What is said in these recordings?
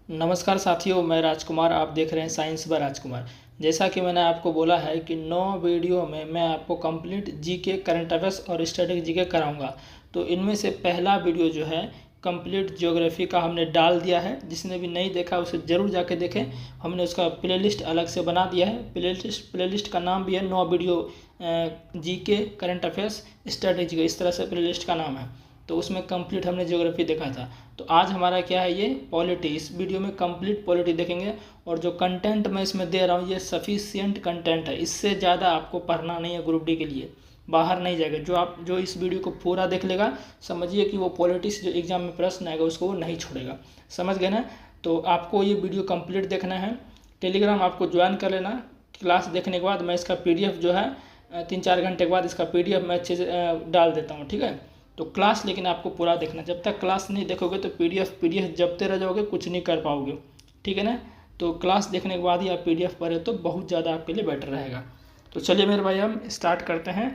नमस्कार साथियों, मैं राजकुमार। आप देख रहे हैं साइंस बाय राजकुमार। जैसा कि मैंने आपको बोला है कि 9 वीडियो में मैं आपको कंप्लीट जीके, करंट अफेयर्स और स्टैटिक जीके कराऊंगा। तो इनमें से पहला वीडियो जो है कंप्लीट ज्योग्राफी का हमने डाल दिया है। जिसने भी नहीं देखा उसे ज़रूर जाके देखें। हमने उसका प्लेलिस्ट अलग से बना दिया है। प्लेलिस्ट का नाम भी है 9 video GK, current affairs, static GK, इस तरह से प्लेलिस्ट का नाम है। तो उसमें कंप्लीट हमने ज्योग्राफी देखा था। तो आज हमारा क्या है, ये पॉलिटी। इस वीडियो में कंप्लीट पॉलिटी देखेंगे। और जो कंटेंट मैं इसमें दे रहा हूँ ये सफिशियंट कंटेंट है। इससे ज़्यादा आपको पढ़ना नहीं है। ग्रुप डी के लिए बाहर नहीं जाएगा। जो इस वीडियो को पूरा देख लेगा, समझिए कि वो पॉलिटिक्स जो एग्जाम में प्रश्न आएगा उसको वो नहीं छोड़ेगा। समझ गए ना। तो आपको ये वीडियो कंप्लीट देखना है। टेलीग्राम आपको ज्वाइन कर लेना। क्लास देखने के बाद मैं इसका PDF जो है 3-4 घंटे के बाद इसका PDF मैं अच्छे से डाल देता हूँ, ठीक है। तो क्लास लेकिन आपको पूरा देखना। जब तक क्लास नहीं देखोगे तो PDF जपते रह जाओगे, कुछ नहीं कर पाओगे, ठीक है ना। तो क्लास देखने के बाद ही आप PDF पढ़े तो बहुत ज़्यादा आपके लिए बेटर रहेगा। तो चलिए मेरे भाई, हम स्टार्ट करते हैं,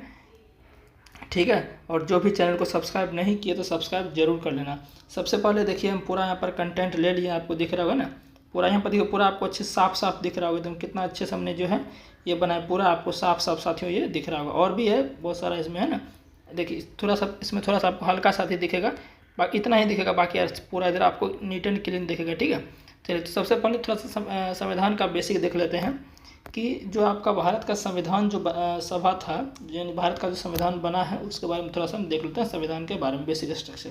ठीक है। और जो भी चैनल को सब्सक्राइब नहीं किए तो सब्सक्राइब जरूर कर लेना। सबसे पहले देखिए, हम पूरा यहाँ पर कंटेंट ले लिए, आपको दिख रहा होगा ना। पूरा यहाँ पर देखिए, पूरा आपको अच्छे साफ साफ दिख रहा होगा एकदम। कितना अच्छे से हमने जो है ये बनाया, पूरा आपको साफ साफ साथियों ये दिख रहा होगा। और भी है बहुत सारा इसमें, है ना। देखिए थोड़ा सा इसमें थोड़ा सा आपको हल्का सा ही दिखेगा, बाकी इतना ही दिखेगा। बाकी यार पूरा इधर आपको नीट एंड क्लीन दिखेगा, ठीक है। चलिए, तो सबसे पहले थोड़ा सा संविधान का बेसिक देख लेते हैं कि जो आपका भारत का संविधान जो सभा था, यानी भारत का जो संविधान बना है उसके बारे में थोड़ा सा हम देख लेते हैं। संविधान के बारे में बेसिक स्ट्रक्चर,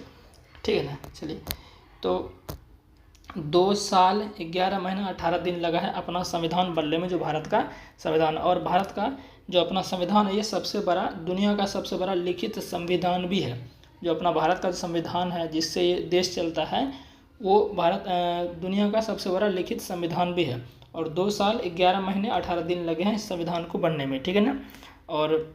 ठीक है ना। चलिए, तो 2 साल 11 महीना 18 दिन लगा है अपना संविधान बनने में, जो भारत का संविधान। और भारत का जो अपना संविधान है ये सबसे बड़ा, दुनिया का सबसे बड़ा लिखित संविधान भी है। जो अपना भारत का जो संविधान है जिससे ये देश चलता है, वो भारत दुनिया का सबसे बड़ा लिखित संविधान भी है। और 2 साल 11 महीने 18 दिन लगे हैं इस संविधान को बनने में, ठीक है ना। और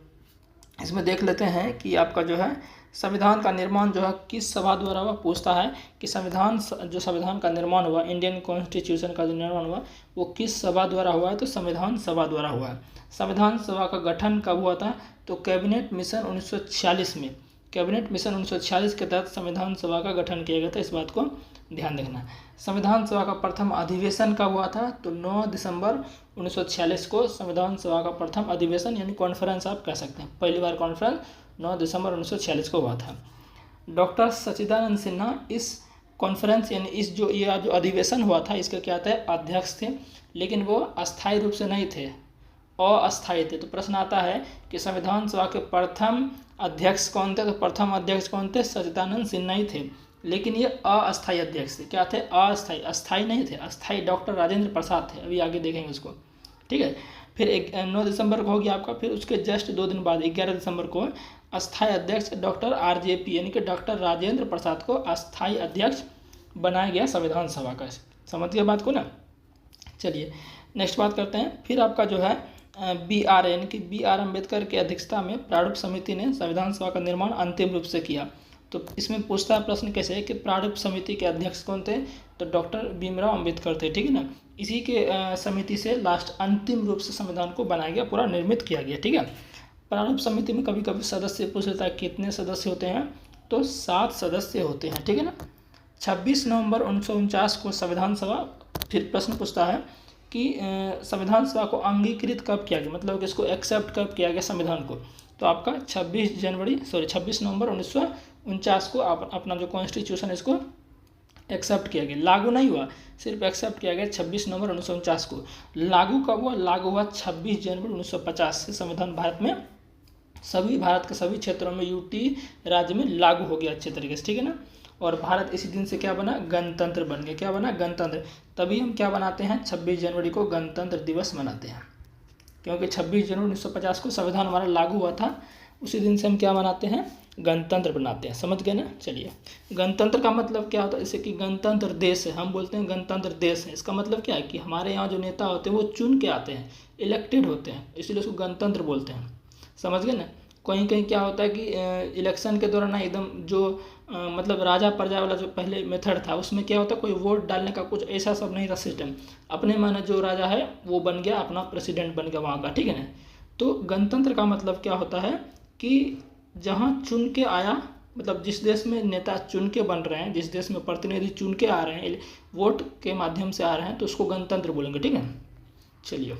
इसमें देख लेते हैं कि आपका जो है संविधान का निर्माण जो है किस सभा द्वारा हुआ। पूछता है कि संविधान का निर्माण हुआ, इंडियन कॉन्स्टिट्यूशन का जो निर्माण हुआ वो किस सभा द्वारा हुआ है, तो संविधान सभा द्वारा हुआ है। संविधान सभा का गठन कब हुआ था, तो कैबिनेट मिशन 1946 में। कैबिनेट मिशन 1946 के तहत संविधान सभा का गठन किया गया था। इस बात को ध्यान रखना। संविधान सभा का प्रथम अधिवेशन कब हुआ था, तो 9 दिसंबर 1946 को संविधान सभा का प्रथम अधिवेशन यानी कॉन्फ्रेंस आप कह सकते हैं। पहली बार कॉन्फ्रेंस 9 दिसंबर 1946 को हुआ था। डॉक्टर सच्चिदानंद सिन्हा इस कॉन्फ्रेंस यानी इस जो अधिवेशन हुआ था इसके क्या थे, अध्यक्ष थे। लेकिन वो अस्थायी रूप से नहीं थे, अस्थायी थे। तो प्रश्न आता है कि संविधान सभा के प्रथम अध्यक्ष कौन थे, तो प्रथम अध्यक्ष कौन थे, सच्चिदानंद सिन्हा ही थे। लेकिन ये अस्थायी अध्यक्ष थे। क्या थे, अस्थायी, अस्थायी नहीं थे। अस्थायी डॉक्टर राजेंद्र प्रसाद थे। अभी आगे देखेंगे उसको, ठीक है। फिर 9 दिसंबर को हो गया आपका। फिर उसके जस्ट 2 दिन बाद 11 दिसंबर को अस्थायी अध्यक्ष डॉक्टर RJP यानी कि डॉक्टर राजेंद्र प्रसाद को अस्थायी अध्यक्ष बनाया गया संविधान सभा का। समझ गए बात को ना। चलिए नेक्स्ट बात करते हैं। फिर आपका जो है BR यानी कि BR अम्बेडकर की अध्यक्षता में प्रारूप समिति ने संविधान सभा का निर्माण अंतिम रूप से किया। तो इसमें पूछता है प्रश्न कैसे है कि प्रारूप समिति के अध्यक्ष कौन थे, तो डॉक्टर भीमराव अम्बेडकर थे, ठीक है ना। इसी के समिति से लास्ट अंतिम रूप से संविधान को बनाया गया, पूरा निर्मित किया गया, ठीक है। प्रारूप समिति में कभी कभी सदस्य पूछ लेता है कितने सदस्य होते हैं, तो 7 सदस्य होते हैं, ठीक है ना। 26 नवंबर 1949 को संविधान सभा। फिर प्रश्न पूछता है कि संविधान सभा को अंगीकृत कब किया गया, मतलब कि इसको एक्सेप्ट कब किया गया संविधान को, तो आपका 26 नवंबर 1949 को अपना जो कॉन्स्टिट्यूशन है इसको एक्सेप्ट किया गया। लागू नहीं हुआ, सिर्फ एक्सेप्ट किया गया 26 नवंबर 1949 को। लागू कब हुआ, लागू हुआ 26 जनवरी 1950 से। संविधान भारत के सभी क्षेत्रों में UT राज्य में लागू हो गया अच्छे तरीके से, ठीक है ना। और भारत इसी दिन से क्या बना, गणतंत्र बन गया। क्या बना, गणतंत्र। तभी हम क्या बनाते हैं, 26 जनवरी को गणतंत्र दिवस मनाते हैं, क्योंकि 26 जनवरी 1950 को संविधान हमारा लागू हुआ था। उसी दिन से हम क्या मनाते हैं, गणतंत्र बनाते हैं। समझ गए ना। चलिए, गणतंत्र का मतलब क्या होता है, जैसे कि गणतंत्र देश है, हम बोलते हैं गणतंत्र देश है। इसका मतलब क्या है कि हमारे यहाँ जो नेता होते हैं वो चुन के आते हैं, इलेक्टेड होते हैं, इसीलिए उसको गणतंत्र बोलते हैं। समझ गए ना। कहीं कहीं क्या होता है कि इलेक्शन के दौरान एकदम जो मतलब राजा प्रजा वाला जो पहले मेथड था उसमें क्या होता है, कोई वोट डालने का कुछ ऐसा सब नहीं था सिस्टम। अपने मन जो राजा है वो बन गया, अपना प्रेसिडेंट बन गया वहाँ का, ठीक है ना। तो गणतंत्र का मतलब क्या होता है कि जहाँ चुन के आया मतलब जिस देश में नेता चुन के बन रहे हैं, जिस देश में प्रतिनिधि चुन के आ रहे हैं, वोट के माध्यम से आ रहे हैं, तो उसको गणतंत्र बोलेंगे। ठीक है, चलिए।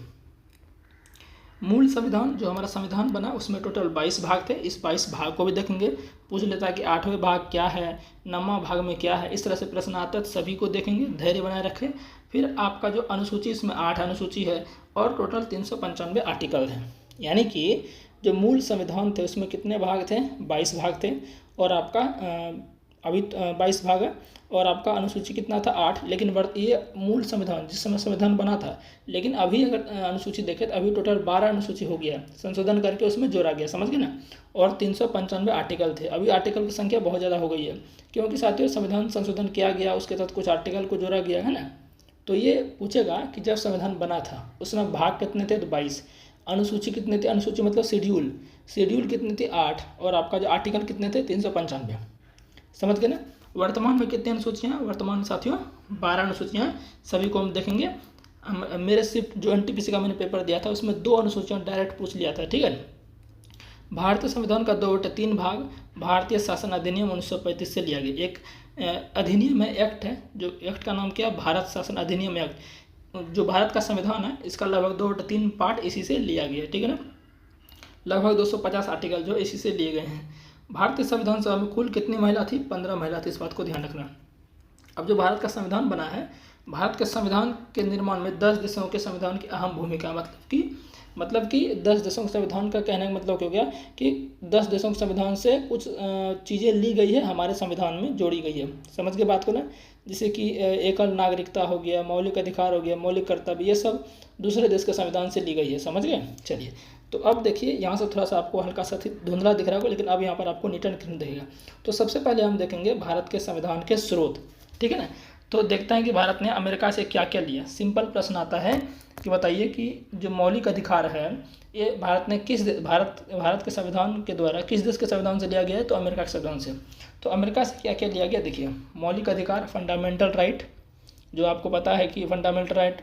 मूल संविधान, जो हमारा संविधान बना उसमें टोटल 22 भाग थे। इस 22 भाग को भी देखेंगे। पूछ लेता है कि 8वें भाग क्या है, 9वां भाग में क्या है, इस तरह से प्रश्न आता है, सभी को देखेंगे। धैर्य बनाए रखें। फिर आपका जो अनुसूची, इसमें 8 अनुसूची है और टोटल 395 आर्टिकल हैं। यानी कि जो मूल संविधान थे उसमें कितने भाग थे, 22 भाग थे। और आपका अभी 22 भाग है और आपका अनुसूची कितना था, 8। लेकिन ये मूल संविधान जिस समय संविधान बना था, लेकिन अभी अगर अनुसूची देखें तो अभी टोटल 12 अनुसूची हो गया, संशोधन करके उसमें जोड़ा गया, समझ गए ना। और 395 आर्टिकल थे। अभी आर्टिकल की संख्या बहुत ज़्यादा हो गई है, क्योंकि साथियों संविधान संशोधन किया गया, उसके तहत कुछ आर्टिकल को जोड़ा गया है ना। तो ये पूछेगा कि जब संविधान बना था उसमें भाग कितने थे, तो 22। अनुसूची कितने थे, अनुसूची मतलब शेड्यूल कितने थे, 8। और आपका जो आर्टिकल कितने थे, 395। समझ गए ना। वर्तमान में कितनी अनुसूचियाँ, वर्तमान में साथियों 12 अनुसूचियाँ, सभी को हम देखेंगे। मेरे सिर्फ जो एनटीपीसी का मैंने पेपर दिया था उसमें 2 अनुसूचियाँ डायरेक्ट पूछ लिया था। ठीक है। भारतीय संविधान का 2/3 भाग भारतीय शासन अधिनियम 1935 से लिया गया। एक अधिनियम है, एक्ट है, जो एक्ट का नाम क्या है, भारत शासन अधिनियम एक्ट। जो भारत का संविधान है इसका लगभग 2/3 पार्ट इसी से लिया गया है। ठीक है ना। लगभग 250 आर्टिकल जो इसी से लिए गए हैं। भारतीय संविधान सभा में कुल कितनी महिला थी, 15 महिला थी। इस बात को ध्यान रखना। अब जो भारत का संविधान बना है, भारत के संविधान के निर्माण में 10 देशों के संविधान की अहम भूमिका, मतलब कि 10 देशों के संविधान का कहने का मतलब क्या हो गया कि 10 देशों के संविधान से कुछ चीज़ें ली गई है, हमारे संविधान में जोड़ी गई है। समझ के बात को ना। जैसे कि एकल नागरिकता हो गया, मौलिक अधिकार हो गया, मौलिक कर्तव्य, ये सब दूसरे देश के संविधान से ली गई है। समझ गए। चलिए, तो अब देखिए यहाँ से थोड़ा सा आपको हल्का सा धुंधला दिख रहा होगा, लेकिन अब यहाँ पर आपको नीट एंड क्लीन दिखेगा। तो सबसे पहले हम देखेंगे भारत के संविधान के स्रोत। ठीक है ना। तो देखते हैं कि भारत ने अमेरिका से क्या क्या लिया। सिंपल प्रश्न आता है कि बताइए कि जो मौलिक अधिकार है ये भारत ने भारत के संविधान के द्वारा किस देश के संविधान से लिया गया है, तो अमेरिका के संविधान से। तो अमेरिका से क्या क्या लिया गया, देखिए। मौलिक अधिकार, फंडामेंटल राइट, जो आपको पता है कि फंडामेंटल राइट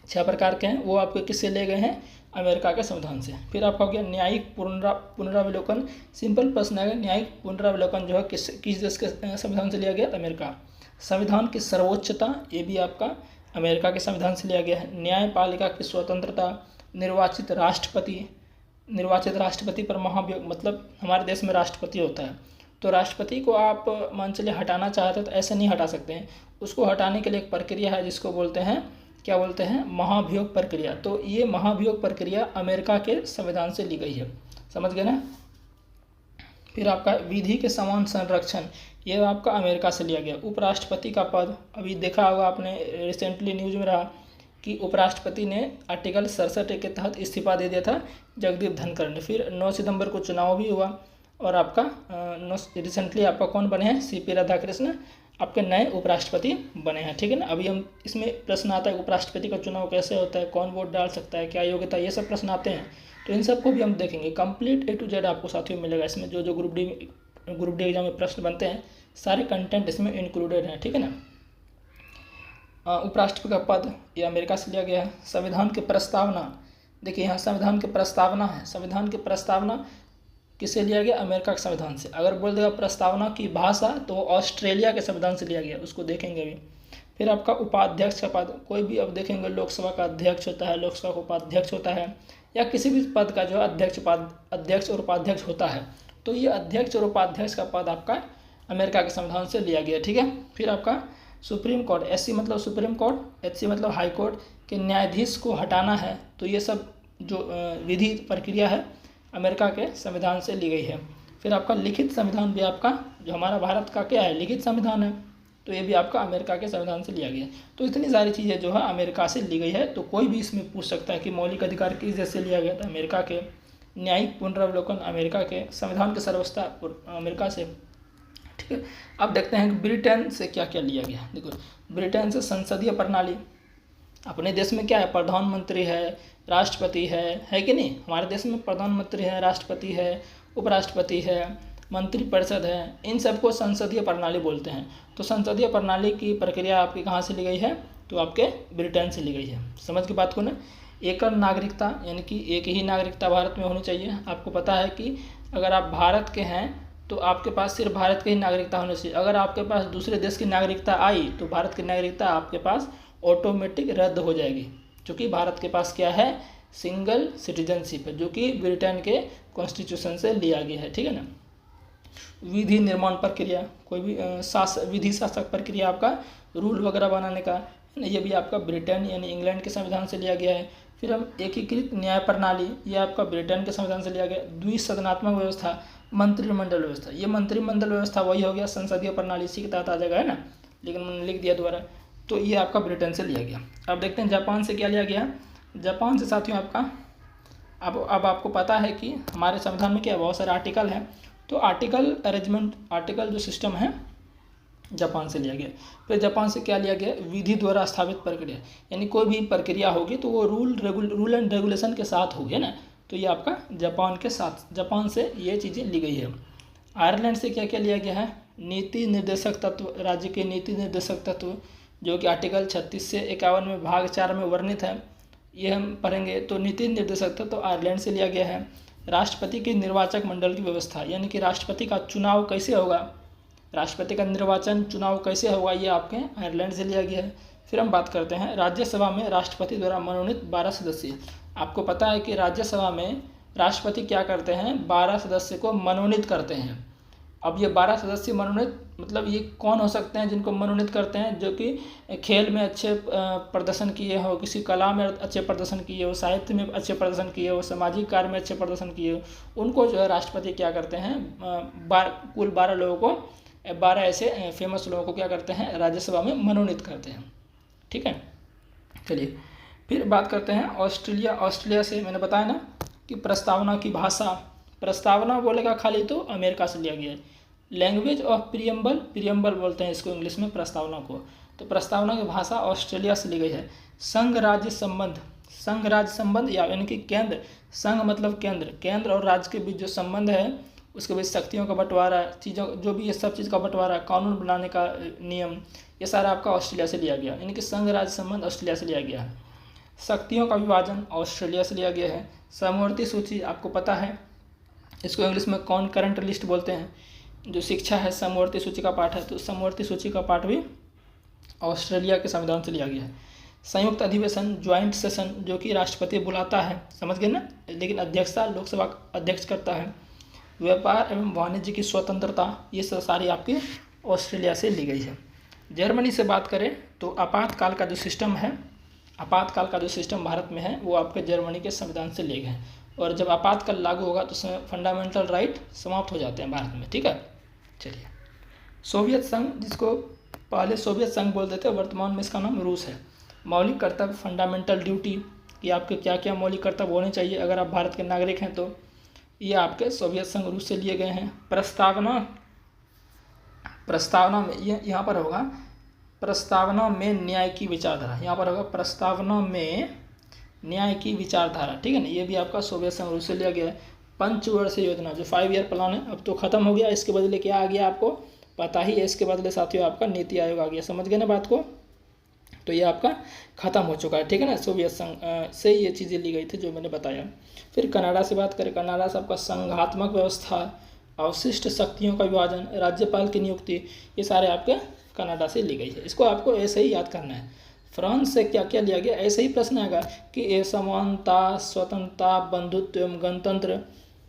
6 प्रकार के हैं, वो आपके किससे ले गए हैं, अमेरिका के संविधान से। फिर आपका हो गया न्यायिक पुनरावलोकन। सिंपल प्रश्न है, न्यायिक पुनरावलोकन जो है किस देश के संविधान से लिया गया, तो अमेरिका। संविधान की सर्वोच्चता, ये भी आपका अमेरिका के संविधान से लिया गया है। न्यायपालिका की स्वतंत्रता, निर्वाचित राष्ट्रपति पर महाभियोग, मतलब हमारे देश में राष्ट्रपति होता है, तो राष्ट्रपति को आप मान चलिए हटाना चाहते हैं तो ऐसे नहीं हटा सकते हैं। उसको हटाने के लिए एक प्रक्रिया है जिसको बोलते हैं, क्या बोलते हैं, महाभियोग प्रक्रिया। तो ये महाभियोग प्रक्रिया अमेरिका के संविधान से ली गई है। समझ गए ना। फिर आपका विधि के समान संरक्षण, ये आपका अमेरिका से लिया गया। उपराष्ट्रपति का पद, अभी देखा होगा आपने, रिसेंटली न्यूज में रहा कि उपराष्ट्रपति ने आर्टिकल 67 के तहत इस्तीफा दे दिया था जगदीप धनखड़ ने। फिर 9 सितंबर को चुनाव भी हुआ और आपका रिसेंटली आपका कौन बने हैं, सीपी राधाकृष्णन आपके नए उपराष्ट्रपति बने हैं। ठीक है ना। अभी हम इसमें प्रश्न आता है उपराष्ट्रपति का चुनाव कैसे होता है, कौन वोट डाल सकता है, क्या योग्यता, ये सब प्रश्न आते हैं। तो इन सबको भी हम देखेंगे। कंप्लीट A to Z आपको साथियों मिलेगा इसमें। जो ग्रुप डी एग्जाम में प्रश्न बनते हैं सारे कंटेंट इसमें इंक्लूडेड हैं। ठीक है ना। उपराष्ट्रपति का पद ये अमेरिका से लिया गया है। संविधान की प्रस्तावना, देखिए यहाँ संविधान की प्रस्तावना है। संविधान की प्रस्तावना किससे लिया गया, अमेरिका के संविधान से। अगर बोल देगा प्रस्तावना की भाषा तो ऑस्ट्रेलिया के संविधान से लिया गया, उसको देखेंगे अभी। फिर आपका उपाध्यक्ष का पद, कोई भी अब देखेंगे लोकसभा का अध्यक्ष होता है, लोकसभा का उपाध्यक्ष होता है, या किसी भी पद का जो अध्यक्ष और उपाध्यक्ष होता है, तो ये अध्यक्ष और उपाध्यक्ष का पद आपका अमेरिका के संविधान से लिया गया। ठीक है। फिर आपका सुप्रीम कोर्ट, SC मतलब सुप्रीम कोर्ट, HC मतलब हाई कोर्ट के न्यायाधीश को हटाना है, तो ये सब जो विधि प्रक्रिया है अमेरिका के संविधान से ली गई है। फिर आपका लिखित संविधान भी आपका, जो हमारा भारत का क्या है, लिखित संविधान है, तो ये भी आपका अमेरिका के संविधान से लिया गया। तो इतनी सारी चीज़ें जो है अमेरिका से ली गई है। तो कोई भी इसमें पूछ सकता है कि मौलिक अधिकार किस देश से लिया गया था, अमेरिका के। न्यायिक पुनरावलोकन अमेरिका के। संविधान की सर्वोच्चता अमेरिका से। ठीक है। अब देखते हैं कि ब्रिटेन से क्या क्या लिया गया। देखो, ब्रिटेन से संसदीय प्रणाली, अपने देश में क्या है, प्रधानमंत्री है, राष्ट्रपति है कि नहीं। हमारे देश में प्रधानमंत्री है, राष्ट्रपति है, उपराष्ट्रपति है, मंत्रिपरिषद है, इन सबको संसदीय प्रणाली बोलते हैं। तो संसदीय प्रणाली की प्रक्रिया आपकी कहाँ से ली गई है, तो आपके ब्रिटेन से ली गई है। समझ की बात को ना। एकल नागरिकता, यानी कि एक ही नागरिकता भारत में होनी चाहिए। आपको पता है कि अगर आप भारत के हैं तो आपके पास सिर्फ भारत की ही नागरिकता होनी चाहिए। अगर आपके पास दूसरे देश की नागरिकता आई तो भारत की नागरिकता आपके पास ऑटोमेटिक रद्द हो जाएगी, क्योंकि भारत के पास क्या है, सिंगल सिटीजनशिप है, जो कि ब्रिटेन के कॉन्स्टिट्यूशन से लिया गया है, ठीक है ना। विधि निर्माण प्रक्रिया, कोई भी विधि शासक प्रक्रिया आपका रूल वगैरह बनाने का है ना, ये भी आपका ब्रिटेन यानी इंग्लैंड के संविधान से लिया गया है। फिर हम एकीकृत न्याय प्रणाली, ये आपका ब्रिटेन के संविधान से लिया गया। द्विसदनात्मक व्यवस्था, मंत्रिमंडल व्यवस्था, ये मंत्रिमंडल व्यवस्था वही हो गया संसदीय प्रणाली, इसी के तहत आ जाएगा, है ना, लेकिन मैंने लिख दिया दोबारा। तो ये आपका ब्रिटेन से लिया गया। अब देखते हैं जापान से क्या लिया गया। जापान से साथियों आपका अब आपको पता है कि हमारे संविधान में क्या बहुत सारे आर्टिकल हैं, तो आर्टिकल अरेंजमेंट, आर्टिकल जो सिस्टम है जापान से लिया गया। फिर जापान से क्या लिया गया, विधि द्वारा स्थापित प्रक्रिया, यानी कोई भी प्रक्रिया होगी तो वो रूल एंड रेगुलेशन के साथ होगी, है ना, तो ये आपका जापान से ये चीज़ें ली गई है। आयरलैंड से क्या क्या लिया गया है, नीति निर्देशक तत्व, राज्य के नीति निर्देशक तत्व, जो कि आर्टिकल 36 से 51 में भाग 4 में वर्णित है, ये हम पढ़ेंगे। तो नीति निर्देशक तत्व तो आयरलैंड से लिया गया है। राष्ट्रपति के निर्वाचक मंडल की व्यवस्था, यानी कि राष्ट्रपति का चुनाव कैसे होगा, राष्ट्रपति का निर्वाचन चुनाव कैसे होगा, ये आपके आयरलैंड से लिया गया है। फिर हम बात करते हैं राज्यसभा में राष्ट्रपति द्वारा मनोनीत 12 सदस्य। आपको पता है कि राज्यसभा में राष्ट्रपति क्या करते हैं, 12 सदस्य को मनोनीत करते हैं। अब ये 12 सदस्य मनोनीत मतलब ये कौन हो सकते हैं जिनको मनोनीत करते हैं, जो कि खेल में अच्छे प्रदर्शन किए हो, किसी कला में अच्छे प्रदर्शन किए हो, साहित्य में अच्छे प्रदर्शन किए हो, सामाजिक कार्य में अच्छे प्रदर्शन किए हो, उनको जो है राष्ट्रपति क्या करते हैं, कुल 12 लोगों को, 12 ऐसे फेमस लोगों को क्या करते हैं, राज्यसभा में मनोनीत करते हैं, ठीक है। चलिए फिर बात करते हैं ऑस्ट्रेलिया से मैंने बताया ना कि प्रस्तावना की भाषा, प्रस्तावना बोलेगा खाली तो अमेरिका से लिया गया है। लैंग्वेज ऑफ प्रियम्बल बोलते हैं इसको इंग्लिश में प्रस्तावना को, तो प्रस्तावना की भाषा ऑस्ट्रेलिया से ली गई है। संघ राज्य संबंध यानी कि केंद्र, संघ मतलब केंद्र और राज्य के बीच जो संबंध है, उसके बीच शक्तियों का बंटवारा, चीज़ों जो भी ये सब चीज़ का बंटवारा, कानून बनाने का नियम, ये सारा आपका ऑस्ट्रेलिया से लिया गया, यानी कि संघ राज्य संबंध ऑस्ट्रेलिया से लिया गया है। शक्तियों का विभाजन ऑस्ट्रेलिया से लिया गया है। समवर्ती सूची आपको पता है, इसको इंग्लिश में कॉनकरेंट लिस्ट बोलते हैं। जो शिक्षा है समवर्ती सूची का पाठ है, तो समवर्ती सूची का पाठ भी ऑस्ट्रेलिया के संविधान से लिया गया है। संयुक्त अधिवेशन ज्वाइंट सेशन, जो कि राष्ट्रपति बुलाता है, समझ गए ना, लेकिन अध्यक्षता लोकसभा अध्यक्ष करता है। व्यापार एवं वाणिज्य की स्वतंत्रता, ये सब सारी आपकी ऑस्ट्रेलिया से ली गई है। जर्मनी से बात करें तो आपातकाल का जो सिस्टम भारत में है वो आपके जर्मनी के संविधान से लिए गए हैं, और जब आपातकाल लागू होगा तो फंडामेंटल राइट समाप्त हो जाते हैं भारत में, ठीक है। चलिए सोवियत संघ, जिसको पहले सोवियत संघ बोलते थे, वर्तमान में इसका नाम रूस है। मौलिक कर्तव्य फंडामेंटल ड्यूटी, कि आपके क्या क्या मौलिक कर्तव्य होने चाहिए अगर आप भारत के नागरिक हैं, तो ये आपके सोवियत संघ रूस से लिए गए हैं। प्रस्तावना में ये यहाँ पर होगा, प्रस्तावना में न्याय की विचारधारा, यहाँ पर होगा प्रस्तावना में न्याय की विचारधारा, ठीक है ना, ये भी आपका सोवियत संघ रूस से लिया गया है। पंचवर्षीय योजना, जो 5 ईयर प्लान है, अब तो खत्म हो गया, इसके बदले क्या आ गया आपको पता ही है, इसके बदले साथियों आपका नीति आयोग आ गया, समझ गए ना बात को, तो ये आपका खत्म हो चुका है, ठीक है ना। सोवियत संघ से ये चीज़ें ली गई थी जो मैंने बताया। फिर कनाडा से बात करें, कनाडा से आपका संघात्मक व्यवस्था, अवशिष्ट शक्तियों का विभाजन, राज्यपाल की नियुक्ति, ये सारे आपके कनाडा से ली गई है, इसको आपको ऐसे ही याद करना है। फ्रांस से क्या क्या लिया गया, ऐसे ही प्रश्न आएगा कि समानता, स्वतंत्रता, बंधुत्व एवं गणतंत्र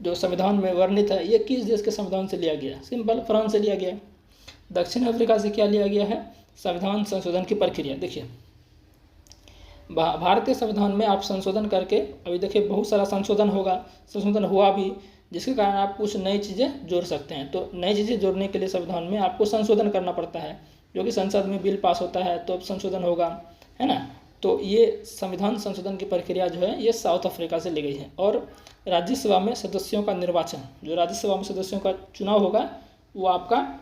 जो संविधान में वर्णित है, ये किस देश के संविधान से लिया गया, सिंपल फ्रांस से लिया गया। दक्षिण अफ्रीका से क्या लिया गया है, संविधान संशोधन की प्रक्रिया। देखिए भारतीय संविधान में आप संशोधन करके, अभी देखिए बहुत सारा संशोधन हुआ भी, जिसके कारण आप कुछ नई चीज़ें जोड़ सकते हैं। तो नई चीज़ें जोड़ने के लिए संविधान में आपको संशोधन करना पड़ता है, जो कि संसद में बिल पास होता है तो अब संशोधन होगा, है ना। तो ये संविधान संशोधन की प्रक्रिया जो है ये साउथ अफ्रीका से ली गई है। और राज्यसभा में सदस्यों का निर्वाचन, जो राज्यसभा में सदस्यों का चुनाव होगा वो आपका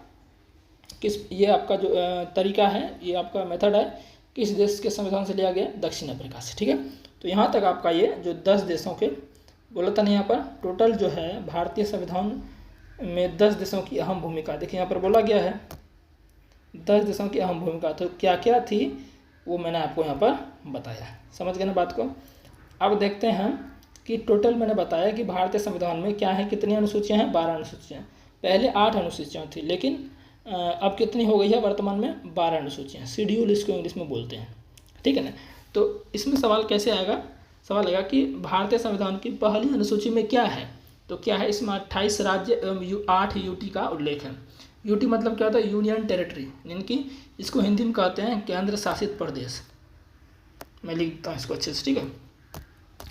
ये आपका जो तरीका है, ये आपका मेथड है, किस देश के संविधान से लिया गया, दक्षिण अफ्रीका से, ठीक है। तो यहाँ तक आपका ये जो 10 देशों के बोला था ना, यहाँ पर टोटल जो है भारतीय संविधान में 10 देशों की अहम भूमिका, देखिए यहाँ पर बोला गया है 10 देशों की अहम भूमिका, तो क्या क्या थी वो मैंने आपको यहाँ पर बताया, समझ गए ना बात को। अब देखते हैं कि टोटल मैंने बताया कि भारतीय संविधान में क्या है, कितनी अनुसूचियाँ हैं, 12 अनुसूचियाँ। पहले 8 अनुसूचियाँ थी, लेकिन अब कितनी हो गई है वर्तमान में? 12 अनुसूचियाँ। शेड्यूल इसको इंग्लिश में बोलते हैं, ठीक है ना। तो इसमें सवाल कैसे आएगा? सवाल आएगा कि भारतीय संविधान की पहली अनुसूची में क्या है? तो क्या है इसमें? 28 राज्य एवं 8 यूटी का उल्लेख है। यूटी मतलब क्या होता है? यूनियन टेरिटरी, यानी कि इसको हिंदी में कहते हैं केंद्र शासित प्रदेश। मैं लिखता हूँ इसको अच्छे से, ठीक है।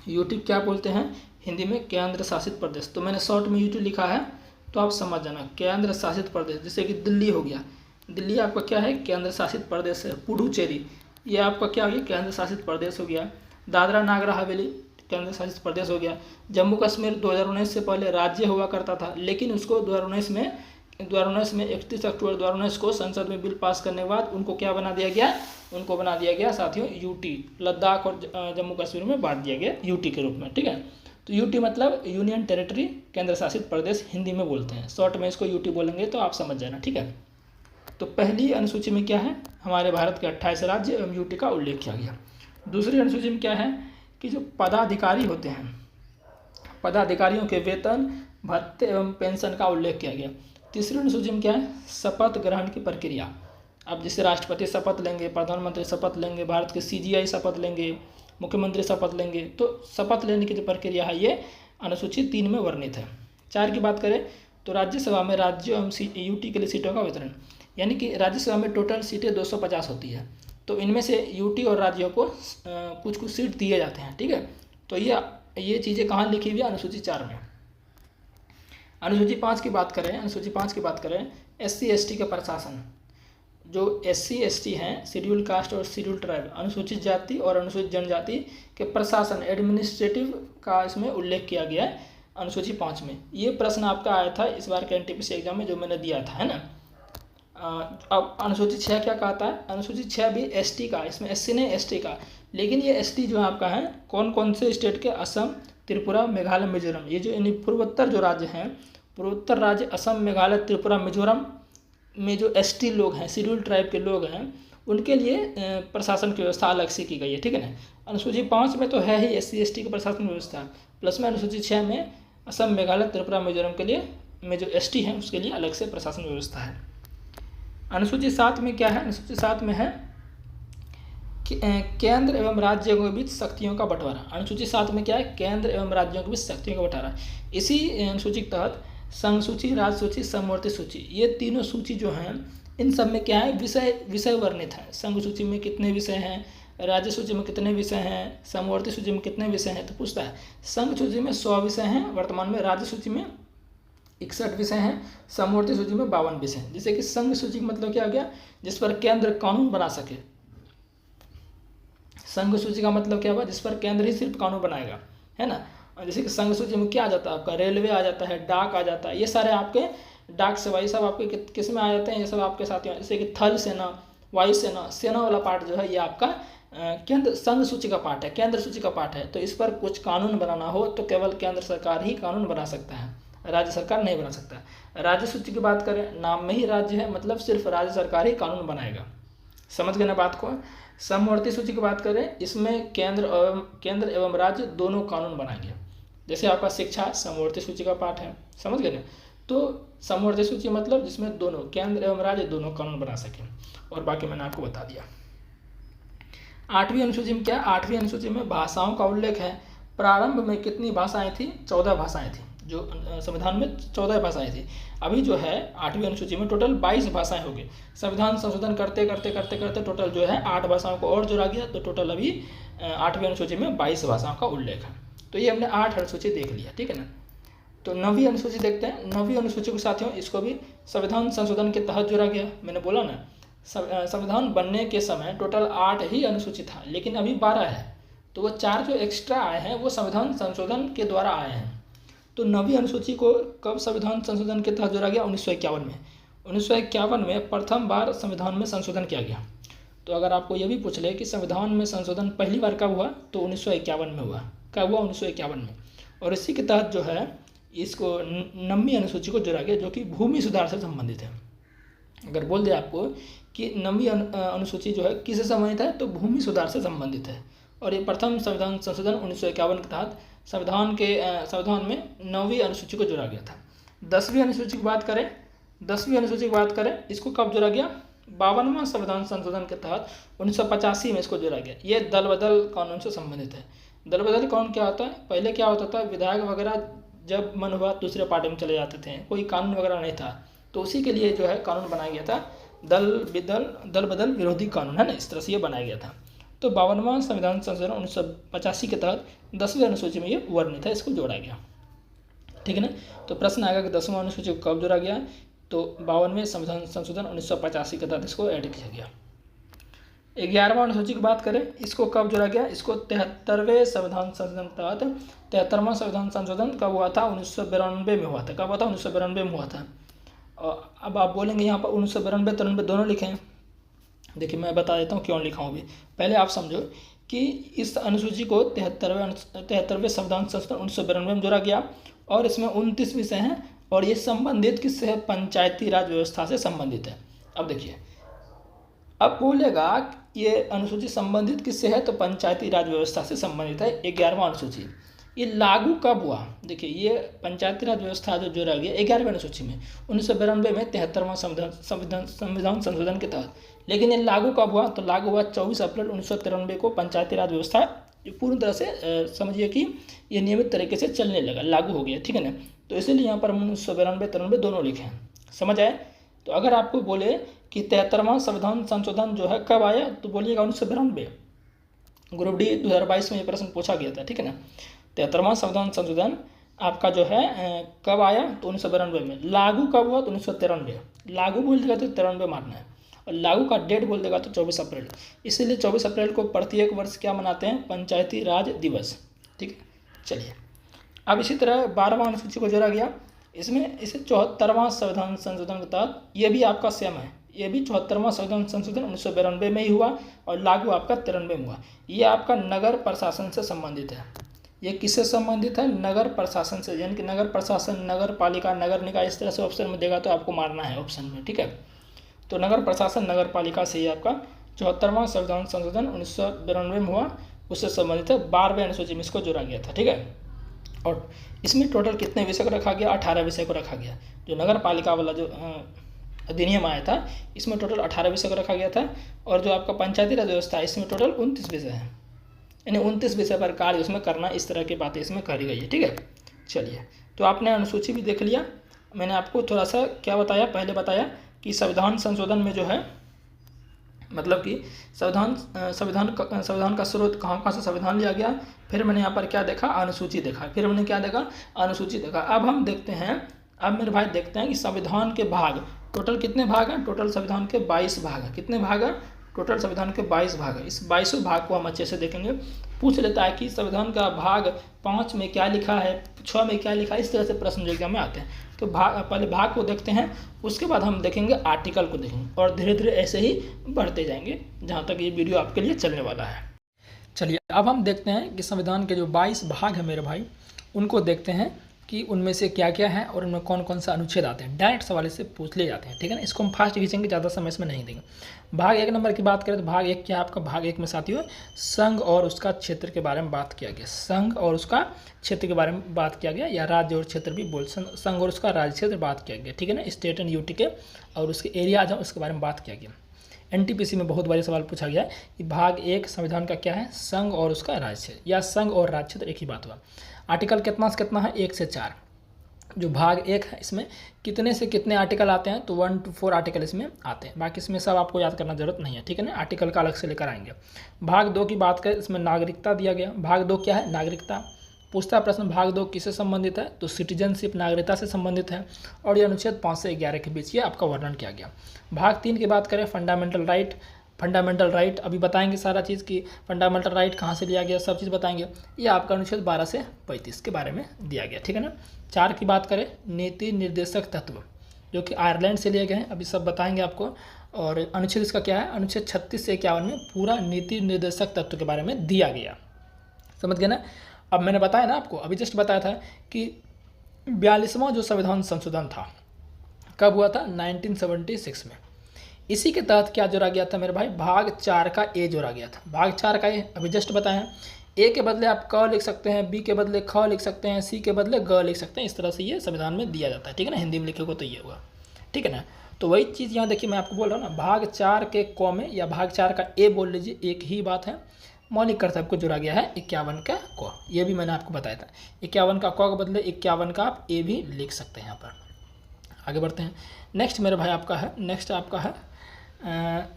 यूटी क्या बोलते हैं हिंदी में? केंद्र शासित प्रदेश। तो मैंने शॉर्ट में यूटी लिखा है, तो आप समझ जाना, केंद्र शासित प्रदेश। जैसे कि दिल्ली हो गया, दिल्ली आपका क्या है? केंद्र शासित प्रदेश है। पुडुचेरी ये आपका क्या हो गया? केंद्र शासित प्रदेश हो गया। दादरा नागर हवेली केंद्र शासित प्रदेश हो गया। जम्मू कश्मीर 2019 से पहले राज्य हुआ करता था, लेकिन उसको 2019 में 31 अक्टूबर 2019 को संसद में बिल पास करने के बाद उनको क्या बना दिया गया? उनको बना दिया गया साथियों यूटी। लद्दाख और जम्मू कश्मीर में बांट दिया गया यूटी के रूप में, ठीक है। तो यूटी मतलब यूनियन टेरिटरी, केंद्र शासित प्रदेश हिंदी में बोलते हैं। शॉर्ट में इसको यूटी बोलेंगे तो आप समझ जाना, ठीक है। तो पहली अनुसूची में क्या है? हमारे भारत के 28 राज्य एवं यूटी का उल्लेख किया गया। दूसरी अनुसूची में क्या है कि जो पदाधिकारी होते हैं, पदाधिकारियों के वेतन, भत्ते एवं पेंशन का उल्लेख किया गया। तीसरी अनुसूची में क्या है? शपथ ग्रहण की प्रक्रिया। अब जैसे राष्ट्रपति शपथ लेंगे, प्रधानमंत्री शपथ लेंगे, भारत के सीजीआई शपथ लेंगे, मुख्यमंत्री शपथ लेंगे, तो शपथ लेने की जो प्रक्रिया है ये अनुसूची 3 में वर्णित है। 4 की बात करें तो राज्यसभा में राज्य एवं यूटी के लिए सीटों का वितरण, यानी कि राज्यसभा में टोटल सीटें 250 होती है, तो इनमें से यूटी और राज्यों को कुछ कुछ सीट दिए जाते हैं, ठीक है। तो ये चीज़ें कहाँ लिखी हुई है? अनुसूची 4 में। अनुसूची 5 की बात करें, SC ST का प्रशासन। जो SC ST हैं, शेड्यूल कास्ट और शेड्यूल ट्राइब, अनुसूचित जाति और अनुसूचित जनजाति के प्रशासन, एडमिनिस्ट्रेटिव का इसमें उल्लेख किया गया है अनुसूची 5 में। ये प्रश्न आपका आया था इस बार के NTPC एग्जाम में जो मैंने दिया था, है ना। अब अनुसूची 6 क्या कहता है? अनुसूची 6 भी ST का, इसमें SC नहीं ST का, लेकिन ये ST जो है आपका है कौन कौन से स्टेट के? असम, त्रिपुरा, मेघालय, मिजोरम। ये जो यानी पूर्वोत्तर जो राज्य हैं, पूर्वोत्तर राज्य असम, मेघालय, त्रिपुरा, मिजोरम में जो ST लोग हैं, शेड्यूल ट्राइब के लोग हैं, उनके लिए प्रशासन की व्यवस्था अलग से की गई है, ठीक है ना। अनुसूची 5 में तो है ही SC ST की प्रशासन व्यवस्था, प्लस में अनुसूची 6 में असम, मेघालय, त्रिपुरा, मिजोरम के लिए में जो ST हैं उसके लिए अलग से प्रशासन व्यवस्था है। अनुसूची 7 में क्या है? अनुसूची 7 में है केंद्र एवं राज्यों के बीच शक्तियों का बंटवारा। अनुसूची 7 में क्या है? केंद्र एवं राज्यों के बीच शक्तियों का बंटवारा। इसी अनुसूची के तहत संघ सूची, राज्य सूची, समवर्ती सूची, ये तीनों सूची जो हैं इन सब में क्या है? विषय वर्णित है। संघ सूची में कितने विषय हैं, राज्य सूची में कितने विषय हैं, समवर्ती सूची में कितने विषय हैं, तो पूछता है। संघ सूची में 100 विषय हैं वर्तमान में, राज्य सूची में 61 विषय हैं, समवर्ती सूची में 52 विषय हैं। जैसे कि संघ सूची का मतलब क्या हो गया? जिस पर केंद्र कानून बना सके। संघ सूची का मतलब क्या हुआ? जिस पर केंद्र ही सिर्फ कानून बनाएगा, है ना। जैसे कि संघ सूची में क्या आ जाता है आपका? रेलवे आ जाता है, डाक आ जाता है, ये सारे आपके डाक सेवा, ये सब आपके किस में आ जाते हैं? ये सब आपके साथियों, जैसे कि थल सेना, वायु सेना, सेना वाला पार्ट जो है ये आपका केंद्र संघ सूची का पार्ट है, केंद्र सूची का पार्ट है। तो इस पर कुछ कानून बनाना हो तो केवल केंद्र सरकार ही कानून बना सकता है, राज्य सरकार नहीं बना सकता। राज्य सूची की बात करें, नाम में ही राज्य है, मतलब सिर्फ राज्य सरकार ही कानून बनाएगा। समझ गए ना बात को। समवर्ती सूची की बात करें, इसमें केंद्र एवं राज्य दोनों कानून बनाएंगे। जैसे आपका शिक्षा समवर्ती सूची का पार्ट है, समझ गए ना। तो समवर्ती सूची मतलब जिसमें दोनों केंद्र एवं राज्य दोनों कानून बना सकें, और बाकी मैंने आपको बता दिया। 8वीं अनुसूची में क्या? 8वीं अनुसूची में भाषाओं का उल्लेख है। प्रारंभ में कितनी भाषाएं थी? 14 भाषाएं थी। जो संविधान में 14 भाषाएं थी। अभी जो है 8वीं अनुसूची में टोटल 22 भाषाएं हो गई। संविधान संशोधन करते करते टोटल जो है 8 भाषाओं को और जोड़ा गया, तो टोटल अभी 8वीं अनुसूची में 22 भाषाओं का उल्लेख है। तो ये हमने 8 अनुसूची देख लिया, ठीक है ना। तो 9वीं अनुसूची देखते हैं। 9वीं अनुसूची को साथियों इसको भी संविधान संशोधन के तहत जोड़ा गया। मैंने बोला ना, संविधान बनने के समय टोटल 8 ही अनुसूची था, लेकिन अभी 12 है। तो वो 4 जो एक्स्ट्रा आए हैं वो संविधान संशोधन के द्वारा आए हैं। तो 9वीं अनुसूची को कब संविधान संशोधन के तहत जोड़ा गया? 1951 में। 1951 में प्रथम बार संविधान में संशोधन किया गया। तो अगर आपको यह भी पूछ ले कि संविधान में संशोधन पहली बार कब हुआ, तो 1951 में हुआ। कब हुआ? 1951 में। और इसी के तहत जो है इसको 9वीं अनुसूची को जोड़ा गया, जो कि भूमि सुधार से संबंधित है। अगर बोल दे आपको कि 9वीं अनुसूची जो है किससे संबंधित है, तो भूमि सुधार से संबंधित है। और ये प्रथम संविधान संशोधन 1951 के तहत संविधान में 9वीं अनुसूची को जोड़ा गया था। 10वीं अनुसूची की बात करें, 10वीं अनुसूची की बात करें, इसको कब जोड़ा गया? 52वां संविधान संशोधन के तहत 1985 में इसको जोड़ा गया। ये दल बदल कानून से संबंधित है। दल बदल कानून क्या होता है? पहले क्या होता था, विधायक वगैरह जब मन हुआ दूसरे पार्टी में चले जाते थे, कोई कानून वगैरह नहीं था, तो उसी के लिए जो है कानून बनाया गया था, दल बदल विरोधी कानून, है ना, इस तरह से ये बनाया गया था। तो 52वां संविधान संशोधन 1985 के तहत 10वीं अनुसूची में ये वर्णित है, इसको जोड़ा गया, ठीक है ना। तो प्रश्न आएगा कि 10वां अनुसूची को कब जोड़ा गया? तो 52वें संविधान संशोधन 1985 के तहत इसको ऐड किया गया। 11वां अनुसूची की बात करें, इसको कब जोड़ा गया? इसको 73वें संविधान संशोधन के तहत, 73वां संविधान संशोधन कब हुआ था? 1992 में हुआ था। कब हुआ था? 1992 में हुआ था। और अब आप बोलेंगे यहाँ पर 1992 93 दोनों लिखे हैं। देखिए मैं बता देता हूँ क्यों लिखा हूँ अभी। पहले आप समझो कि इस अनुसूची को 73वें संविधान संशोधन 1992 में जोड़ा गया और इसमें 29 विषय हैं और ये संबंधित किससे है? पंचायती राज व्यवस्था से संबंधित है। अब देखिए, अब बोलेगा ये अनुसूची संबंधित किससे है? तो पंचायती राज व्यवस्था से संबंधित है। 11वां अनुसूची ये लागू कब हुआ? देखिए ये पंचायती राज व्यवस्था जो जोड़ा गया 11वीं अनुसूची में 1992 में 73वां संविधान संशोधन के तहत, लेकिन ये लागू कब हुआ? तो लागू हुआ 24 अप्रैल 1993 को। पंचायती राज व्यवस्था पूर्ण तरह से समझिए कि ये नियमित तरीके से चलने लगा, लागू हो गया, ठीक है ना। तो इसीलिए यहाँ पर 1992 93 दोनों लिखे हैं, समझ आए। तो अगर आपको बोले कि 73वां संविधान संशोधन जो है कब आया, तो बोलिएगा 1992। ग्रुप डी 2022 में ये प्रश्न पूछा गया था, ठीक है ना। 73वां संविधान संशोधन आपका जो है कब आया? तो 1992 में। लागू कब हुआ? तो 1993। लागू बोल देगा तो 93 मानना है, और लागू का डेट बोल देगा तो 24 अप्रैल। इसीलिए 24 अप्रैल को प्रत्येक वर्ष क्या मनाते हैं? पंचायती राज दिवस, ठीक है। चलिए अब इसी तरह 12वां अनुसूची को जोड़ा गया, इसमें इसे 74वां संविधान संशोधन के तहत, ये भी आपका सेम है, ये भी 74वां संविधान संशोधन 1992 में ही हुआ और लागू आपका 93 में हुआ। ये आपका नगर प्रशासन से संबंधित है। ये किससे संबंधित है? नगर प्रशासन से, यानी कि नगर प्रशासन, नगर पालिका, नगर निकाय, इस तरह से ऑप्शन में देगा तो आपको मारना है ऑप्शन में, ठीक है। तो नगर प्रशासन, नगर पालिका से ही आपका 74वां संविधान संशोधन 1992 में हुआ, उससे संबंधित है। 12वें अनुसूची में इसको जोड़ा गया था, ठीक है। और इसमें टोटल कितने विषय को रखा गया? 18 विषय को रखा गया। जो नगर पालिका वाला जो अधिनियम आया था, इसमें टोटल 18 विषय को रखा गया था। और जो आपका पंचायती राज व्यवस्था है, इसमें टोटल 29 विषय हैं, यानी 29 विषय पर कार्य उसमें करना, इस तरह की बातें इसमें करी गई है, ठीक है। चलिए, तो आपने अनुसूची भी देख लिया। मैंने आपको थोड़ा सा क्या बताया, पहले बताया कि संविधान संशोधन में जो है, मतलब कि संविधान का स्रोत कहाँ से संविधान लिया गया। फिर मैंने यहाँ पर क्या देखा? अनुसूची देखा। फिर मैंने क्या देखा? अनुसूची देखा। अब हम देखते हैं, अब मेरे भाई देखते हैं कि संविधान के भाग टोटल कितने भाग हैं। टोटल संविधान के 22 भाग हैं। कितने भाग हैं? टोटल संविधान के 22 भाग हैं। इस 22वें भाग को हम अच्छे से देखेंगे। पूछ लेता है कि संविधान का भाग 5 में क्या लिखा है, 6 में क्या लिखा है, इस तरह से प्रश्न जो एग्जाम में आते हैं। तो पहले भाग को देखते हैं, उसके बाद हम देखेंगे आर्टिकल को देखेंगे, और धीरे धीरे ऐसे ही बढ़ते जाएंगे जहाँ तक ये वीडियो आपके लिए चलने वाला है। चलिए अब हम देखते हैं कि संविधान के जो 22 भाग हैं मेरे भाई, उनको देखते हैं कि उनमें से क्या क्या है और उनमें कौन कौन सा अनुच्छेद आते हैं। डायरेक्ट सवाल से पूछ लिए जाते हैं, ठीक है ना। इसको हम फास्ट खींचेंगे, ज़्यादा समय इसमें नहीं देंगे। भाग 1 नंबर की बात करें तो भाग 1 क्या है आपका? भाग 1 में साथियों संघ और उसका क्षेत्र के बारे में बात किया गया। संघ और उसका क्षेत्र के बारे में बात किया गया, या राज्य और क्षेत्र भी बोल, संघ और उसका राज्य क्षेत्र बात किया गया, ठीक है ना। स्टेट एंड यूटी के और उसके एरिया जो उसके बारे में बात किया गया। एनटीपीसी में बहुत बारी सवाल पूछा गया कि भाग 1 संविधान का क्या है? संघ और उसका राज्य क्षेत्र, या संघ और राज्य क्षेत्र एक ही बात हुआ। आर्टिकल कितना से कितना है? 1 से 4। जो भाग 1 है इसमें कितने से कितने आर्टिकल आते हैं? तो 1 to 4 आर्टिकल इसमें आते हैं। बाकी इसमें सब आपको याद करना जरूरत नहीं है, ठीक है ना। आर्टिकल का अलग से लेकर आएंगे। भाग 2 की बात करें, इसमें नागरिकता दिया गया। भाग 2 क्या है? नागरिकता। पूछता प्रश्न भाग 2 किससे संबंधित है? तो सिटीजनशिप, नागरिकता से संबंधित है। और ये अनुच्छेद 5 से 11 के बीच ये आपका वर्णन किया गया। भाग 3 की बात करें, फंडामेंटल राइट। फंडामेंटल राइट अभी बताएंगे सारा चीज़ कि फंडामेंटल राइट कहाँ से लिया गया, सब चीज़ बताएंगे। ये आपका अनुच्छेद 12 से 35 के बारे में दिया गया, ठीक है ना। 4 की बात करें, नीति निर्देशक तत्व, जो कि आयरलैंड से लिए गए हैं, अभी सब बताएंगे आपको। और अनुच्छेद इसका क्या है? अनुच्छेद 36 से 51 में पूरा नीति निर्देशक तत्व के बारे में दिया गया। समझ गए ना। अब मैंने बताया ना आपको, अभी जस्ट बताया था कि 42वां जो संविधान संशोधन था कब हुआ था? 1976 में। इसी के तहत क्या जोड़ा गया था मेरे भाई? भाग 4 का ए जोड़ा गया था। भाग 4 का ए अभी जस्ट बताया। ए के बदले आप क लिख सकते हैं, बी के बदले ख लिख सकते हैं, सी के बदले ग लिख सकते हैं। इस तरह से ये संविधान में दिया जाता है, ठीक है ना। हिंदी में लिखे को तो ये हुआ, ठीक है ना। तो वही चीज़ यहाँ देखिए मैं आपको बोल रहा हूँ ना, भाग 4 के क में या भाग 4 का ए बोल लीजिए, एक ही बात है। मौलिक कर्तव्य को जुड़ा गया है 51 का क, ये भी मैंने आपको बताया था। 51 का क के बदले 51 का आप ए भी लिख सकते हैं यहाँ पर। आगे बढ़ते हैं। नेक्स्ट मेरे भाई आपका है, नेक्स्ट आपका है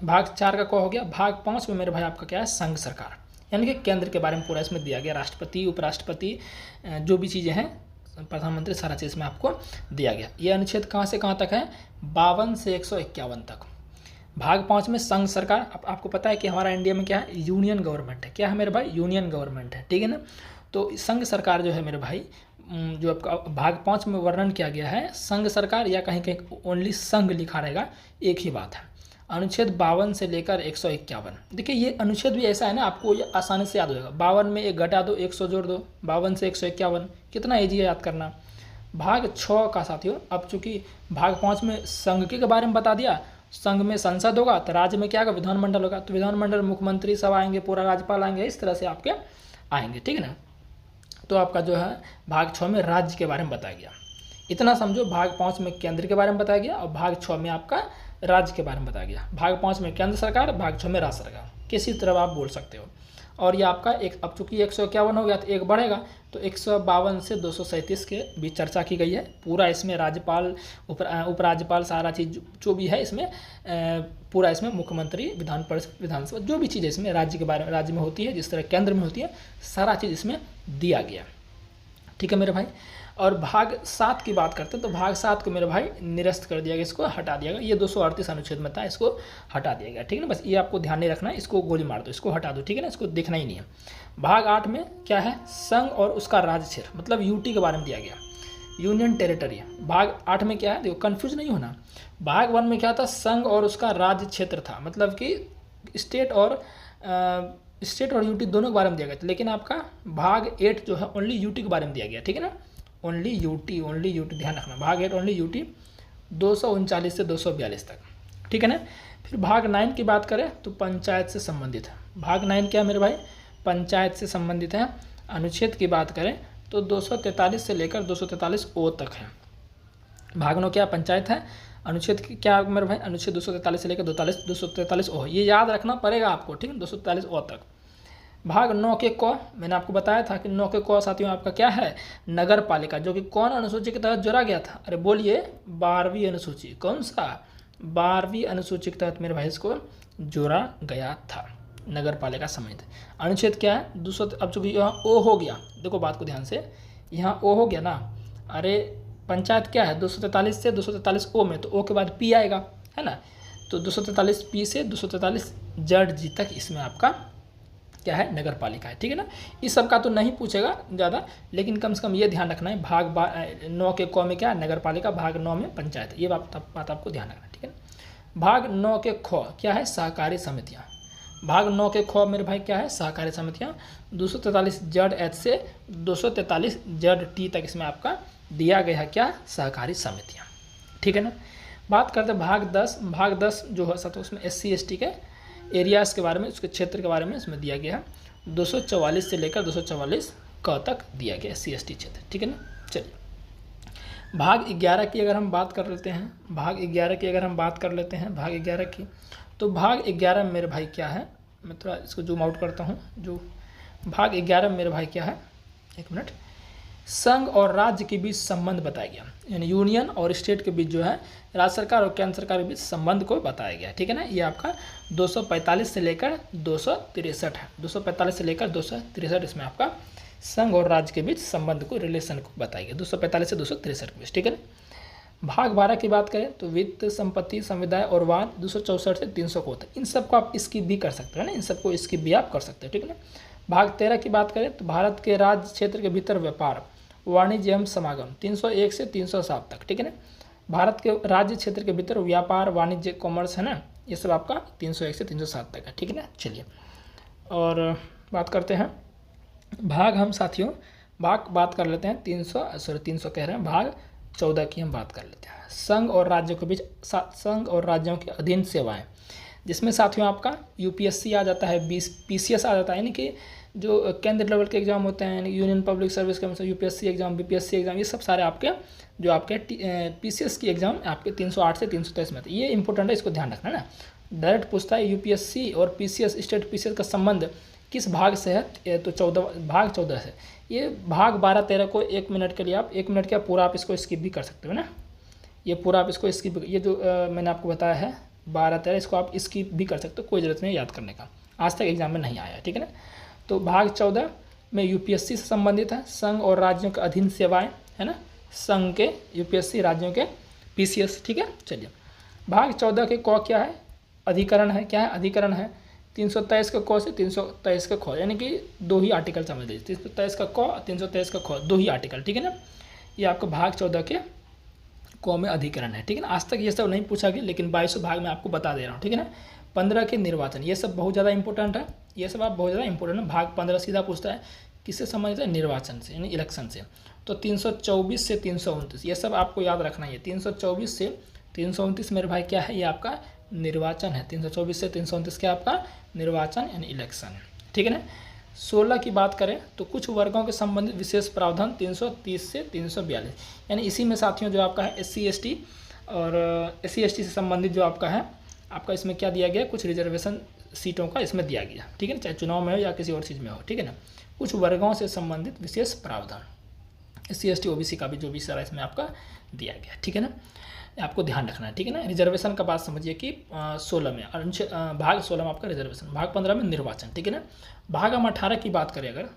भाग 4 का क हो गया। भाग 5 में मेरे भाई आपका क्या है, संघ सरकार, यानी कि केंद्र के बारे में पूरा इसमें दिया गया। राष्ट्रपति, उपराष्ट्रपति, जो भी चीज़ें हैं, प्रधानमंत्री, सारा चीज़ में आपको दिया गया। ये अनुच्छेद कहाँ से कहाँ तक है, 52 से 151 तक। भाग 5 में संघ सरकार, आपको पता है कि हमारा इंडिया में क्या है, यूनियन गवर्नमेंट है। क्या है मेरे भाई, यूनियन गवर्नमेंट है, ठीक है ना। तो संघ सरकार जो है मेरे भाई, जो आपका भाग 5 में वर्णन किया गया है, संघ सरकार या कहीं कहीं ओनली संघ लिखा रहेगा, एक ही बात है। अनुच्छेद 52 से लेकर 151। देखिए ये अनुच्छेद भी ऐसा है ना, आपको ये आसानी से याद हो जाएगा। 52 में 1 घटा दो, 100 जोड़ दो, 52 से 151, कितना ईजी है याद करना। भाग 6 का साथियों, अब चूंकि भाग 5 में संघ के बारे में बता दिया, संघ में संसद होगा तो राज्य में क्या होगा, विधानमंडल होगा। तो विधानमंडल, मुख्यमंत्री सब आएंगे, पूरा राज्यपाल आएंगे, इस तरह से आपके आएंगे, ठीक है ना। तो आपका जो है भाग 6 में राज्य के बारे में बताया गया। इतना समझो, भाग 5 में केंद्र के बारे में बताया गया और भाग 6 में आपका राज्य के बारे में बताया गया। भाग 5 में केंद्र सरकार, भाग 6 में राज्य सरकार, किसी तरह आप बोल सकते हो। और ये आपका एक, अब चूंकि 151 हो गया तो एक बढ़ेगा, तो 152 से 237 के बीच चर्चा की गई है। पूरा इसमें राज्यपाल, उपराज्यपाल, सारा चीज़ जो भी है इसमें, पूरा इसमें मुख्यमंत्री, विधान परिषद, विधानसभा, जो भी चीज़ इसमें राज्य के बारे में, राज्य में होती है, जिस तरह केंद्र में होती है, सारा चीज़ इसमें दिया गया, ठीक है मेरे भाई। और भाग 7 की बात करते हैं, तो भाग 7 को मेरे भाई निरस्त कर दिया गया, इसको हटा दिया गया। ये 238 अनुच्छेद में था, इसको हटा दिया गया, ठीक है ना। बस ये आपको ध्यान नहीं रखना है, इसको गोली मार दो, इसको हटा दो, ठीक है ना, इसको देखना ही नहीं है। भाग 8 में क्या है, संघ और उसका राज्य क्षेत्र, मतलब यूटी के बारे में दिया गया, यूनियन टेरिटरी। भाग 8 में क्या है, देखो कन्फ्यूज नहीं होना। भाग 1 में क्या था, संघ और उसका राज्य क्षेत्र था, मतलब कि स्टेट और यूटी दोनों के बारे में दिया गया था। लेकिन आपका भाग 8 जो है ओनली यूटी के बारे में दिया गया, ठीक है ना, ओनली यूटी, ध्यान रखना। भाग 8 ओनली यूटी, 239 से 242 तक, ठीक है ना। फिर भाग 9 की बात करें तो पंचायत से संबंधित है। भाग 9 क्या है मेरे भाई, पंचायत से संबंधित है। अनुच्छेद की बात करें तो 243 से लेकर 243 ओ तक है। भाग 9 क्या, पंचायत है। अनुच्छेद की क्या मेरे भाई, अनुच्छेद 243 से लेकर 243 ओ, ये याद रखना पड़ेगा आपको, ठीक है, 243 ओ तक। भाग 9 के क, मैंने आपको बताया था कि 9 के क साथियों आपका क्या है, नगर पालिका, जो कि कौन अनुसूची के तहत जोड़ा गया था, अरे बोलिए, 12वीं अनुसूची। कौन सा, 12वीं अनुसूची के तहत मेरे भाई इसको जोड़ा गया था, नगर पालिका समिति। अनुच्छेद क्या है, 200। अब चूंकि यहाँ ओ हो गया, देखो बात को ध्यान से, यहाँ ओ हो गया ना, अरे पंचायत क्या है, 243 से 243 ओ में, तो ओ के बाद पी आएगा, है ना। तो 243 पी से 243 जड जी तक इसमें आपका क्या है, नगर पालिका है, ठीक है ना। इस सब का तो नहीं पूछेगा ज़्यादा, लेकिन कम से कम ये ध्यान रखना है, भाग 9 के क में क्या है, नगर पालिका, भाग 9 में पंचायत, ये बात आपको ध्यान रखना है, ठीक है ना। भाग 9 के ख क्या है, सहकारी समितियाँ। भाग 9 के ख मेरे भाई क्या है, सहकारी समितियाँ। 243 जड एच से 243 जड टी तक इसमें आपका दिया गया है क्या, सहकारी समितियाँ, ठीक है ना। बात करते हैं भाग 10। भाग 10 जो है तो उसमें SC ST के एरियाज़ के बारे में, उसके क्षेत्र के बारे में इसमें दिया गया है। 244 से लेकर 244 क तक दिया गया SC ST क्षेत्र, ठीक है ना। चलिए भाग 11 की अगर हम बात कर लेते हैं, भाग 11 की अगर हम बात कर लेते हैं, भाग 11 की, तो भाग 11 में मेरे भाई क्या है, मैं थोड़ा इसको जूम आउट करता हूँ। जो भाग 11 में मेरे भाई क्या है, एक मिनट, संघ और राज्य के बीच संबंध बताया गया, यानी यूनियन और स्टेट के बीच जो है, राज्य सरकार और केंद्र सरकार के बीच संबंध को बताया गया, ठीक है ना। ये आपका 245 से लेकर 263 है, 245 से लेकर 263 इसमें आपका संघ और राज्य के बीच संबंध को, रिलेशन को बताया गया, 245 से 263 के बीच, ठीक है ना। भाग 12 की बात करें तो वित्त, संपत्ति, संविदाय और वाद 264 से 300 को होता है। इन सबको आप स्किप भी कर सकते हो ना, इन सबको स्किप भी आप कर सकते हो, ठीक है ना। भाग 13 की बात करें तो भारत के राज्य क्षेत्र के भीतर व्यापार, वाणिज्य एवं समागम 301 से 307 तक, ठीक है ना। भारत के राज्य क्षेत्र के भीतर व्यापार, वाणिज्य, कॉमर्स है ना, ये सब आपका 301 से 307 तक है, ठीक है ना। चलिए और बात करते हैं भाग, हम साथियों भाग बात कर लेते हैं 300 कह रहे हैं, भाग 14 की हम बात कर लेते हैं। संघ और राज्यों के बीच, संघ और राज्यों के अधीन सेवाएं, जिसमें साथियों आपका यूपीएससी आ जाता है, पीसीएस आ जाता है, यानी कि जो केंद्र लेवल के एग्जाम होते हैं, union public service commission, UPSC exam, BPSC exam, ये सब सारे आपके जो आपके पीसीएस की एग्जाम आपके 308 से 323 में, ये इंपॉर्टेंट है, इसको ध्यान रखना ना। डायरेक्ट पूछता है यूपीएससी और पीसीएस, स्टेट पीसीएस का संबंध किस भाग से है, तो 14 से। ये भाग 12-13 को 1 मिनट के लिए आप 1 मिनट का पूरा आप इसको स्किप भी कर सकते हो ना, ये पूरा आप इसको स्किप, ये जो मैंने आपको बताया है 12-13, इसको आप स्किप भी कर सकते हो, कोई ज़रूरत नहीं याद करने का, आज तक एग्जाम में नहीं आया, ठीक है ना। तो भाग 14 में यूपीएससी से संबंधित है, संघ और राज्यों के अधीन सेवाएं, है ना, संघ के यूपीएससी, राज्यों के पीसीएस, ठीक है। चलिए भाग 14 के क क्या है, अधिकरण है, क्या है, अधिकरण है। 323 का क से 323 का ख, यानी कि 2 ही आर्टिकल समझ लीजिए, 323 का क, 323 का ख, 2 ही आर्टिकल, ठीक है ना। ये आपका भाग 14 के क में अधिकरण है, ठीक है ना। आज तक ये सब नहीं पूछा गया, लेकिन 22 भाग में आपको बता दे रहा हूँ, ठीक है ना। 15 के निर्वाचन, ये सब बहुत ज़्यादा इंपॉर्टेंट है, ये सब आप बहुत ज़्यादा इंपॉर्टेंट है। भाग 15 सीधा पूछता है किससे संबंधित है, निर्वाचन से, यानी इलेक्शन से। तो 324 से 329 ये सब आपको याद रखना है। 324 से 329 मेरे भाई क्या है, ये आपका निर्वाचन है। 324 से 329 क्या आपका निर्वाचन यानी इलेक्शन, ठीक है ना। 16 की बात करें तो कुछ वर्गों के संबंधित विशेष प्रावधान 330 से 342, यानी इसी में साथियों जो आपका है SC ST और SC ST से संबंधित जो आपका है, आपका इसमें क्या दिया गया, कुछ रिजर्वेशन सीटों का इसमें दिया गया, ठीक है ना, चाहे चुनाव में हो या किसी और चीज़ में हो, ठीक है ना। कुछ वर्गों से संबंधित विशेष प्रावधान SC ST OBC का भी जो भी सारा इसमें आपका दिया गया, ठीक है ना, आपको ध्यान रखना है, ठीक है ना। रिजर्वेशन का बात समझिए कि 16 में भाग 16 में आपका रिजर्वेशन, भाग 15 में निर्वाचन, ठीक है ना। भाग हम 18 की बात करें, अगर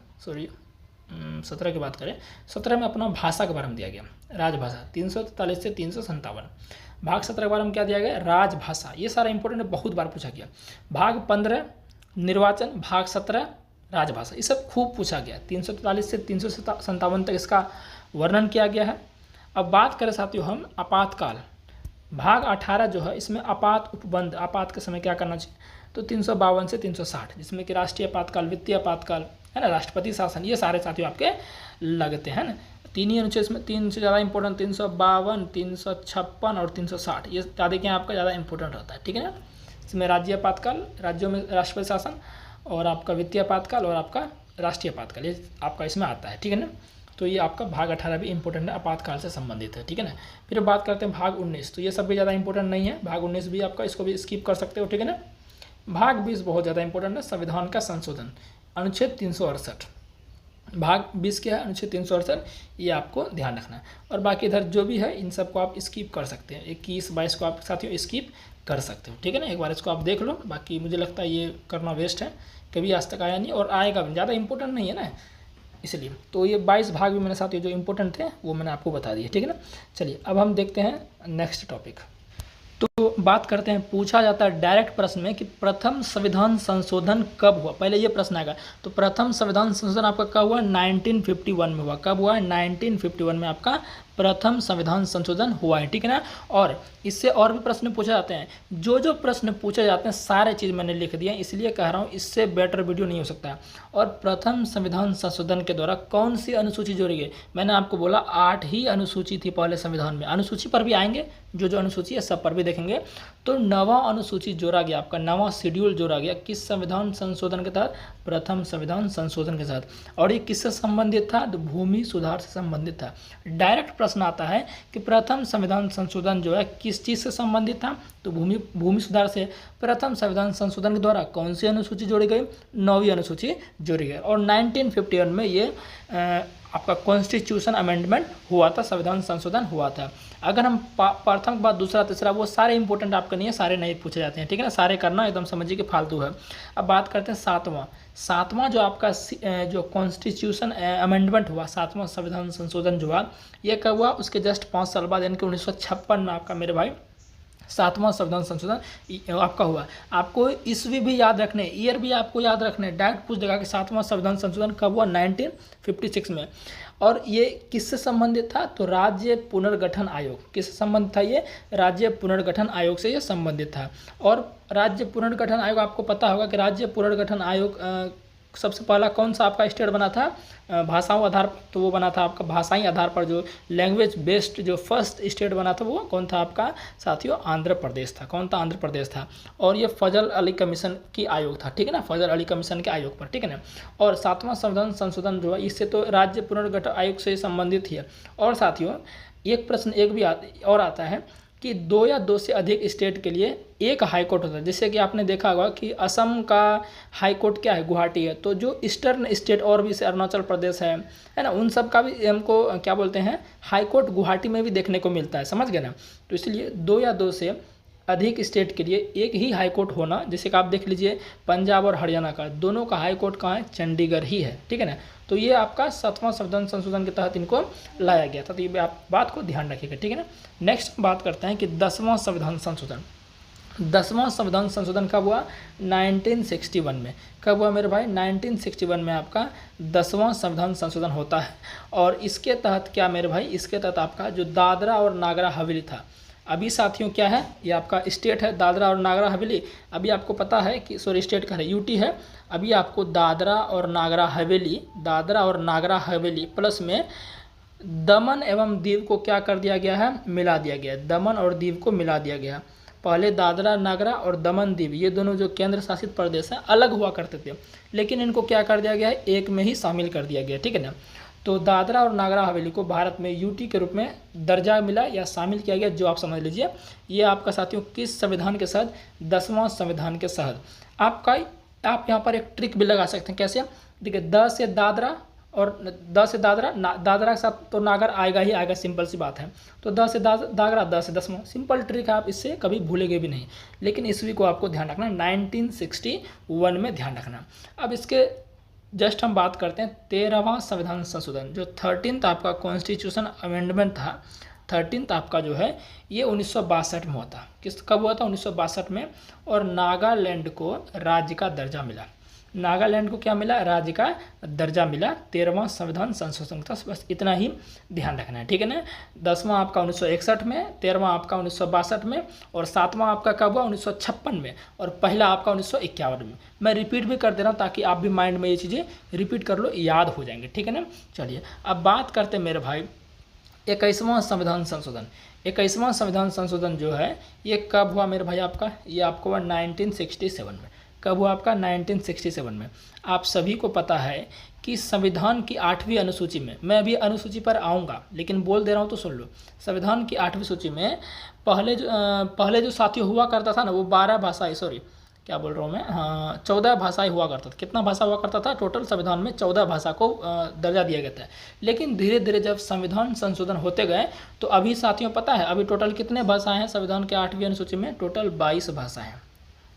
17 की बात करें, 17 में अपना भाषा के बारे में दिया गया, राजभाषा 343 से 357। भाग 17 के बारे में क्या दिया गया, राजभाषा, ये सारा इंपॉर्टेंट है, बहुत बार पूछा गया। भाग 15 निर्वाचन, भाग 17 राजभाषा, ये सब खूब पूछा गया। 343 से 357 तक इसका वर्णन किया गया है। अब बात करें साथियों हम आपातकाल, भाग 18 जो है इसमें आपात उपबंध, आपात के समय क्या करना चाहिए, तो 352 से 360, जिसमें कि राष्ट्रीय आपातकाल, वित्तीय आपातकाल, है ना, राष्ट्रपति शासन, ये सारे साथियों आपके लगते हैं ना। 3 ही अनुच्छेद इसमें, 3 से ज़्यादा इंपॉर्टेंट 352, 356 और 360, ये ज़्यादा क्या आपका ज़्यादा इंपॉर्टेंट होता है, ठीक है ना। इसमें राज्य आपातकाल, राज्यों में राष्ट्रपति शासन, और आपका वित्तीय आपातकाल और आपका राष्ट्रीय आपातकाल, ये आपका इसमें आता है, ठीक है ना। तो ये आपका भाग 18 भी इंपॉर्टेंट है, आपातकाल से संबंधित है, ठीक है ना। फिर बात करते हैं भाग 19, तो ये सब भी ज़्यादा इंपॉर्टेंट नहीं है, भाग 19 भी आपका, इसको भी स्किप कर सकते हो, ठीक है ना। भाग 20 बहुत ज़्यादा इंपॉर्टेंट है, संविधान का संशोधन, अनुच्छेद 368, भाग 20 क्या है, अनुच्छेद 368, ये आपको ध्यान रखना है। और बाकी इधर जो भी है इन सबको आप स्किप कर सकते हैं, 21-22 को आप साथियों स्किप कर सकते हो, ठीक है ना। एक बार इसको आप देख लो, बाकी मुझे लगता है ये करना वेस्ट है, कभी आज तक आया नहीं और आएगा भी, ज़्यादा इंपॉर्टेंट नहीं है ना, इसलिए। तो ये 22 भाग भी मैंने साथियों जो इंपॉर्टेंट थे वो मैंने आपको बता दिए, ठीक है ना। चलिए अब हम देखते हैं नेक्स्ट टॉपिक। तो बात करते हैं, पूछा जाता है डायरेक्ट प्रश्न में कि प्रथम संविधान संशोधन कब हुआ, पहले ये प्रश्न आएगा। तो प्रथम संविधान संशोधन आपका कब हुआ, 1951 में हुआ। कब हुआ, 1951 में आपका प्रथम संविधान संशोधन हुआ है, ठीक है ना। और इससे और भी प्रश्न पूछे जाते हैं, जो प्रश्न पूछे जाते हैं सारे चीज़ मैंने लिख दिए हैं, इसलिए कह रहा हूँ इससे बेटर वीडियो नहीं हो सकता है। और प्रथम संविधान संशोधन के द्वारा कौन सी अनुसूची जोड़ी गई, मैंने आपको बोला 8 ही अनुसूची थी पहले संविधान में, अनुसूची पर भी आएंगे, जो अनुसूची है सब पर भी देखेंगे। तो 9वां अनुसूची जोड़ा गया, आपका 9वां शेड्यूल जोड़ा गया, किस संविधान संशोधन के तहत, प्रथम संविधान संशोधन के तहत। और ये किससे संबंधित था, तो भूमि सुधार से संबंधित था। डायरेक्ट प्रश्न आता है कि प्रथम संविधान संशोधन जो है किस चीज़ से संबंधित था, तो भूमि सुधार से। प्रथम संविधान संशोधन के द्वारा कौन सी अनुसूची जोड़ी गई, 9वीं अनुसूची जोड़ी गई। और 1951 में ये आपका कॉन्स्टिट्यूशन अमेंडमेंट हुआ था, संविधान संशोधन हुआ था। अगर हम प्रथम के बाद दूसरा तीसरा, वो सारे इंपॉर्टेंट आपके नहीं है, सारे नहीं पूछे जाते हैं, ठीक है ना, सारे करना एकदम समझिए कि फालतू है। अब बात करते हैं सातवां जो आपका जो कॉन्स्टिट्यूशन अमेंडमेंट हुआ, 7वां संविधान संशोधन जो हुआ, ये कब हुआ, उसके जस्ट 5 साल बाद, यानी कि 1956 में आपका मेरे भाई 7वां संविधान संशोधन आपका हुआ। आपको ईस्वी भी याद रखने, ईयर भी आपको याद रखने, डायरेक्ट पूछ देगा कि 7वां संविधान संशोधन कब हुआ, 1956 में। और ये किससे संबंधित था, तो राज्य पुनर्गठन आयोग, किससे संबंधित था, ये राज्य पुनर्गठन आयोग से ये संबंधित था। और राज्य पुनर्गठन आयोग आपको पता होगा कि राज्य पुनर्गठन आयोग सबसे पहला कौन सा आपका स्टेट बना था भाषाओं आधार, तो वो बना था आपका भाषाई आधार पर जो लैंग्वेज बेस्ड जो फर्स्ट स्टेट बना था वो कौन था आपका साथियों, आंध्र प्रदेश था। कौन था? आंध्र प्रदेश था। और ये फजल अली कमीशन की आयोग था, ठीक है ना, फजल अली कमीशन के आयोग पर, ठीक है ना। और 7वां संविधान संशोधन जो है इससे तो राज्य पुनर्गठन आयोग से संबंधित ही है। और साथियों एक प्रश्न एक भी और आता है कि 2 या 2 से अधिक स्टेट के लिए एक हाई कोर्ट होता है। जैसे कि आपने देखा होगा कि असम का हाई कोर्ट क्या है, गुवाहाटी है। तो जो ईस्टर्न स्टेट और भी अरुणाचल प्रदेश है ना, उन सब का भी हमको क्या बोलते हैं, हाई कोर्ट गुवाहाटी में भी देखने को मिलता है, समझ गए ना। तो इसलिए 2 या 2 से अधिक स्टेट के लिए एक ही हाई कोर्ट होना, जैसे कि आप देख लीजिए पंजाब और हरियाणा का, दोनों का हाई कोर्ट कहाँ है, चंडीगढ़ ही है, ठीक है ना। तो ये आपका 7वां संविधान संशोधन के तहत इनको लाया गया था। तो ये आप बात को ध्यान रखिएगा, ठीक है ना। नेक्स्ट बात करते हैं कि 10वां संविधान संशोधन। 10वां संविधान संशोधन कब हुआ? 1961 में। कब हुआ मेरे भाई? 1961 में आपका 10वां संविधान संशोधन होता है। और इसके तहत क्या मेरे भाई, इसके तहत आपका जो दादरा और नागरा हवेली था, अभी साथियों क्या है, ये आपका स्टेट है दादरा और नागरा हवेली। अभी आपको पता है कि सॉरी स्टेट का है यूटी है। अभी आपको दादरा और नागरा हवेली प्लस में दमन एवं दीव को क्या कर दिया गया है, मिला दिया गया है। दमन और दीव को मिला दिया गया। पहले दादरा नागरा और दमन दीव ये दोनों जो केंद्र शासित प्रदेश हैं अलग हुआ करते थे, लेकिन इनको क्या कर दिया गया है, एक में ही शामिल कर दिया गया, ठीक है ना। तो दादरा और नागरा हवेली को भारत में यूटी के रूप में दर्जा मिला या शामिल किया गया, जो आप समझ लीजिए। ये आपका साथियों किस संविधान के साथ? 10वां संविधान के साथ। आप यहाँ पर एक ट्रिक भी लगा सकते हैं। कैसे? देखिए द से दादरा और दादरा के साथ तो नागर आएगा ही आएगा, सिंपल सी बात है। तो द से दादरा, द से 10वां, सिंपल ट्रिक है, आप इससे कभी भूलेंगे भी नहीं। लेकिन ईस्वी को आपको ध्यान रखना, 1961 में ध्यान रखना। अब इसके जस्ट हम बात करते हैं 13वां संविधान संशोधन, जो 13th आपका कॉन्स्टिट्यूशन अमेंडमेंट था। 13th आपका जो है ये 1962 में हुआ था। कब हुआ था? 1962 में। और नागालैंड को राज्य का दर्जा मिला। नागालैंड को क्या मिला? राज्य का दर्जा मिला 13वां संविधान संशोधन था। बस इतना ही ध्यान रखना है, ठीक है ना। 10वां आपका 1961 में, 13वां आपका 1962 में, और 7वां आपका कब हुआ? 1956 में, और पहला आपका 1951 में। मैं रिपीट भी कर दे रहा हूँ ताकि आप भी माइंड में ये चीज़ें रिपीट कर लो, याद हो जाएंगे, ठीक है ना। चलिए अब बात करते हैं मेरे भाई 21वां संविधान संशोधन। 21वां संविधान संशोधन जो है ये कब हुआ मेरे भाई आपका? ये आपको हुआ 1967 में। कब हुआ आपका? 1967 में। आप सभी को पता है कि संविधान की 8वीं अनुसूची में, मैं अभी अनुसूची पर आऊँगा लेकिन बोल दे रहा हूँ तो सुन लो। संविधान की 8वीं सूची में पहले जो साथियों हुआ करता था ना, वो 12 भाषाएं, सॉरी क्या बोल रहा हूँ मैं, हाँ 14 भाषाएं हुआ करता था। कितना भाषा हुआ करता था? टोटल संविधान में 14 भाषा को दर्जा दिया गया था। लेकिन धीरे धीरे जब संविधान संशोधन होते गए तो अभी साथियों पता है अभी टोटल कितने भाषाएं हैं संविधान के 8वीं अनुसूची में? टोटल 22 भाषाएं हैं,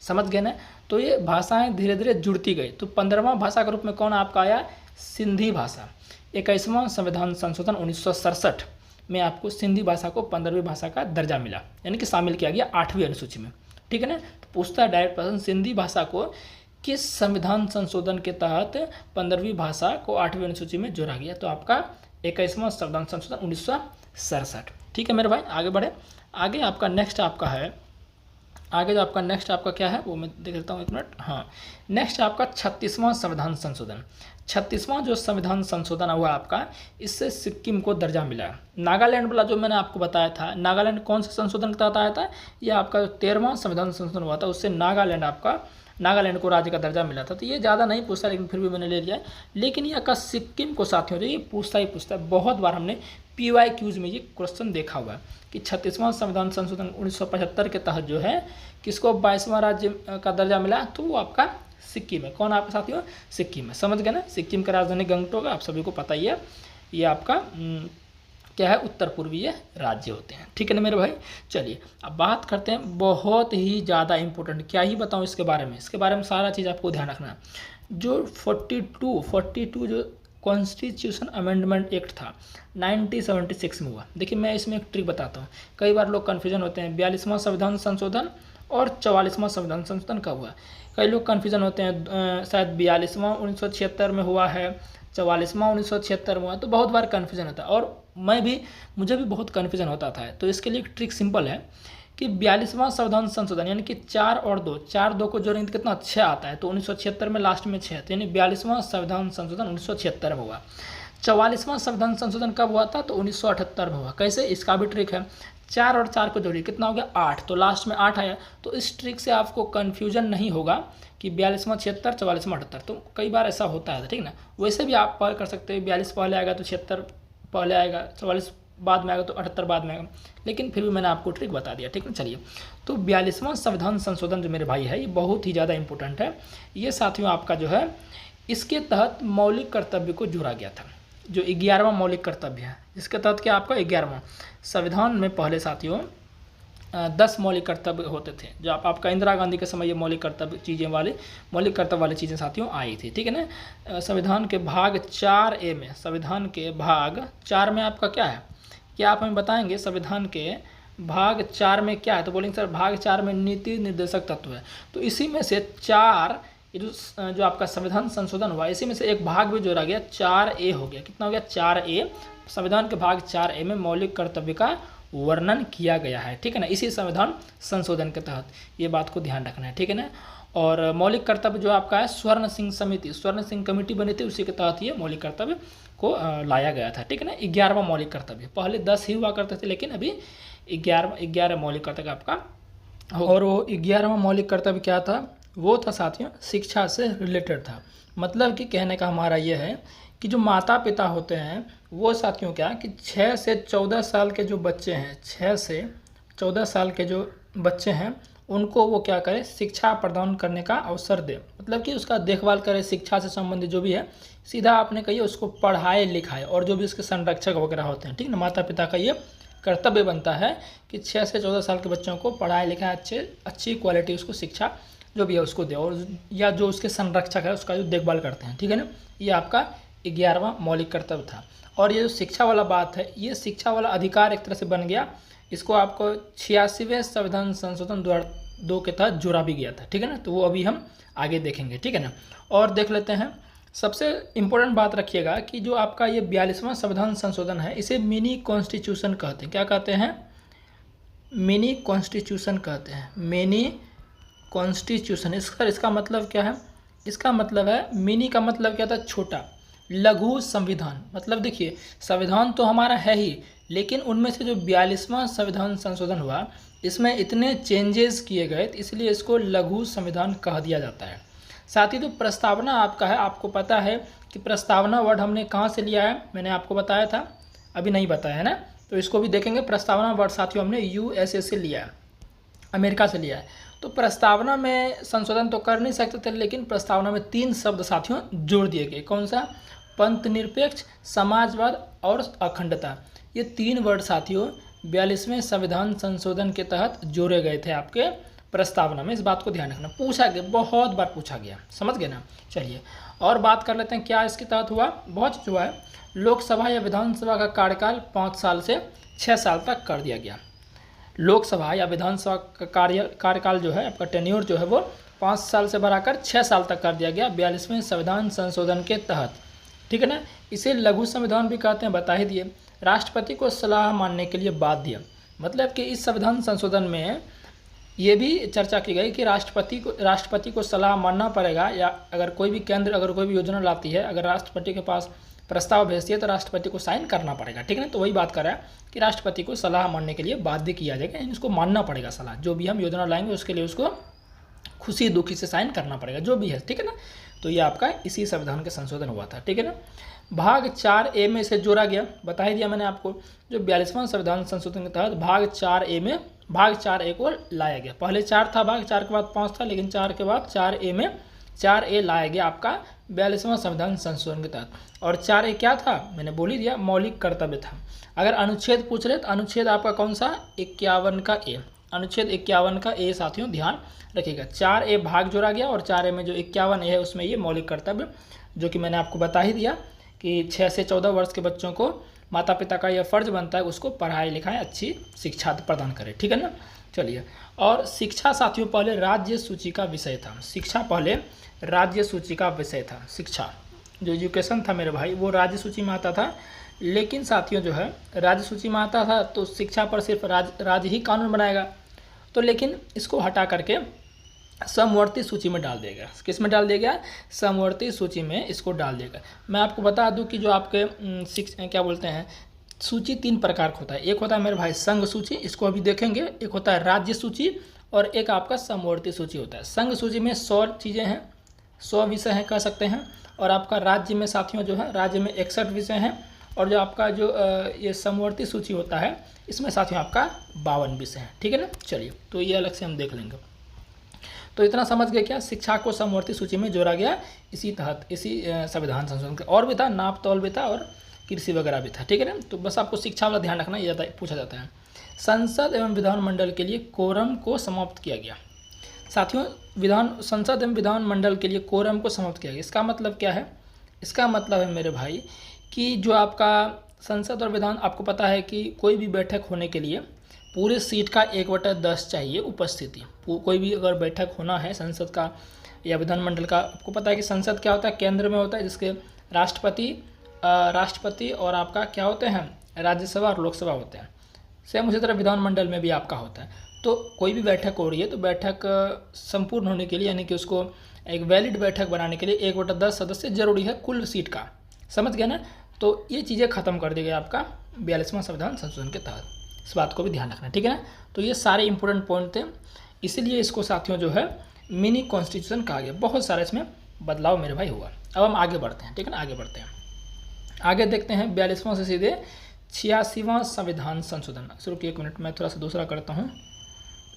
समझ गए ना। तो ये भाषाएं धीरे धीरे जुड़ती गई। तो 15वां भाषा के रूप में कौन आपका आया? सिंधी भाषा। 21वां संविधान संशोधन 1967 में आपको सिंधी भाषा को 15वीं भाषा का दर्जा मिला, यानी कि शामिल किया गया 8वीं अनुसूची में, ठीक है ना। तो पूछता है डायरेक्ट प्रश्न, सिंधी भाषा को किस संविधान संशोधन के तहत 15वीं भाषा को 8वीं अनुसूची में जोड़ा गया? तो आपका 21वां संविधान संशोधन 1967, ठीक है मेरे भाई। आगे बढ़े। आगे आपका नेक्स्ट आपका है, आगे जो आपका नेक्स्ट आपका क्या है वो मैं देख लेता हूँ, एक मिनट। हाँ, नेक्स्ट आपका 36वां संविधान संशोधन। 36वां जो संविधान संशोधन हुआ आपका, इससे सिक्किम को दर्जा मिला। नागालैंड वाला जो मैंने आपको बताया था, नागालैंड कौन से संशोधन के तहत आया था? यह आपका 13वां संविधान संशोधन हुआ था, उससे नागालैंड को राज्य का दर्जा मिला था। तो ये ज़्यादा नहीं पूछता लेकिन फिर भी मैंने ले लिया। लेकिन यह का सिक्किम को साथियों ये पूछता है। बहुत बार हमने PYQs में ये क्वेश्चन देखा हुआ है कि 36वां संविधान संशोधन 1975 के तहत जो है किसको 22वां राज्य का दर्जा मिला? तो वो आपका सिक्किम है। कौन आपके साथियों? सिक्किम है, समझ गए ना। सिक्किम का राजधानी गंगटोक है, आप सभी को पता ही है। ये आपका क्या है? उत्तर पूर्वीय राज्य होते हैं, ठीक है ना मेरे भाई। चलिए अब बात करते हैं बहुत ही ज़्यादा इंपॉर्टेंट, क्या ही बताऊँ इसके बारे में सारा चीज़ आपको ध्यान रखना। जो 42 जो कॉन्स्टिट्यूशन अमेंडमेंट एक्ट था 1976 में हुआ। देखिए मैं इसमें एक ट्रिक बताता हूँ, कई बार लोग कन्फ्यूजन होते हैं 42वां संविधान संशोधन और 44वां संविधान संशोधन कब हुआ। कई लोग कन्फ्यूजन होते हैं शायद 42वां 1976 में हुआ है, 44वां 1976 में हुआ। तो बहुत बार कन्फ्यूजन होता है और मुझे भी बहुत कन्फ्यूजन होता था। तो इसके लिए एक ट्रिक सिंपल है कि 42वां संविधान संशोधन, यानी कि 4 और 2, 4 2 को जोड़ेंगे तो कितना 6 आता है, तो 1976 में लास्ट में 6, तो यानी 42वां संविधान संशोधन 1976 में हुआ। 44वां संविधान संशोधन कब हुआ था, तो 1978 में हुआ। कैसे, इसका भी ट्रिक है, 4 और 4 को जोड़िए कितना हो गया 8, तो लास्ट में 8 आया। तो इस ट्रिक से आपको कन्फ्यूजन नहीं होगा कि 42वां 76, 44वां 78, तो कई बार ऐसा होता है, ठीक ना। वैसे भी आप कर सकते हैं, 42 पहले आएगा तो 76 पहले आएगा, 44 बाद में आएगा तो 78 बाद में आएगा, लेकिन फिर भी मैंने आपको ट्रिक बता दिया, ठीक है। चलिए, तो 42वां संविधान संशोधन जो मेरे भाई है, ये बहुत ही ज़्यादा इंपॉर्टेंट है। ये साथियों आपका जो है, इसके तहत मौलिक कर्तव्य को जोड़ा गया था, जो 11वां मौलिक कर्तव्य है। इसके तहत क्या आपका 11वां, संविधान में पहले साथियों 10 मौलिक कर्तव्य होते थे, जो आपका इंदिरा गांधी के समय ये मौलिक कर्तव्य वाली चीज़ें साथियों आई थी, ठीक है ना। संविधान के भाग 4A में, संविधान के भाग 4 में आपका क्या है, क्या आप हमें बताएंगे संविधान के भाग 4 में क्या है, तो बोलेंगे सर भाग 4 में नीति निर्देशक तत्व है। तो इसी में से 4, जो आपका संविधान संशोधन हुआ, इसी में से एक भाग भी जोड़ा गया, 4A हो गया, कितना हो गया 4A। संविधान के भाग 4A में मौलिक कर्तव्य का वर्णन किया गया है, ठीक है ना, इसी संविधान संशोधन के तहत, ये बात को ध्यान रखना है, ठीक है ना। और मौलिक कर्तव्य जो आपका है, स्वर्ण सिंह समिति, स्वर्ण सिंह कमेटी बनी थी, उसी के तहत ये मौलिक कर्तव्य को लाया गया था, ठीक है ना। 11वां मौलिक कर्तव्य, पहले 10 ही हुआ करते थे, लेकिन अभी 11 मौलिक कर्तव्य आपका। और वो 11वां मौलिक कर्तव्य क्या था, वो था साथियों शिक्षा से रिलेटेड था। मतलब कि कहने का हमारा ये है कि जो माता पिता होते हैं वो साथियों क्या कि 6 से 14 साल के जो बच्चे हैं, 6 से 14 साल के जो बच्चे हैं, उनको वो क्या करे, शिक्षा प्रदान करने का अवसर दे, मतलब कि उसका देखभाल करे, शिक्षा से संबंधित जो भी है, सीधा आपने कहिए उसको पढ़ाए लिखाए, और जो भी उसके संरक्षक वगैरह होते हैं, ठीक ना, माता पिता का ये कर्तव्य बनता है कि 6 से 14 साल के बच्चों को पढ़ाए लिखाए, अच्छी क्वालिटी उसको शिक्षा जो भी है उसको दे, और या जो उसके संरक्षक है उसका जो देखभाल करते हैं, ठीक है ना। ये आपका 11वां मौलिक कर्तव्य था। और ये जो शिक्षा वाला बात है, ये शिक्षा वाला अधिकार एक तरह से बन गया, इसको आपको 86वें संविधान संशोधन 2002 के तहत जोड़ा भी गया था, ठीक है ना। तो वो अभी हम आगे देखेंगे, ठीक है ना। और देख लेते हैं, सबसे इम्पोर्टेंट बात रखिएगा कि जो आपका ये 42वां संविधान संशोधन है, इसे मिनी कॉन्स्टिट्यूशन कहते हैं। क्या कहते हैं, मिनी कॉन्स्टिट्यूशन कहते हैं, मिनी कॉन्स्टिट्यूशन। इसका मतलब क्या है, इसका मतलब है, मिनी का मतलब क्या था, छोटा, लघु संविधान। मतलब देखिए, संविधान तो हमारा है ही, लेकिन उनमें से जो 42वां संविधान संशोधन हुआ, इसमें इतने चेंजेस किए गए, तो इसलिए इसको लघु संविधान कह दिया जाता है। साथ ही तो प्रस्तावना आपका है, आपको पता है कि प्रस्तावना वर्ड हमने कहाँ से लिया है, मैंने आपको बताया था, अभी नहीं बताया है ना, तो इसको भी देखेंगे। प्रस्तावना वर्ड साथियों हमने USA से लिया है, अमेरिका से लिया है। तो प्रस्तावना में संशोधन तो कर नहीं सकते थे, लेकिन प्रस्तावना में 3 शब्द साथियों जोड़ दिए गए। कौन सा, पंथ निरपेक्ष, समाजवाद और अखंडता। ये 3 वर्ड साथियों 42वें संविधान संशोधन के तहत जोड़े गए थे आपके प्रस्तावना में। इस बात को ध्यान रखना, पूछा गया, बहुत बार पूछा गया, समझ गए ना। चलिए और बात कर लेते हैं, क्या इसके तहत हुआ, बहुत चीज हुआ है। लोकसभा या विधानसभा का कार्यकाल 5 साल से 6 साल तक कर दिया गया। लोकसभा या विधानसभा का कार्यकाल जो है, आपका टेन्योर जो है, वो 5 साल से बढ़ाकर 6 साल तक कर दिया गया 42वें संविधान संशोधन के तहत, ठीक है ना। इसे लघु संविधान भी कहते हैं, बता ही दिए। राष्ट्रपति को सलाह मानने के लिए बाध्य, मतलब कि इस संविधान संशोधन में ये भी चर्चा की गई कि राष्ट्रपति को सलाह मानना पड़ेगा, या अगर कोई भी केंद्र अगर कोई भी योजना लाती है, अगर राष्ट्रपति के पास प्रस्ताव भेजती है तो राष्ट्रपति को साइन करना पड़ेगा, ठीक है ना। तो वही बात कर रहा है कि राष्ट्रपति को सलाह मानने के लिए बाध्य किया जाएगा, इसको मानना पड़ेगा सलाह, जो भी हम योजना लाएंगे उसके लिए उसको खुशी दुखी से साइन करना पड़ेगा, जो भी है, ठीक है ना। तो ये आपका इसी संविधान के संशोधन हुआ था, ठीक है ना। भाग 4A में इसे जोड़ा गया, बता ही दिया मैंने आपको, जो 42वां संविधान संशोधन के तहत भाग 4A में भाग 4A को लाया गया। पहले 4 था भाग, 4 के बाद 5 था, लेकिन 4 के बाद 4A में 4A लाया गया आपका 42वां संविधान संशोधन के तहत। और 4A क्या था, मैंने बोल ही दिया, मौलिक कर्तव्य था। अगर अनुच्छेद पूछ रहे तो अनुच्छेद आपका कौन सा, 51 का A, अनुच्छेद 51 का A साथियों ध्यान रखिएगा। 4A भाग जोड़ा गया, और 4A में जो 51A है उसमें ये मौलिक कर्तव्य, जो कि मैंने आपको बता ही दिया कि 6 से 14 वर्ष के बच्चों को माता पिता का यह फर्ज बनता है उसको पढ़ाई लिखाएं, अच्छी शिक्षा प्रदान करें, ठीक है ना। चलिए, और शिक्षा साथियों पहले राज्य सूची का विषय था, शिक्षा पहले राज्य सूची का विषय था। शिक्षा जो एजुकेशन था मेरे भाई, वो राज्य सूची में आता था, लेकिन साथियों जो है राज्य सूची में आता था तो शिक्षा पर सिर्फ राज्य ही कानून बनाएगा, तो लेकिन इसको हटा करके समवर्ती सूची में डाल देगा। किस में डाल देगा? समवर्ती सूची में इसको डाल देगा। मैं आपको बता दूं कि जो आपके क्या बोलते हैं, सूची 3 प्रकार का होता है। एक होता है मेरे भाई संघ सूची, इसको अभी देखेंगे। एक होता है राज्य सूची और एक आपका समवर्ती सूची होता है। संघ सूची में 100 चीज़ें हैं, 100 विषय हैं कह सकते हैं। और आपका राज्य में साथियों जो है, राज्य में 61 विषय हैं। और जो आपका जो ये समवर्ती सूची होता है, इसमें साथियों आपका 52 विषय हैं। ठीक है ना। चलिए, तो ये अलग से हम देख लेंगे। तो इतना समझ गए क्या? शिक्षा को समवर्ती सूची में जोड़ा गया इसी तहत, इसी संविधान संशोधन के। और भी था, नाप तौल भी था और कृषि वगैरह भी था। ठीक है ना। तो बस आपको शिक्षा वाला ध्यान रखना, ये पूछा जाता है। संसद एवं विधानमंडल के लिए कोरम को समाप्त किया गया। साथियों, संसद एवं विधानमंडल के लिए कोरम को समाप्त किया गया। इसका मतलब क्या है? इसका मतलब है मेरे भाई कि जो आपका संसद और विधान, आपको पता है कि कोई भी बैठक होने के लिए पूरे सीट का 1/10 चाहिए उपस्थिति। कोई भी अगर बैठक होना है संसद का या विधानमंडल का, आपको पता है कि संसद क्या होता है? केंद्र में होता है, जिसके राष्ट्रपति और आपका क्या होते हैं? राज्यसभा और लोकसभा होते हैं। सेम उसी तरह विधानमंडल में भी आपका होता है। तो कोई भी बैठक हो रही है तो बैठक संपूर्ण होने के लिए, यानी कि उसको एक वैलिड बैठक बनाने के लिए 1/10 सदस्य जरूरी है कुल सीट का। समझ गए ना। तो ये चीज़ें खत्म कर दी गई आपका 42वां संविधान संशोधन के तहत। इस बात को भी ध्यान रखना। ठीक है ना। तो ये सारे इंपॉर्टेंट पॉइंट थे, इसीलिए इसको साथियों जो है मिनी कॉन्स्टिट्यूशन कहा गया। बहुत सारा इसमें बदलाव मेरे भाई हुआ। अब हम आगे बढ़ते हैं। ठीक है ना। आगे बढ़ते हैं, आगे देखते हैं 42वां से सीधे 86वां संविधान संशोधन। रुकिए 1 मिनट, मैं थोड़ा सा दूसरा करता हूँ।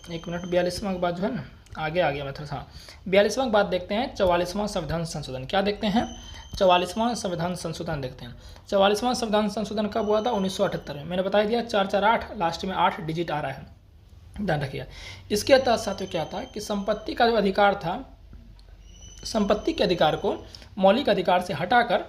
1 मिनट। 42वां के बाद जो है ना, आगे आ गया मैं थोड़ा सा। 42वां के बाद देखते हैं 44वां संविधान संशोधन। क्या देखते हैं? 44वां संविधान संशोधन देखते हैं। 44वां संविधान संशोधन कब हुआ था? 1978 में। मैंने बता दिया 448, लास्ट में 8 डिजिट आ रहा है, ध्यान रखिए। इसके तहत साथियों क्या था कि संपत्ति का जो अधिकार था, संपत्ति के अधिकार को मौलिक अधिकार से हटाकर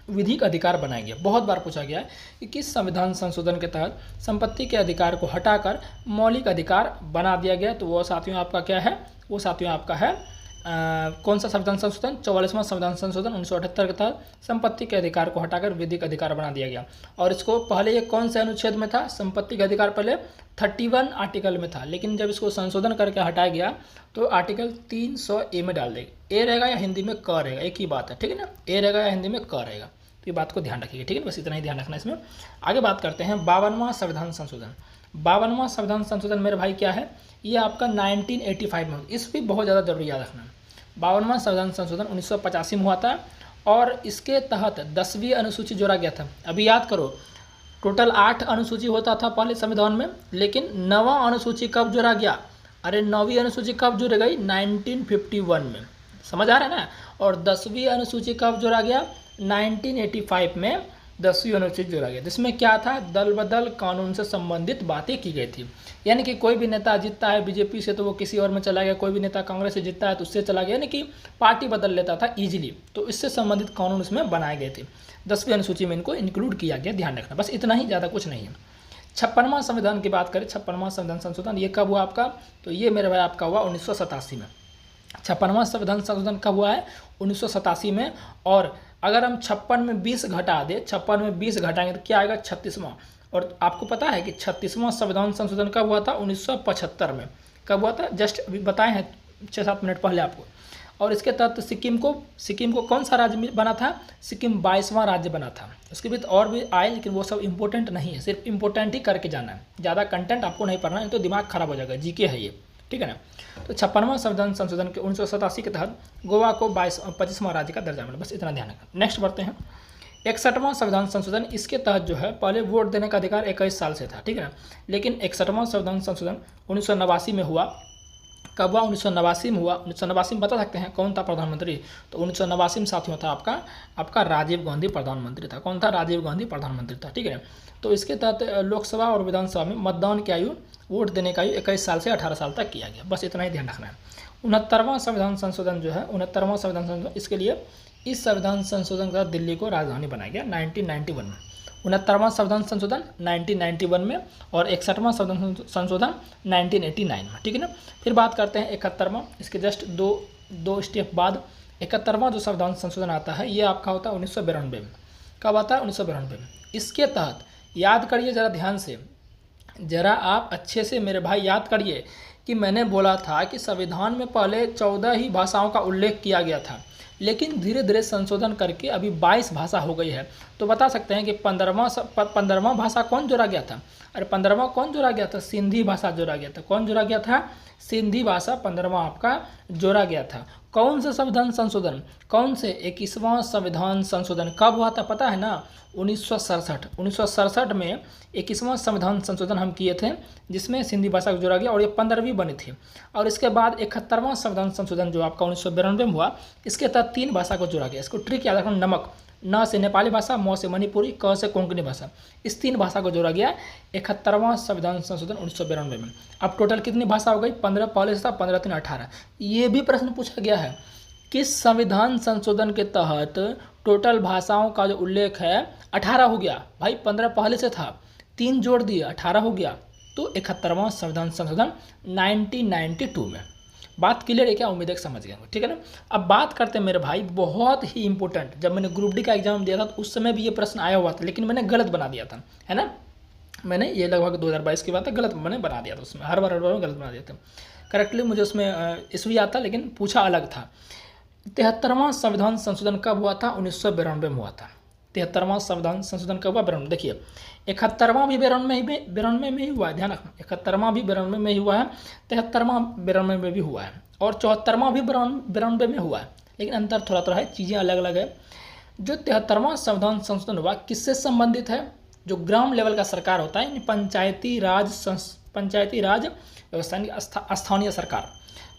विधिक अधिकार बनाया गया। बहुत बार पूछा गया है कि किस संविधान संशोधन के तहत संपत्ति के अधिकार को हटाकर मौलिक अधिकार बना दिया गया। तो वो साथियों आपका क्या है? वो साथियों आपका है कौन सा संविधान संशोधन? 44वां संविधान संशोधन 1978 के तहत संपत्ति के अधिकार को हटाकर विधिक अधिकार बना दिया गया। और इसको पहले ये कौन से अनुच्छेद में था? संपत्ति का अधिकार पहले 31 आर्टिकल में था, लेकिन जब इसको संशोधन करके हटाया गया तो आर्टिकल 300A में डाल देगा। ए रहेगा या हिंदी में क रहेगा, एक ही बात है। ठीक है ना। ए रहेगा या हिंदी में क रहेगा। तो ये बात को ध्यान रखिएगा। ठीक है, बस इतना ही ध्यान रखना इसमें। आगे बात करते हैं 52वां संविधान संशोधन। 52वां संविधान संशोधन मेरे भाई क्या है? ये आपका 1985 में, इस भी बहुत ज़्यादा जरूरी याद रखना। 52वां संविधान संशोधन 1985 में हुआ था और इसके तहत 10वीं अनुसूची जोड़ा गया था। अभी याद करो, टोटल 8 अनुसूची होता था पहले संविधान में, लेकिन 9वां अनुसूची कब जोड़ा गया? अरे 9वीं अनुसूची कब जोड़ी गई? 1951 में। समझ आ रहा है ना। और 10वीं अनुसूची कब जोड़ा गया? 1985 में 10वीं अनुसूची जोड़ा गया, जिसमें क्या था? दल बदल कानून से संबंधित बातें की गई थी। यानी कि कोई भी नेता जीतता है बीजेपी से तो वो किसी और में चला गया, कोई भी नेता कांग्रेस से जीतता है तो उससे चला गया, यानी कि पार्टी बदल लेता था इजीली। तो इससे संबंधित कानून उसमें बनाए गए थे। 10वीं अनुसूची में इनको इंक्लूड किया गया, ध्यान रखना। बस इतना ही, ज़्यादा कुछ नहीं है। 56वां संविधान की बात करें, 56वां संविधान संशोधन ये कब हुआ आपका? तो ये मेरे भाई आपका हुआ 1987 में। 56वां संविधान संशोधन कब हुआ है? 1987 में। और अगर हम 56 में 20 घटा दें, 56 में 20 घटाएंगे तो क्या आएगा? 36वां। और आपको पता है कि 36वां संविधान संशोधन कब हुआ था? 1975 में। कब हुआ था? जस्ट अभी बताए हैं 6-7 मिनट पहले आपको। और इसके तहत सिक्किम को कौन सा राज्य बना था? सिक्किम 22वां राज्य बना था। उसके बाद और भी आए, लेकिन वो सब इंपॉर्टेंट नहीं है, सिर्फ इंपॉर्टेंट ही करके जाना है। ज़्यादा कंटेंट आपको नहीं पढ़ना है, तो दिमाग खराब हो जाएगा। जीके है ये, ठीक है ना। तो 56वां संविधान संशोधन के 1987 के तहत गोवा को 25वां राज्य का दर्जा मिला। बस इतना ध्यान रखना। नेक्स्ट बढ़ते हैं 61वां संविधान संशोधन। इसके तहत जो है पहले वोट देने का अधिकार 21 साल से था, ठीक है ना। लेकिन 61वां संविधान संशोधन 1989 में हुआ। कब हुआ? 1989 में हुआ। 1989 में बता सकते हैं कौन था प्रधानमंत्री? तो 1989 में साथियों था आपका राजीव गांधी प्रधानमंत्री था। कौन था? राजीव गांधी प्रधानमंत्री था, ठीक है। तो इसके तहत लोकसभा और विधानसभा में मतदान की आयु, वोट देने का आयु 21 साल से 18 साल तक किया गया। बस इतना ही ध्यान रखना है। 69वां संविधान संशोधन जो है, 69वां संविधान संशोधन, इसके लिए इस संविधान संशोधन का दिल्ली को राजधानी बनाया गया 1991 में। 69वां संविधान संशोधन 1991 में और 61वां संविधान संशोधन 1989 में, ठीक है ना। फिर बात करते हैं 71वां। इसके जस्ट दो स्टेप बाद 71वां जो संविधान संशोधन आता है, ये आपका होता है 1992 में। कब आता है? 1992 में। इसके तहत याद करिए ज़रा ध्यान से, ज़रा आप अच्छे से मेरे भाई याद करिए कि मैंने बोला था कि संविधान में पहले 14 ही भाषाओं का उल्लेख किया गया था, लेकिन धीरे धीरे संशोधन करके अभी 22 भाषा हो गई है। तो बता सकते हैं कि 15वां भाषा कौन जोड़ा गया था? अरे 15वां कौन जोड़ा गया था? सिंधी भाषा जोड़ा गया था। कौन जोड़ा गया था? सिंधी भाषा 15वां आपका जोड़ा गया था। कौन से संविधान संशोधन? कौन से? 21वां संविधान संशोधन कब हुआ था पता है ना? 1967 में 21वां संविधान संशोधन हम किए थे, जिसमें सिंधी भाषा को जोड़ा गया और ये 15वीं बनी थी। और इसके बाद 71वां संविधान संशोधन जो आपका 1992 में हुआ, इसके तहत 3 भाषा को जोड़ा गया। इसको ट्रिक याद रखना, नमक, न से नेपाली भाषा, म से मणिपुरी, क से कोंकणी भाषा, इस 3 भाषा को जोड़ा गया 71वां संविधान संशोधन 1992 में। अब टोटल कितनी भाषा हो गई? 15 पहले से था, 15 3 18। ये भी प्रश्न पूछा गया है, किस संविधान संशोधन के तहत टोटल भाषाओं का जो उल्लेख है 18 हो गया? भाई 15 पहले से था, 3 जोड़ दिए 18 हो गया। तो 71वां संविधान संशोधन 1992 में। बात क्लियर है क्या? उम्मीद है समझ गए, ठीक है ना। अब बात करते हैं मेरे भाई, बहुत ही इंपॉर्टेंट, जब मैंने ग्रुप डी का एग्जाम दिया था तो उस समय भी ये प्रश्न आया हुआ था, लेकिन मैंने गलत बना दिया था, है ना। मैंने ये लगभग 2022 की बात है, गलत मैंने बना दिया था उसमें, हर बार गलत बना दिया था। करेक्टली मुझे उसमें ईस्वी आता, लेकिन पूछा अलग था। 73वां संविधान संशोधन कब हुआ था? 1992 में हुआ था। 73वां संविधान संशोधन कब हुआ? 92। देखिए 71वां भी 92 में ही हुआ है, ध्यान रखना। 71वां भी 92 में ही हुआ है, 73वां 92 में भी हुआ है, और 74वां भी 92 में हुआ है, लेकिन अंतर थोड़ा थोड़ा है, चीज़ें अलग अलग है। जो 73वां संविधान संशोधन हुआ किससे संबंधित है? जो ग्राम लेवल का सरकार होता है, यानी पंचायती राज व्यवस्था, स्थानीय सरकार,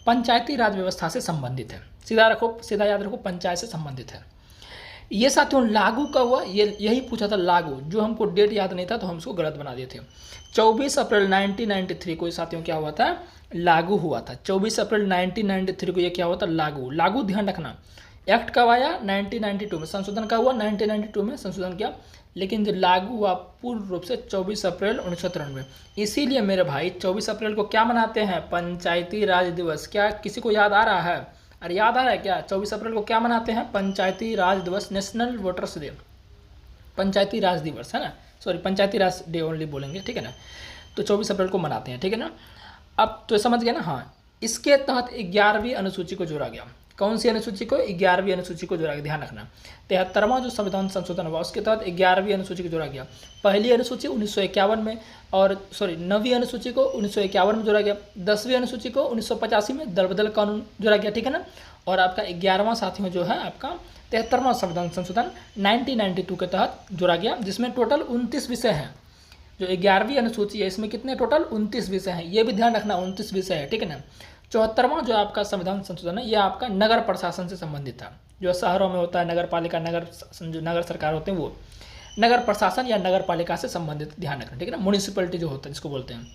पंचायती राज व्यवस्था से संबंधित है। सीधा याद रखो, पंचायत से संबंधित है। ये साथियों लागू कब हुआ? यही पूछा था लागू, जो हमको डेट याद नहीं था तो हम इसको गलत बना दिए थे। 24 अप्रैल 1993 को ये साथियों क्या हुआ था? लागू हुआ था। 24 अप्रैल 1993 को ये क्या हुआ था? लागू ध्यान रखना। एक्ट कब आया? 1992 में। संशोधन कब हुआ? 1992 में संशोधन किया, लेकिन जो लागू हुआ पूर्ण रूप से 24 अप्रैल 1993। इसीलिए मेरे भाई 24 अप्रैल को क्या मनाते हैं? पंचायती राज दिवस। क्या किसी को याद आ रहा है? अरे याद आ रहा है क्या? 24 अप्रैल को क्या मनाते हैं? पंचायती राज दिवस, नेशनल वोटर्स डे, पंचायती राज दिवस, है ना। सॉरी, पंचायती राज डे ओनली बोलेंगे, ठीक है ना। तो 24 अप्रैल को मनाते हैं, ठीक है ना। अब तो समझ गए ना। हाँ, इसके तहत 11वीं अनुसूची को जोड़ा गया। कौन सी अनुसूची को? 11वीं अनुसूची को जोड़ा गया, ध्यान रखना। 73वां जो संविधान संशोधन हुआ उसके तहत 11वीं अनुसूची को जोड़ा गया। पहली अनुसूची 1951 में, और 9वीं अनुसूची को 1951 में जोड़ा गया। 10वीं अनुसूची को 1985 में दलबदल कानून जोड़ा गया, ठीक है ना। और आपका 11वां साथियों जो है आपका 73वां संविधान संशोधन 1992 के तहत जोड़ा गया, जिसमें टोटल 29 विषय हैं। जो 11वीं अनुसूची है इसमें कितने टोटल? 29 विषय हैं, ये भी ध्यान रखना, 29 विषय है, ठीक है ना। 74वां जो आपका संविधान संशोधन है, यह आपका नगर प्रशासन से संबंधित था। जो शहरों में होता है नगर पालिका, नगर सरकार होते हैं, वो नगर प्रशासन या नगर पालिका से संबंधित, ध्यान रखना, ठीक है ना। म्यूनिसिपैलिटी जो होता है जिसको बोलते हैं।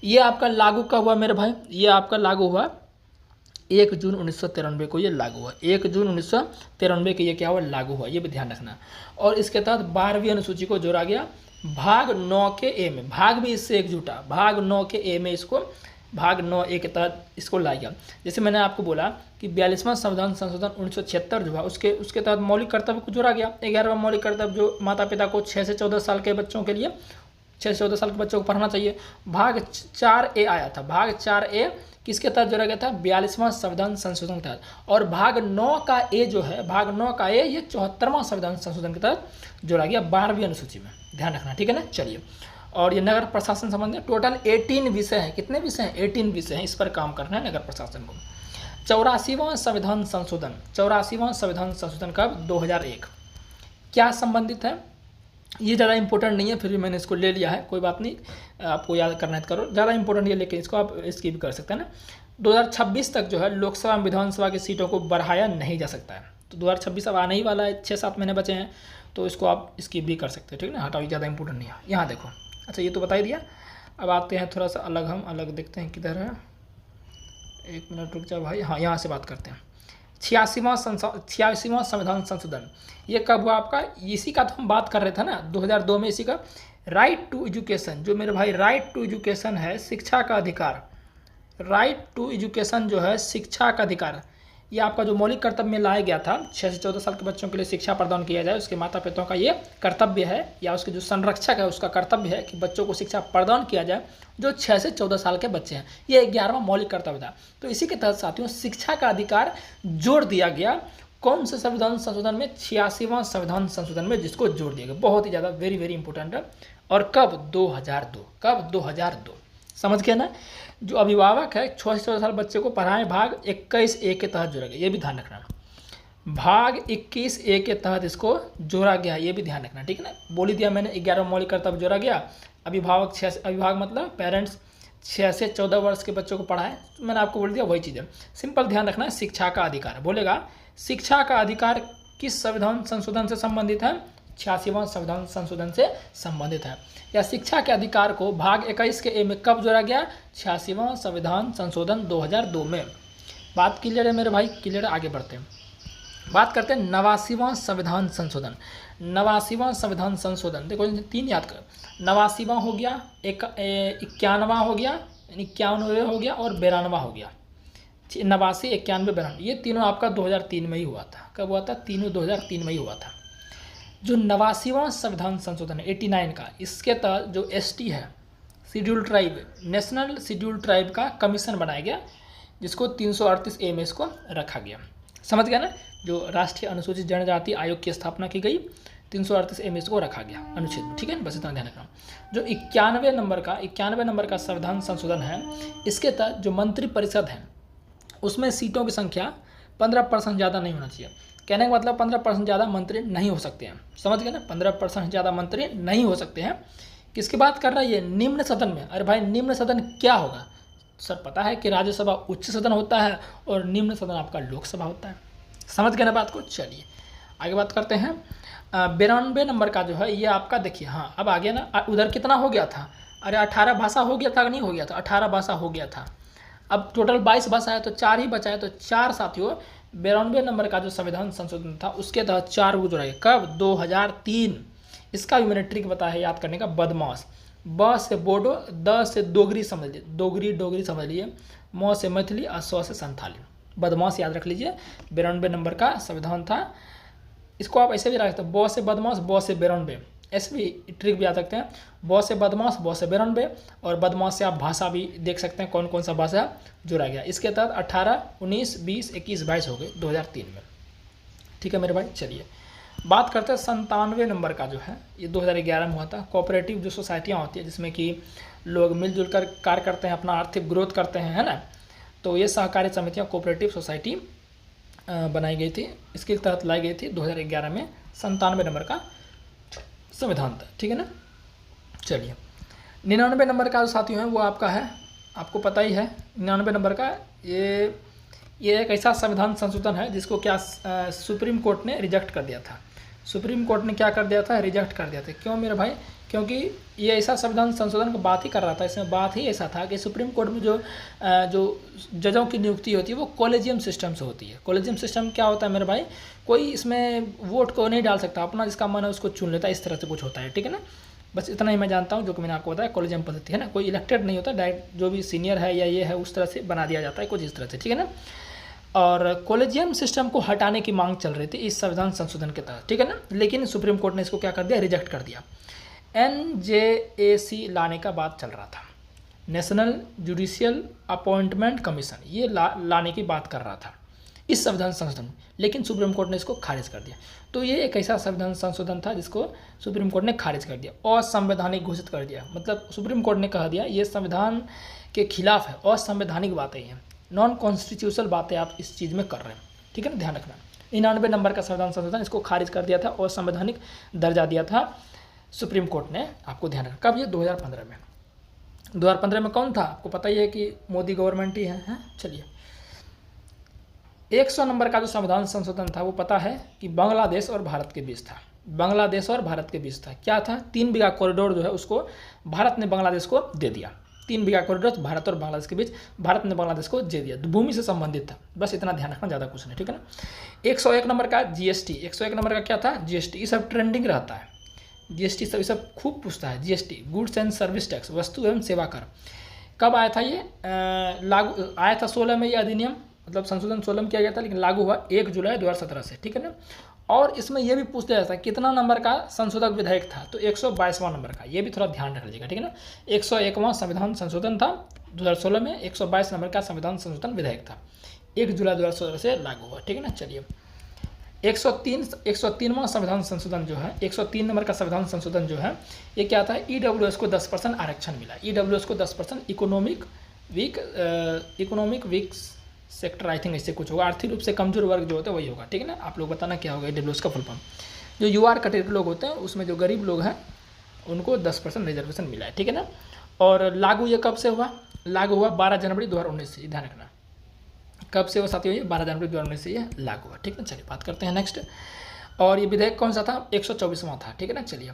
ये आपका लागू कब हुआ मेरे भाई? ये आपका लागू हुआ 1 जून 1993 को, ये लागू हुआ 1 जून 1993 को, ये क्या हुआ? लागू हुआ, ये भी ध्यान रखना। और इसके तहत 12वीं अनुसूची को जोड़ा गया भाग 9 के ए में। भाग भी इससे एकजुटा, भाग 9 के ए में इसको, भाग 9 ए के तहत इसको लाया गया। जैसे मैंने आपको बोला कि 42वां संविधान संशोधन 1976 जो है उसके तहत मौलिक कर्तव्य को जोड़ा गया। 11वां मौलिक कर्तव्य जो माता पिता को 6 से 14 साल के बच्चों के लिए, 6 से 14 साल के बच्चों को पढ़ना चाहिए। भाग 4A आया था। भाग 4A किसके तहत जोड़ा गया था? 42वां संविधान संशोधन के तहत। और भाग 9 का ए जो है, भाग 9 का ए, ये 74वां संविधान संशोधन के तहत जोड़ा गया 12वीं अनुसूची में, ध्यान रखना, ठीक है ना। चलिए, और ये नगर प्रशासन संबंधी टोटल 18 विषय हैं। कितने विषय हैं? 18 विषय हैं, इस पर काम करना है नगर प्रशासन को। 84वां संविधान संशोधन, 84वां संविधान संशोधन कब? 2001। क्या संबंधित है? ये ज़्यादा इंपॉर्टेंट नहीं है, फिर भी मैंने इसको ले लिया है, कोई बात नहीं, आपको याद करना है तो करो, ज़्यादा इंपॉर्टेंट है, लेकिन इसको आप स्किप कर सकते हैं ना। 2026 तक जो है लोकसभा विधानसभा की सीटों को बढ़ाया नहीं जा सकता है। तो 2026 अब आने ही वाला है, 6-7 महीने बचे हैं, तो इसको आप स्किप भी कर सकते हैं, ठीक है ना। हटाओ, ज़्यादा इंपॉर्टेंट नहीं है। यहाँ देखो, अच्छा ये तो बता ही दिया। अब आते हैं थोड़ा सा अलग, हम अलग देखते हैं किधर है। 1 मिनट रुक जाओ भाई। हाँ, यहाँ से बात करते हैं। 86वां संविधान संशोधन, ये कब हुआ आपका? इसी का तो हम बात कर रहे थे ना, 2002 में। इसी का राइट टू एजुकेशन, जो मेरे भाई राइट टू एजुकेशन है, शिक्षा का अधिकार, राइट टू एजुकेशन जो है शिक्षा का अधिकार, ये आपका जो मौलिक कर्तव्य में लाया गया था 6 से 14 साल के बच्चों के लिए शिक्षा प्रदान किया जाए, उसके माता पिताओं का ये कर्तव्य है, या उसके जो संरक्षक है उसका कर्तव्य है कि बच्चों को शिक्षा प्रदान किया जाए जो 6 से 14 साल के बच्चे हैं। ये 11वां मौलिक कर्तव्य था। तो इसी के तहत साथियों शिक्षा का अधिकार जोड़ दिया गया कौन से संविधान संशोधन में, 86वां संविधान संशोधन में, जिसको जोड़ दिया गया। बहुत ही ज़्यादा वेरी वेरी इंपॉर्टेंट है। और कब? 2002। कब? 2002। समझ गए ना। जो अभिभावक है 6 से 14 साल बच्चे को पढ़ाएं भाग 21A के तहत जोड़ा गया, ये भी ध्यान रखना। भाग 21A के तहत इसको जोड़ा गया, ये भी ध्यान रखना, ठीक है ना। बोल ही दिया मैंने 11वां मौलिक कर्तव्य जोड़ा गया। अभिभावक अभिभावक मतलब पेरेंट्स 6 से 14 वर्ष के बच्चों को पढ़ाएं, मैंने आपको बोल दिया वही चीज़ है। सिंपल ध्यान रखना है। शिक्षा का अधिकार बोलेगा, शिक्षा का अधिकार किस संविधान संशोधन से संबंधित है? 86वां संविधान संशोधन से संबंधित है। या शिक्षा के अधिकार को भाग 21 के ए में कब जोड़ा गया? 86वां संविधान संशोधन 2002 में। बात क्लियर है मेरे भाई? क्लियर है। आगे बढ़ते हैं, बात करते हैं 89वां संविधान संशोधन। 89वां संविधान संशोधन देखो 3 याद कर, 89वां हो गया, 91वां हो गया, 91वें हो गया और 92वां हो गया। 89, 91, 92 ये तीनों आपका 2003 में ही हुआ था। कब हुआ था? तीनों 2003 में ही हुआ था। जो 89वां संविधान संशोधन है 89 का, इसके तहत जो ST है, schedule tribe, national schedule tribe का कमीशन बनाया गया, जिसको 338A में इसको रखा गया। समझ गया ना। जो राष्ट्रीय अनुसूचित जनजाति आयोग की स्थापना की गई, 338A में इसको रखा गया अनुच्छेद में, ठीक है। बस इतना ध्यान रखना। जो 91 नंबर का संविधान संशोधन है, इसके तहत जो मंत्री परिषद है उसमें सीटों की संख्या 15% ज़्यादा नहीं होना चाहिए। कहने का मतलब 15% ज़्यादा मंत्री नहीं हो सकते हैं। समझ गए ना। 15% ज़्यादा मंत्री नहीं हो सकते हैं। किसकी बात कर रहा है ये? निम्न सदन में। अरे भाई निम्न सदन क्या होगा? सर पता है कि राज्यसभा उच्च सदन होता है और निम्न सदन आपका लोकसभा होता है। समझ गए ना बात को। चलिए आगे बात करते हैं। 92 नंबर का जो है ये आपका देखिए, हाँ अब आ गया ना। उधर कितना हो गया था? अरे 18 भाषा हो गया था कि नहीं हो गया था? 18 भाषा हो गया था। अब टोटल 22 भाषा है तो 4 ही बचा है, तो 4 साथियों 92 नंबर का जो संविधान संशोधन था उसके तहत 4 को जोड़ा गया। कब? 2003। इसका भी मैंने ट्रिक बताया है याद करने का। बदमाश, ब से बोडो, द से दोगरी समझ लीजिए, डोगरी समझ लीजिए, म से मैथिली और स से संथाली। बदमाश याद रख लीजिए। 92 नंबर का संविधान था। इसको आप ऐसे भी रख सकते हैं, ब से बदमाश, ब से 92। ऐसे भी ट्रिक भी याद सकते हैं, ब से बदमाश, ब से 92। और बदमाश से आप भाषा भी देख सकते हैं कौन कौन सा भाषा जुड़ा गया। इसके तहत 18, 19, 20, 21, 22 हो गए 2003 में, ठीक है मेरे भाई। चलिए बात करते हैं 97 नंबर का जो है, ये 2011 में हुआ था। कोऑपरेटिव जो सोसाइटियाँ होती है जिसमें कि लोग मिलजुल कर कार्य करते हैं, अपना आर्थिक ग्रोथ करते हैं, है ना। तो ये सहकारी समितियाँ कोऑपरेटिव सोसाइटी बनाई गई थी, इसके तहत लाई गई थी 2011 में। 97 नंबर का संविधान था, ठीक है ना। चलिए 99 नंबर का जो साथियों है वो आपका है, आपको पता ही है 99 नंबर का। ये एक ऐसा संविधान संशोधन है जिसको क्या सुप्रीम कोर्ट ने रिजेक्ट कर दिया था। सुप्रीम कोर्ट ने क्या कर दिया था? रिजेक्ट कर दिया था। क्यों मेरे भाई? क्योंकि ये ऐसा संविधान संशोधन की बात ही कर रहा था। इसमें बात ही ऐसा था कि सुप्रीम कोर्ट में जो जजों की नियुक्ति होती है वो कॉलेजियम सिस्टम से होती है। कॉलेजियम सिस्टम क्या होता है मेरे भाई? कोई इसमें वोट को नहीं डाल सकता, अपना जिसका मन है उसको चुन लेता है, इस तरह से कुछ होता है, ठीक है ना। बस इतना ही मैं जानता हूँ जो कि मैंने आपको बताया। कॉलेजियम पद्धति है ना, कोई इलेक्टेड नहीं होता, डायरेक्ट जो भी सीनियर है या ये है उस तरह से बना दिया जाता है, कुछ इस तरह से, ठीक है ना। और कॉलेजियम सिस्टम को हटाने की मांग चल रही थी इस संविधान संशोधन के तहत, ठीक है ना। लेकिन सुप्रीम कोर्ट ने इसको क्या कर दिया? रिजेक्ट कर दिया। NJAC लाने का बात चल रहा था, नेशनल जुडिशियल अपॉइंटमेंट कमीशन, ये लाने की बात कर रहा था इस संविधान संशोधन में, लेकिन सुप्रीम कोर्ट ने इसको खारिज कर दिया। तो ये एक ऐसा संविधान संशोधन था जिसको सुप्रीम कोर्ट ने खारिज कर दिया, असंवैधानिक घोषित कर दिया। मतलब सुप्रीम कोर्ट ने कह दिया ये संविधान के खिलाफ है, असंवैधानिक बातें हैं, नॉन कॉन्स्टिट्यूशनल बातें आप इस चीज़ में कर रहे हैं, ठीक है ना, ध्यान रखना। 99 नंबर का संविधान संशोधन इसको खारिज कर दिया था और संवैधानिक दर्जा दिया था सुप्रीम कोर्ट ने, आपको ध्यान रखना। कब? ये 2015 में। 2015 में कौन था? आपको पता ही है कि मोदी गवर्नमेंट ही है। चलिए 100 नंबर का जो संविधान संशोधन था वो पता है कि बांग्लादेश और भारत के बीच था। बांग्लादेश और भारत के बीच था। क्या था? 3 बीघा कॉरिडोर जो है उसको भारत ने बांग्लादेश को दे दिया। 3 बीघा कॉरिडोर भारत और बांग्लादेश के बीच भारत ने बांग्लादेश को दे दिया, भूमि से संबंधित था। बस इतना ध्यान रखना, ज़्यादा कुछ नहीं, ठीक है ना। 101 नंबर का GST, 101 नंबर का क्या था? GST। ये सब ट्रेंडिंग रहता है, GST सब खूब पूछता है। GST goods and service tax, वस्तु एवं सेवा कर। कब आया था ये? लागू आया था 16 में ये अधिनियम मतलब संशोधन 16 में किया गया था लेकिन लागू हुआ 1 जुलाई 2017 से, ठीक है ना। और इसमें यह भी पूछ लिया जाता है कितना नंबर का संशोधक विधेयक था, तो 122वां नंबर का, ये भी थोड़ा ध्यान रख लीजिएगा, ठीक है ना। 101वां संविधान संशोधन था 2016 में, 122 नंबर का संविधान संशोधन विधेयक था, 1 जुलाई 2016 से लागू हुआ, ठीक है ना। चलिए 103वां संविधान संशोधन जो है, 103 नंबर का संविधान संशोधन जो है, ये क्या था, ईडब्ल्यूएस को 10% आरक्षण मिला। ईडब्ल्यूएस को 10% economic weak sector, I think ऐसे कुछ होगा, आर्थिक रूप से कमजोर वर्ग जो होता है वही होगा, ठीक है ना। आप लोग बताना क्या होगा ईडब्ल्यूएस का फुल फॉर्म। जो यूआर कैटेगरी लोग होते हैं उसमें जो गरीब लोग हैं उनको 10% रिजर्वेशन मिला है, ठीक है ना। और लागू ये कब से हुआ, लागू हुआ 12 जनवरी 2019 से, ध्यान रखना कब से वो साथियों, ये 12 जनवरी 2019 से ये लागू हुआ, ठीक है। चलिए बात करते हैं नेक्स्ट। और ये विधेयक कौन सा था, 124वां था, ठीक है ना। चलिए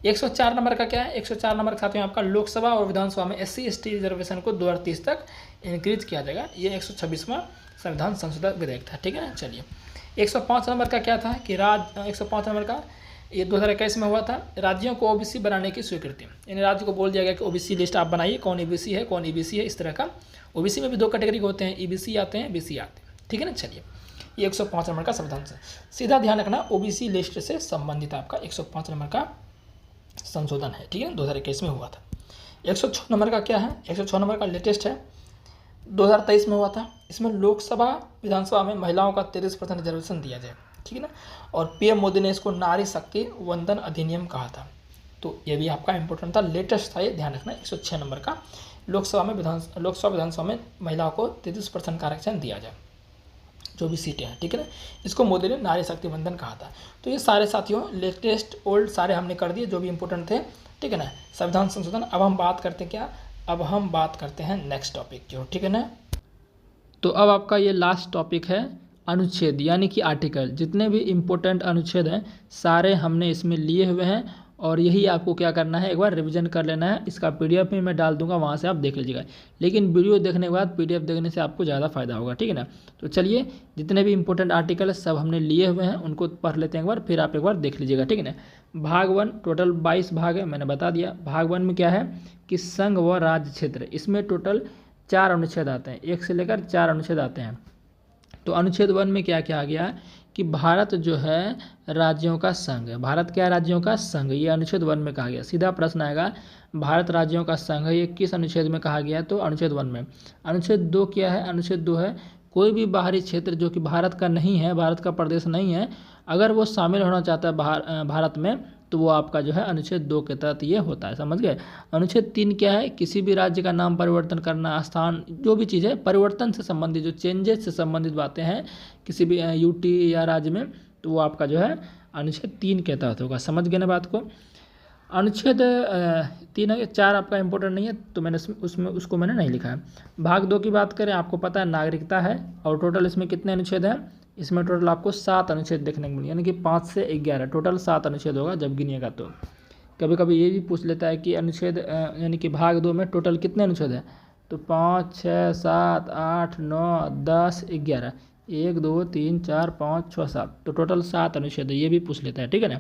104 नंबर का क्या है, 104 नंबर का साथियों आपका लोकसभा और विधानसभा में SC/ST रिजर्वेशन को 2030 तक इंक्रीज किया जाएगा। ये 126वां संविधान संशोधन विधेयक था, ठीक है ना। चलिए 105 नंबर का क्या था कि 105 नंबर का ये 2021 में हुआ था, राज्यों को OBC बनाने की स्वीकृति, यानी राज्य को बोल दिया गया कि OBC लिस्ट आप बनाइए, कौन EBC है कौन EBC है, इस तरह का। OBC में भी 2 कैटेगरी होते हैं, EBC आते हैं, BC आते हैं, ठीक है ना। चलिए ये 105 नंबर का संविधान से सीधा ध्यान रखना, OBC लिस्ट से संबंधित आपका 105 नंबर का संशोधन है, ठीक है, 2021 में हुआ था। 106 नंबर का क्या है, 106 नंबर का लेटेस्ट है, 2023 में हुआ था। इसमें लोकसभा विधानसभा में महिलाओं का 33% रिजर्वेशन दिया जाए, ठीक है ना। और PM मोदी ने इसको नारी शक्ति वंदन अधिनियम कहा था, तो ये भी आपका इंपॉर्टेंट था, लेटेस्ट था ये, ध्यान रखना। 106 नंबर का लोकसभा विधानसभा में महिलाओं को 33% का आरक्षण दिया जाए, जो भी सीटें हैं, ठीक है ना। इसको मोदी ने नारी शक्ति वंदन कहा था। तो ये सारे साथियों लेटेस्ट ओल्ड सारे हमने कर दिए जो भी इंपॉर्टेंट थे, ठीक है ना, संविधान संशोधन। अब हम बात करते हैं क्या, अब हम बात करते हैं नेक्स्ट टॉपिक जो, ठीक है ना। तो अब आपका ये लास्ट टॉपिक है अनुच्छेद, यानी कि आर्टिकल। जितने भी इम्पोर्टेंट अनुच्छेद हैं सारे हमने इसमें लिए हुए हैं, और यही आपको क्या करना है, एक बार रिवीजन कर लेना है। इसका PDF में मैं डाल दूंगा, वहाँ से आप देख लीजिएगा, लेकिन वीडियो देखने के बाद PDF देखने से आपको ज़्यादा फायदा होगा, ठीक है ना। तो चलिए जितने भी इंपॉर्टेंट आर्टिकल है सब हमने लिए हुए हैं, उनको पढ़ लेते हैं एक बार, फिर आप एक बार देख लीजिएगा, ठीक है ना। भाग 1 टोटल 22 भाग है, मैंने बता दिया। भाग 1 में क्या है कि संघ व राज्य क्षेत्र, इसमें टोटल 4 अनुच्छेद आते हैं, 1 से लेकर 4 अनुच्छेद आते हैं। तो अनुच्छेद 1 में क्या क्या आ गया कि भारत जो है राज्यों का संघ है, भारत क्या है, राज्यों का संघ, ये अनुच्छेद 1 में कहा गया। सीधा प्रश्न आएगा भारत राज्यों का संघ है, ये किस अनुच्छेद में कहा गया है, तो अनुच्छेद 1 में। अनुच्छेद 2 क्या है, अनुच्छेद 2 है कोई भी बाहरी क्षेत्र जो कि भारत का नहीं है, भारत का प्रदेश नहीं है, अगर वो शामिल होना चाहता है भारत में, तो वो आपका जो है अनुच्छेद 2 के तहत ये होता है, समझ गए। अनुच्छेद 3 क्या है, किसी भी राज्य का नाम परिवर्तन करना, स्थान, जो भी चीज़ है परिवर्तन से संबंधित, जो चेंजेस से संबंधित बातें हैं किसी भी UT या राज्य में, तो वो आपका जो है अनुच्छेद 3 के तहत होगा, समझ गए ना बात को। अनुच्छेद 3 4 आपका इंपॉर्टेंट नहीं है, तो मैंने उसको मैंने नहीं लिखा है। भाग 2 की बात करें, आपको पता है नागरिकता है, और टोटल इसमें कितने अनुच्छेद हैं, इसमें टोटल आपको 7 अनुच्छेद देखने को मिले, यानी कि 5 से 11 टोटल 7 अनुच्छेद होगा जब गिनिएगा। तो कभी कभी ये भी पूछ लेता है कि अनुच्छेद यानी कि भाग 2 में टोटल कितने अनुच्छेद हैं, तो 5 6 7 8 9 10 11, 1 2 3 4 5 6 7, तो टोटल 7 अनुच्छेद है, ये भी पूछ लेता है, ठीक है ना।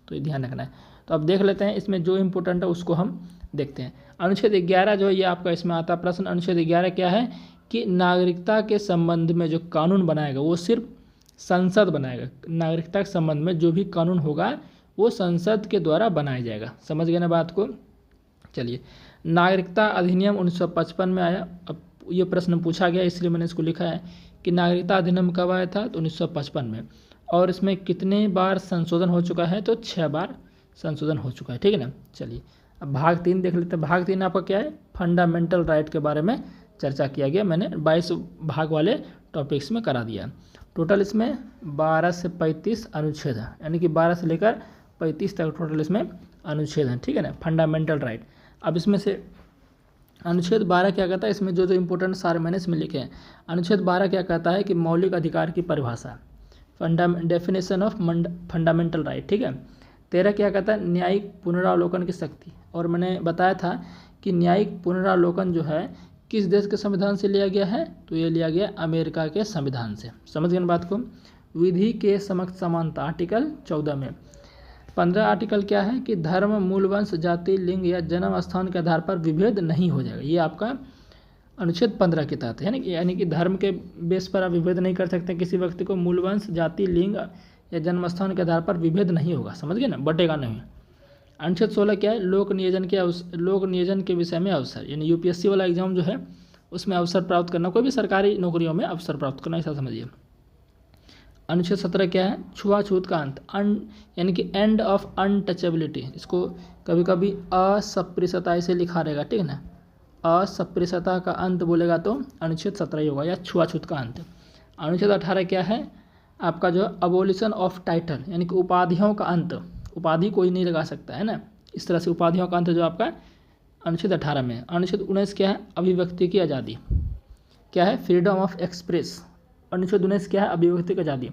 तो ये ध्यान रखना है। तो अब देख लेते हैं इसमें जो इम्पोर्टेंट है उसको हम देखते हैं। अनुच्छेद 11 जो ये आपका इसमें आता प्रश्न, अनुच्छेद 11 क्या है कि नागरिकता के संबंध में जो कानून बनाएगा वो सिर्फ संसद बनाएगा। नागरिकता के संबंध में जो भी कानून होगा वो संसद के द्वारा बनाया जाएगा, समझ गए ना बात को। चलिए नागरिकता अधिनियम 1955 में आया। अब ये प्रश्न पूछा गया इसलिए मैंने इसको लिखा है कि नागरिकता अधिनियम कब आया था, तो 1955 में। और इसमें कितने बार संशोधन हो चुका है, तो 6 बार संशोधन हो चुका है, ठीक है ना। चलिए अब भाग 3 देख लेते हैं। भाग 3 आपका क्या है, फंडामेंटल राइट के बारे में चर्चा किया गया, मैंने 22 भाग वाले टॉपिक्स में करा दिया। टोटल इसमें 12 से 35 अनुच्छेद है, यानी कि 12 से लेकर 35 तक टोटल इसमें अनुच्छेद हैं, ठीक है ना, फंडामेंटल राइट। अब इसमें से अनुच्छेद 12 क्या कहता है, इसमें जो जो इंपॉर्टेंट सारे मैंने इसमें लिखे हैं। अनुच्छेद 12 क्या कहता है कि मौलिक अधिकार की परिभाषा, डेफिनेशन ऑफ फंडामेंटल राइट, ठीक है। 13 क्या कहता है, न्यायिक पुनरावलोकन की शक्ति, और मैंने बताया था कि न्यायिक पुनरावलोकन जो है किस देश के संविधान से लिया गया है, तो ये लिया गया अमेरिका के संविधान से, समझ गए बात को। विधि के समक्ष समानता आर्टिकल 14 में। 15 आर्टिकल क्या है कि धर्म, मूल वंश, जाति, लिंग या जन्म स्थान के आधार पर विभेद नहीं हो जाएगा, ये आपका अनुच्छेद 15 के तहत, यानी कि धर्म के बेस पर आप विभेद नहीं कर सकते किसी व्यक्ति को, मूल वंश, जाति, लिंग या जन्म स्थान के आधार पर विभेद नहीं होगा, समझ गए ना, बटेगा नहीं। अनुच्छेद 16 क्या है, लोक नियोजन के विषय में अवसर, यानी यूपीएससी वाला एग्जाम जो है उसमें अवसर प्राप्त करना, कोई भी सरकारी नौकरियों में अवसर प्राप्त करना, ऐसा समझिए। अनुच्छेद 17 क्या है, छुआछूत का अंत, यानी कि एंड ऑफ अनटचेबिलिटी, इसको कभी कभी अस्पृश्यता ऐसे लिखा रहेगा, ठीक है ना, अस्पृश्यता का अंत बोलेगा तो अनुच्छेद 17 ही होगा, या छुआछूत का अंत। अनुच्छेद 18 क्या है आपका, जो अबोलिशन ऑफ टाइटल, यानी कि उपाधियों का अंत, उपाधि कोई नहीं लगा सकता है ना, इस तरह से उपाधियों का अंत जो आपका अनुच्छेद 18 में। अनुच्छेद 19 क्या है, अभिव्यक्ति की आज़ादी, क्या है, फ्रीडम ऑफ एक्सप्रेस। अनुच्छेद 19 क्या है, अभिव्यक्ति की आज़ादी।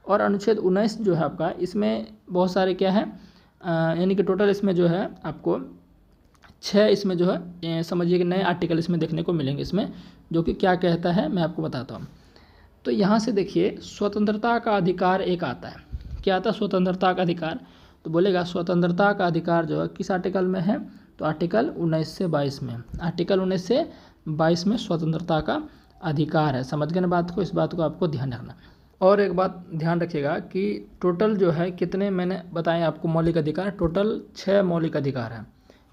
और अनुच्छेद 19 जो है आपका, इसमें बहुत सारे क्या है, यानी कि टोटल इसमें जो है आपको 6 इसमें जो है समझिए कि नए आर्टिकल इसमें देखने को मिलेंगे, इसमें जो कि क्या कहता है मैं आपको बताता हूँ। तो यहाँ से देखिए स्वतंत्रता का अधिकार एक आता है, क्या आता है, स्वतंत्रता का अधिकार। तो बोलेगा स्वतंत्रता का अधिकार जो है किस आर्टिकल में है, तो आर्टिकल 19 से 22 में, आर्टिकल 19 से 22 में स्वतंत्रता का अधिकार है। समझ गए ना बात को, इस बात को आपको ध्यान रखना। और एक बात ध्यान रखिएगा कि टोटल जो है कितने मैंने बताए आपको मौलिक अधिकार, टोटल 6 मौलिक अधिकार है।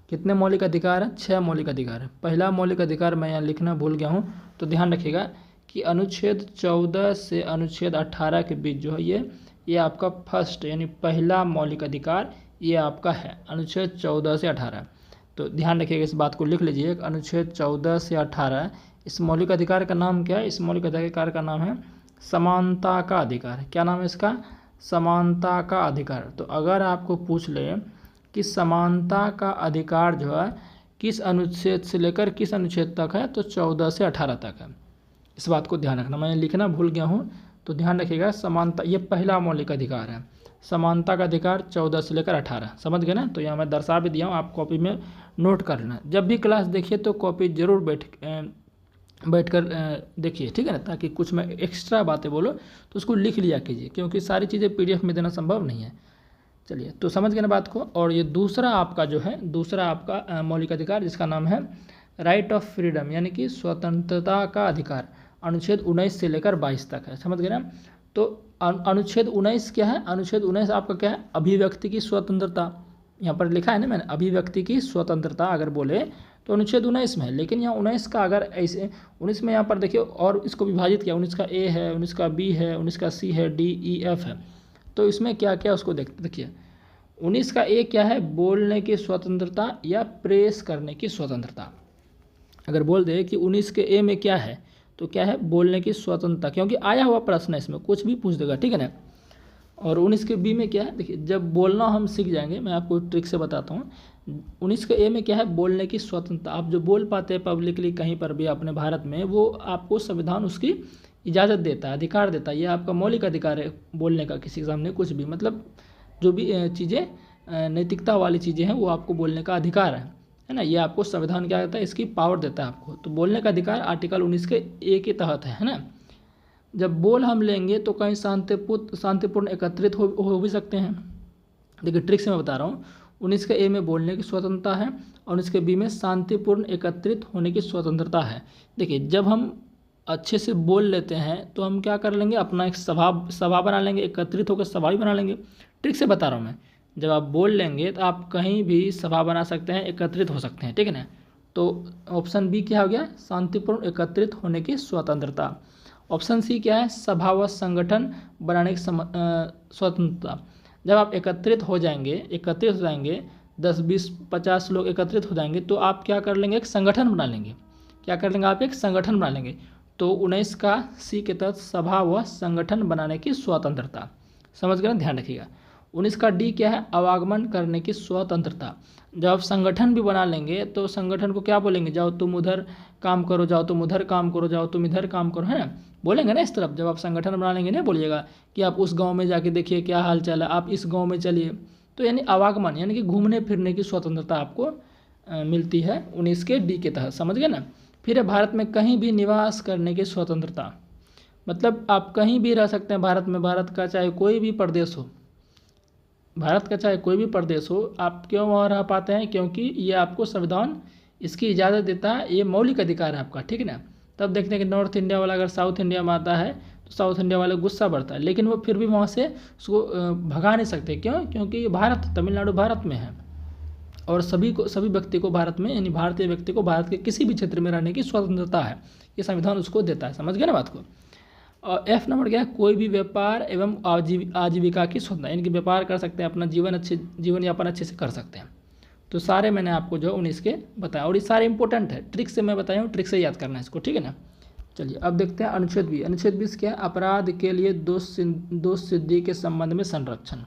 कितने मौलिक अधिकार हैं, 6 मौलिक अधिकार है। पहला मौलिक अधिकार मैं यहाँ लिखना भूल गया हूँ, तो ध्यान रखिएगा कि अनुच्छेद 14 से अनुच्छेद 18 के बीच जो है ये आपका फर्स्ट यानी पहला मौलिक अधिकार ये आपका है, अनुच्छेद 14 से 18। तो ध्यान रखिएगा, इस बात को लिख लीजिए, अनुच्छेद 14 से 18 इस मौलिक अधिकार का नाम क्या है, इस मौलिक अधिकार का नाम है समानता का अधिकार। क्या नाम है इसका, समानता का अधिकार। तो अगर आपको पूछ ले कि समानता का अधिकार जो है किस अनुच्छेद से लेकर किस अनुच्छेद तक है, तो 14 से 18 तक है। इस बात को ध्यान रखना, मैंने लिखना भूल गया हूँ, तो ध्यान रखिएगा। समानता ये पहला मौलिक अधिकार है, समानता का अधिकार 14 से लेकर 18, समझ गए ना। तो यहाँ मैं दर्शा भी दिया हूँ, आप कॉपी में नोट कर लेना। जब भी क्लास देखिए तो कॉपी जरूर बैठ कर देखिए, ठीक है ना, ताकि कुछ मैं एक्स्ट्रा बातें बोलो तो उसको लिख लिया कीजिए, क्योंकि सारी चीज़ें PDF में देना संभव नहीं है। चलिए, तो समझ गए ना बात को। और ये दूसरा आपका जो है, दूसरा आपका मौलिक अधिकार जिसका नाम है राइट ऑफ फ्रीडम, यानी कि स्वतंत्रता का अधिकार, अनुच्छेद 19 से लेकर 22 तक है, समझ गए ना। तो अनुच्छेद 19 क्या है, अनुच्छेद 19 आपका क्या है, अभिव्यक्ति की स्वतंत्रता। यहाँ पर लिखा है ना मैंने, अभिव्यक्ति की स्वतंत्रता अगर बोले तो अनुच्छेद 19 में है। लेकिन यहाँ 19 का अगर ऐसे 19 में यहाँ पर देखिए और इसको विभाजित किया, 19 का A है, 19 का B है, 19 का C है, D, E, F है। तो इसमें क्या क्या उसको देखिए, 19 का A क्या है, बोलने की स्वतंत्रता या प्रेस करने की स्वतंत्रता। अगर बोल दे कि 19 के A में क्या है, तो क्या है, बोलने की स्वतंत्रता, क्योंकि आया हुआ प्रश्न है, इसमें कुछ भी पूछ देगा, ठीक है ना। और 19 के B में क्या है, देखिए जब बोलना हम सीख जाएंगे, मैं आपको ट्रिक से बताता हूँ। 19 के A में क्या है, बोलने की स्वतंत्रता। आप जो बोल पाते हैं पब्लिकली कहीं पर भी अपने भारत में, वो आपको संविधान उसकी इजाज़त देता है, अधिकार देता है। ये आपका मौलिक अधिकार है बोलने का, किसी के सामने कुछ भी, मतलब जो भी चीज़ें नैतिकता वाली चीज़ें हैं वो आपको बोलने का अधिकार है ना। ये आपको संविधान क्या कहता है, इसकी पावर देता है आपको। तो बोलने का अधिकार आर्टिकल 19 के A के तहत है ना। जब बोल हम लेंगे तो कहीं शांतिपूर्ण एकत्रित हो भी सकते हैं। देखिए ट्रिक से मैं बता रहा हूँ, 19 के A में बोलने की स्वतंत्रता है और 19 के B में शांतिपूर्ण एकत्रित होने की स्वतंत्रता है। देखिए जब हम अच्छे से बोल लेते हैं तो हम क्या कर लेंगे, अपना एक सभा बना लेंगे, एकत्रित होकर सभा भी बना लेंगे। ट्रिक से बता रहा हूँ मैं, जब आप बोल लेंगे तो आप कहीं भी सभा बना सकते हैं, एकत्रित हो सकते हैं, ठीक है ना। तो ऑप्शन B क्या हो गया, शांतिपूर्ण एकत्रित होने की स्वतंत्रता। ऑप्शन C क्या है, सभा व संगठन बनाने की स्वतंत्रता। जब आप एकत्रित हो जाएंगे 10, 20, 50 लोग एकत्रित हो जाएंगे तो आप क्या कर लेंगे, एक संगठन बना लेंगे। क्या कर लेंगे आप, एक संगठन बना लेंगे। तो 19 का C के तहत सभा व संगठन बनाने की स्वतंत्रता, समझ गए ना, ध्यान रखिएगा। 19 का D क्या है, आवागमन करने की स्वतंत्रता। जब आप संगठन भी बना लेंगे तो संगठन को क्या बोलेंगे, जाओ तुम उधर काम करो, जाओ तुम उधर काम करो, जाओ तुम इधर काम करो, है ना, बोलेंगे ना इस तरफ। जब आप संगठन बना लेंगे नहीं बोलिएगा कि आप उस गांव में जाके देखिए क्या हाल चाल है, आप इस गांव में चलिए। तो यानी आवागमन यानी कि घूमने फिरने की स्वतंत्रता आपको मिलती है 19 के D के तहत, समझ गए ना। फिर है भारत में कहीं भी निवास करने की स्वतंत्रता, मतलब आप कहीं भी रह सकते हैं भारत में, भारत का चाहे कोई भी प्रदेश हो, आप क्यों वहाँ रह पाते हैं, क्योंकि ये आपको संविधान इसकी इजाज़त देता है, ये मौलिक अधिकार है आपका, ठीक है ना। तब देखते हैं कि नॉर्थ इंडिया वाला अगर साउथ इंडिया में आता है तो साउथ इंडिया वाले गुस्सा बढ़ता है, लेकिन वो फिर भी वहाँ से उसको भगा नहीं सकते। क्यों? क्योंकि ये भारत, तमिलनाडु भारत में है और सभी व्यक्ति को भारत में, यानी भारतीय व्यक्ति को भारत के किसी भी क्षेत्र में रहने की स्वतंत्रता है, ये संविधान उसको देता है। समझ गए ना बात को। और F नंबर क्या है? कोई भी व्यापार एवं आजीविका की स्वतंत्रता, यानी कि व्यापार कर सकते हैं, अपना जीवन यापन अच्छे से कर सकते हैं। तो सारे मैंने आपको जो 19 के बताया, और ये सारे इंपॉर्टेंट है, ट्रिक से मैं बताया हूँ, ट्रिक से याद करना है इसको, ठीक है ना। चलिए अब देखते हैं अनुच्छेद 20। अनुच्छेद 20 क्या है? अपराध के लिए दोष सिद्धि के संबंध में संरक्षण।